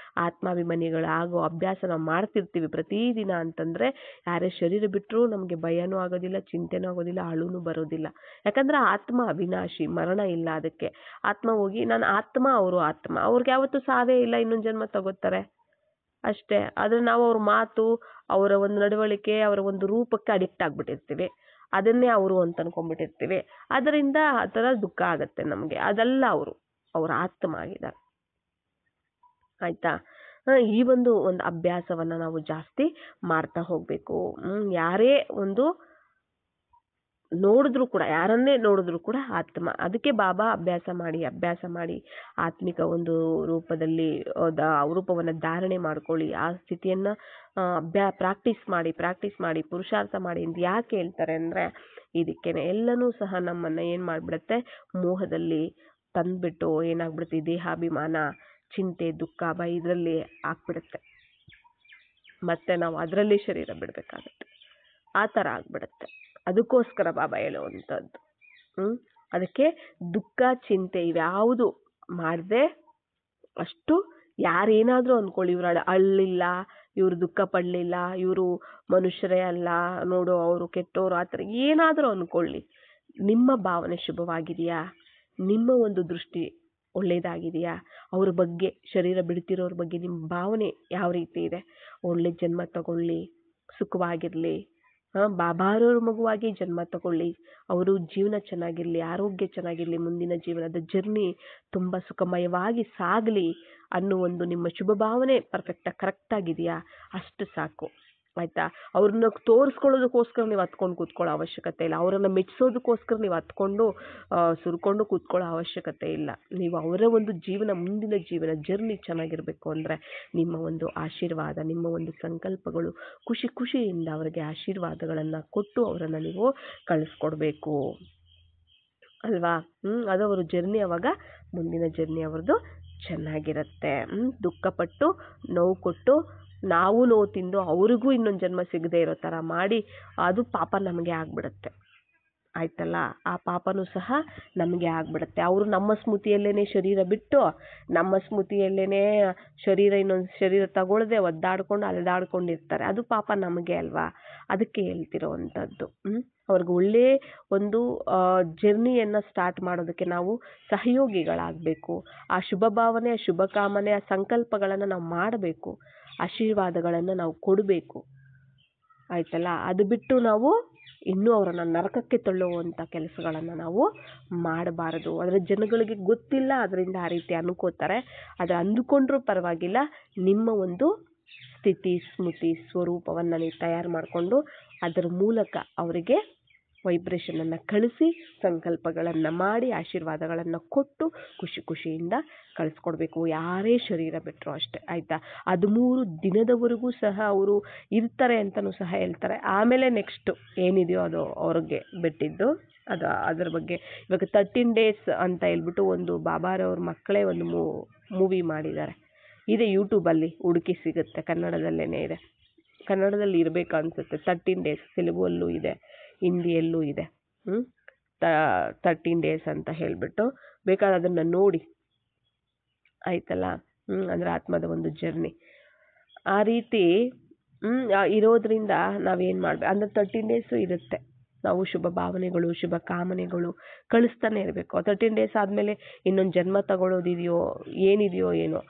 Speaker 1: ಆತ್ಮಾಭಿಮಾನಿಗಳಾಗೋ ಅಭ್ಯಾಸ ನಾವು ಮಾಡ್ತಿರ್ತೀವಿ ಪ್ರತಿದಿನ ಅಂತಂದರೆ, ಯಾರೇ ಶರೀರ ಬಿಟ್ಟರೂ ನಮಗೆ ಭಯನೂ ಆಗೋದಿಲ್ಲ, ಚಿಂತೆನೂ ಆಗೋದಿಲ್ಲ, ಅಳುನೂ ಬರೋದಿಲ್ಲ. ಯಾಕಂದರೆ ಆತ್ಮ ಅವಿನಾಶಿ, ಮರಣ ಇಲ್ಲ. ಅದಕ್ಕೆ ಆತ್ಮ ಹೋಗಿ ನಾನು ಆತ್ಮ, ಅವರು ಆತ್ಮ, ಅವ್ರಿಗೆ ಯಾವತ್ತೂ ಸಾವೇ ಇಲ್ಲ, ಇನ್ನೊಂದು ಜನ್ಮ ತಗೋತಾರೆ ಅಷ್ಟೇ. ಆದರೆ ನಾವು ಅವ್ರ ಮಾತು, ಅವರ ಒಂದು ನಡವಳಿಕೆ, ಅವರ ಒಂದು ರೂಪಕ್ಕೆ ಅಡಿಕ್ಟ್ ಆಗಿಬಿಟ್ಟಿರ್ತೀವಿ, ಅದನ್ನೇ ಅವರು ಅಂತ ಅನ್ಕೊಂಡ್ಬಿಟ್ಟಿರ್ತೀವಿ. ಅದರಿಂದ ಆ ಥರ ದುಃಖ ಆಗುತ್ತೆ ನಮಗೆ. ಅದಲ್ಲ, ಅವ್ರ ಆತ್ಮ ಆಗಿದ್ದಾರೆ, ಆಯಿತಾ. ಈ ಒಂದು ಅಭ್ಯಾಸವನ್ನು ನಾವು ಜಾಸ್ತಿ ಮಾಡ್ತಾ ಹೋಗಬೇಕು. ಯಾರೇ ಒಂದು ನೋಡಿದ್ರು ಕೂಡ, ಯಾರನ್ನೇ ನೋಡಿದ್ರು ಕೂಡ ಆತ್ಮ. ಅದಕ್ಕೆ ಬಾಬಾ ಅಭ್ಯಾಸ ಮಾಡಿ ಆತ್ಮಿಕ ಒಂದು ರೂಪದಲ್ಲಿ ರೂಪವನ್ನು ಧಾರಣೆ ಮಾಡ್ಕೊಳ್ಳಿ. ಆ ಸ್ಥಿತಿಯನ್ನು ಪ್ರಾಕ್ಟೀಸ್ ಮಾಡಿ ಪುರುಷಾರ್ಥ ಮಾಡಿ ಅಂತ ಯಾಕೆ ಹೇಳ್ತಾರೆ ಅಂದರೆ, ಇದಕ್ಕೇನೆ ಎಲ್ಲನೂ ಸಹ ನಮ್ಮನ್ನು ಏನು ಮಾಡಿಬಿಡುತ್ತೆ, ಮೋಹದಲ್ಲಿ ತಂದುಬಿಟ್ಟು ಏನಾಗ್ಬಿಡುತ್ತೆ, ದೇಹಾಭಿಮಾನ, ಚಿಂತೆ, ದುಃಖ, ಭಯ ಇದರಲ್ಲಿ ಆಗ್ಬಿಡುತ್ತೆ. ಮತ್ತೆ ನಾವು ಅದರಲ್ಲಿ ಶರೀರ ಬಿಡಬೇಕಾಗತ್ತೆ. ಆ ಥರ ಆಗ್ಬಿಡುತ್ತೆ. ಅದಕ್ಕೋಸ್ಕರ ಬಾಬಾ ಹೇಳುವಂಥದ್ದು. ಅದಕ್ಕೆ ದುಃಖ, ಚಿಂತೆ ಇವ್ಯಾವುದು ಮಾಡದೆ, ಅಷ್ಟು ಯಾರೇನಾದರೂ ಅಂದ್ಕೊಳ್ಳಿ, ಇವ್ರು ಅಳ್ಳಿಲ್ಲ, ಇವರು ದುಃಖ ಪಡಲಿಲ್ಲ, ಇವರು ಮನುಷ್ಯರೇ ಅಲ್ಲ, ನೋಡು ಅವರು ಕೆಟ್ಟವರು, ಆ ಥರ ಏನಾದರೂ ಅಂದ್ಕೊಳ್ಳಿ, ನಿಮ್ಮ ಭಾವನೆ ಶುಭವಾಗಿದೆಯಾ, ನಿಮ್ಮ ಒಂದು ದೃಷ್ಟಿ ಒಳ್ಳೆಯದಾಗಿದೆಯಾ, ಅವ್ರ ಬಗ್ಗೆ, ಶರೀರ ಬಿಡ್ತಿರೋರ ಬಗ್ಗೆ ನಿಮ್ಮ ಭಾವನೆ ಯಾವ ರೀತಿ ಇದೆ, ಒಳ್ಳೆ ಜನ್ಮ ತಗೊಳ್ಳಿ, ಸುಖವಾಗಿರಲಿ, ಬಾಬಾರವ್ರ ಮಗುವಾಗಿ ಜನ್ಮ ತಗೊಳ್ಳಿ, ಅವರು ಜೀವನ ಚೆನ್ನಾಗಿರಲಿ, ಆರೋಗ್ಯ ಚೆನ್ನಾಗಿರಲಿ, ಮುಂದಿನ ಜೀವನದ ಜರ್ನಿ ತುಂಬ ಸುಖಮಯವಾಗಿ ಸಾಗಲಿ ಅನ್ನೋ ಒಂದು ನಿಮ್ಮ ಶುಭ ಭಾವನೆ ಕರೆಕ್ಟಾಗಿದೆಯಾ, ಅಷ್ಟು ಸಾಕು. ಆಯಿತಾ. ಅವ್ರನ್ನ ತೋರಿಸ್ಕೊಳ್ಳೋದಕ್ಕೋಸ್ಕರ ನೀವು ಹತ್ಕೊಂಡು ಕೂತ್ಕೊಳ್ಳೋ ಅವಶ್ಯಕತೆ ಇಲ್ಲ. ಅವರನ್ನು ಮೆಚ್ಚಿಸೋದಕ್ಕೋಸ್ಕರ ನೀವು ಹತ್ಕೊಂಡು ಸುರ್ಕೊಂಡು ಕೂತ್ಕೊಳ್ಳೋ ಅವಶ್ಯಕತೆ ಇಲ್ಲ. ನೀವು ಅವರ ಒಂದು ಜೀವನ, ಮುಂದಿನ ಜೀವನ ಜರ್ನಿ ಚೆನ್ನಾಗಿರಬೇಕು ಅಂದರೆ ನಿಮ್ಮ ಒಂದು ಆಶೀರ್ವಾದ, ನಿಮ್ಮ ಒಂದು ಸಂಕಲ್ಪಗಳು, ಖುಷಿಯಿಂದ ಅವರಿಗೆ ಆಶೀರ್ವಾದಗಳನ್ನು ಕೊಟ್ಟು ಅವರನ್ನು ನೀವು ಕಳಿಸ್ಕೊಡ್ಬೇಕು ಅಲ್ವಾ. ಅದು ಅವ್ರ ಜರ್ನಿ, ಅವಾಗ ಮುಂದಿನ ಜರ್ನಿ ಅವ್ರದ್ದು ಚೆನ್ನಾಗಿರುತ್ತೆ. ದುಃಖಪಟ್ಟು ನೋವು ಕೊಟ್ಟು ನಾವು ನೋವು ತಿಂದು ಅವ್ರಿಗೂ ಇನ್ನೊಂದು ಜನ್ಮ ಸಿಗದೆ ಇರೋ ಥರ ಮಾಡಿ ಅದು ಪಾಪ ನಮಗೆ ಆಗ್ಬಿಡುತ್ತೆ ಆಯ್ತಲ್ಲ. ಆ ಪಾಪನೂ ಸಹ ನಮಗೆ ಆಗ್ಬಿಡುತ್ತೆ. ಅವರು ನಮ್ಮ ಸ್ಮೃತಿಯಲ್ಲೇ ಶರೀರ ಬಿಟ್ಟು, ನಮ್ಮ ಸ್ಮೃತಿಯಲ್ಲೇ ಇನ್ನೊಂದು ಶರೀರ ತಗೊಳ್ಳದೆ ಒದ್ದಾಡ್ಕೊಂಡು ಅಲೆದಾಡ್ಕೊಂಡಿರ್ತಾರೆ. ಅದು ಪಾಪ ನಮಗೆ ಅಲ್ವಾ. ಅದಕ್ಕೆ ಹೇಳ್ತಿರೋವಂಥದ್ದು. ಅವ್ರಿಗೆ ಒಳ್ಳೆ ಒಂದು ಜರ್ನಿಯನ್ನು ಸ್ಟಾರ್ಟ್ ಮಾಡೋದಕ್ಕೆ ನಾವು ಸಹಯೋಗಿಗಳಾಗಬೇಕು. ಆ ಶುಭ ಭಾವನೆ, ಆ ಶುಭ ಕಾಮನೆ, ಆ ಸಂಕಲ್ಪಗಳನ್ನು ನಾವು ಮಾಡಬೇಕು. ಆಶೀರ್ವಾದಗಳನ್ನು ನಾವು ಕೊಡಬೇಕು ಆಯ್ತಲ್ಲ. ಅದು ಬಿಟ್ಟು ನಾವು ಇನ್ನೂ ಅವರನ್ನು ನರಕಕ್ಕೆ ತಳ್ಳುವಂಥ ಕೆಲಸಗಳನ್ನು ನಾವು ಮಾಡಬಾರದು. ಅದರ ಜನಗಳಿಗೆ ಗೊತ್ತಿಲ್ಲ, ಅದರಿಂದ ಆ ರೀತಿ ಅನ್ಕೋತಾರೆ. ಆದರೆ ಅಂದುಕೊಂಡ್ರೂ ಪರವಾಗಿಲ್ಲ, ನಿಮ್ಮ ಒಂದು ಸ್ಥಿತಿ ಸ್ಮೃತಿ ಸ್ವರೂಪವನ್ನು ನೀವು ತಯಾರು ಮಾಡಿಕೊಂಡು ಅದರ ಮೂಲಕ ಅವರಿಗೆ ವೈಬ್ರೇಷನನ್ನು ಕಳಿಸಿ, ಸಂಕಲ್ಪಗಳನ್ನು ಮಾಡಿ, ಆಶೀರ್ವಾದಗಳನ್ನು ಕೊಟ್ಟು ಖುಷಿಯಿಂದ ಕಳಿಸ್ಕೊಡ್ಬೇಕು. ಯಾರೇ ಶರೀರ ಬಿಟ್ಟರು ಅಷ್ಟೇ ಆಯಿತಾ. 13 ದಿನದವರೆಗೂ ಸಹ ಅವರು ಇರ್ತಾರೆ ಅಂತಲೂ ಸಹ ಹೇಳ್ತಾರೆ. ಆಮೇಲೆ ನೆಕ್ಸ್ಟು ಏನಿದೆಯೋ ಅದು ಅವ್ರಿಗೆ ಬಿಟ್ಟಿದ್ದು. ಅದ್ರ ಬಗ್ಗೆ ಇವಾಗ 13 ಡೇಸ್ ಅಂತ ಹೇಳ್ಬಿಟ್ಟು ಒಂದು ಬಾಬಾರವ್ರ ಮಕ್ಕಳೇ ಒಂದು ಮೂವಿ ಮಾಡಿದ್ದಾರೆ. ಇದೆ ಯೂಟ್ಯೂಬಲ್ಲಿ ಹುಡುಕಿ ಸಿಗುತ್ತೆ, ಕನ್ನಡದಲ್ಲೇ ಇದೆ. ಕನ್ನಡದಲ್ಲಿ ಇರಬೇಕು ಅನಿಸುತ್ತೆ. 13 ಡೇಸ್ ತೆಲುಗಲ್ಲೂ ಇದೆ, ಹಿಂದಿಯಲ್ಲೂ ಇದೆ. 13 ಡೇಸ್ ಅಂತ ಹೇಳಿಬಿಟ್ಟು ಬೇಕಾದ್ರೆ ಅದನ್ನು ನೋಡಿ ಆಯ್ತಲ್ಲ. ಅಂದರೆ ಆತ್ಮದ ಒಂದು ಜರ್ನಿ ಆ ರೀತಿ ಇರೋದ್ರಿಂದ ನಾವೇನು ಮಾಡಬೇಕು ಅಂದರೆ 13 ಡೇಸು ಇರುತ್ತೆ. ನಾವು ಶುಭ ಭಾವನೆಗಳು, ಶುಭ ಕಾಮನೆಗಳು ಕಳಿಸ್ತಾನೆ ಇರಬೇಕು. 13 ಡೇಸ್ ಆದಮೇಲೆ ಇನ್ನೊಂದು ಜನ್ಮ ತಗೊಳ್ಳೋದಿದೆಯೋ ಏನೋ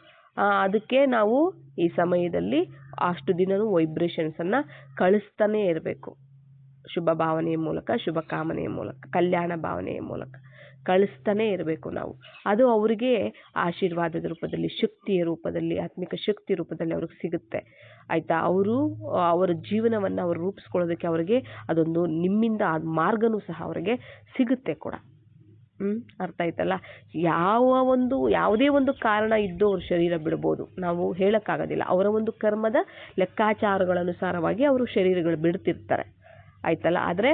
Speaker 1: ಅದಕ್ಕೆ ನಾವು ಈ ಸಮಯದಲ್ಲಿ ಅಷ್ಟು ದಿನವೂ ವೈಬ್ರೇಷನ್ಸನ್ನು ಕಳಿಸ್ತಾನೆ ಇರಬೇಕು. ಶುಭ ಭಾವನೆಯ ಮೂಲಕ, ಶುಭ ಕಾಮನೆಯ ಮೂಲಕ, ಕಲ್ಯಾಣ ಭಾವನೆಯ ಮೂಲಕ ಕಳಿಸ್ತಾನೆ ಇರಬೇಕು ನಾವು. ಅದು ಅವರಿಗೆ ಆಶೀರ್ವಾದದ ರೂಪದಲ್ಲಿ, ಶಕ್ತಿಯ ರೂಪದಲ್ಲಿ, ಆತ್ಮಿಕ ಶಕ್ತಿ ರೂಪದಲ್ಲಿ ಅವ್ರಿಗೆ ಸಿಗುತ್ತೆ ಆಯಿತಾ. ಅವರ ಜೀವನವನ್ನು ಅವರು ರೂಪಿಸ್ಕೊಳ್ಳೋದಕ್ಕೆ ಅವರಿಗೆ ಅದೊಂದು ನಿಮ್ಮಿಂದ ಆ ಮಾರ್ಗನೂ ಸಹ ಅವರಿಗೆ ಸಿಗುತ್ತೆ ಕೂಡ. ಅರ್ಥ ಆಯ್ತಲ್ಲ. ಯಾವುದೇ ಒಂದು ಕಾರಣ ಇದ್ದು ಅವ್ರ ಶರೀರ ಬಿಡ್ಬೋದು, ನಾವು ಹೇಳೋಕ್ಕಾಗೋದಿಲ್ಲ. ಅವರ ಒಂದು ಕರ್ಮದ ಲೆಕ್ಕಾಚಾರಗಳನುಸಾರವಾಗಿ ಅವರು ಶರೀರಗಳು ಬಿಡ್ತಿರ್ತಾರೆ ಆಯ್ತಲ್ಲ. ಆದರೆ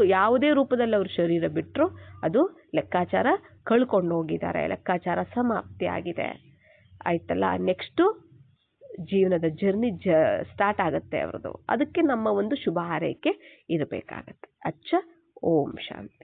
Speaker 1: ಯಾವುದೇ ರೂಪದಲ್ಲಿ ಅವ್ರ ಶರೀರ ಬಿಟ್ಟರು ಅದು ಲೆಕ್ಕಾಚಾರ ಕಳ್ಕೊಂಡು ಹೋಗಿದ್ದಾರೆ, ಲೆಕ್ಕಾಚಾರ ಸಮಾಪ್ತಿ ಆಗಿದೆ ಆಯ್ತಲ್ಲ. ನೆಕ್ಸ್ಟು ಜೀವನದ ಜರ್ನಿ ಸ್ಟಾರ್ಟ್ ಆಗುತ್ತೆ ಅವ್ರದ್ದು. ಅದಕ್ಕೆ ನಮ್ಮ ಒಂದು ಶುಭ ಹಾರೈಕೆ ಇರಬೇಕಾಗತ್ತೆ. ಓಂ ಶಾಂತಿ.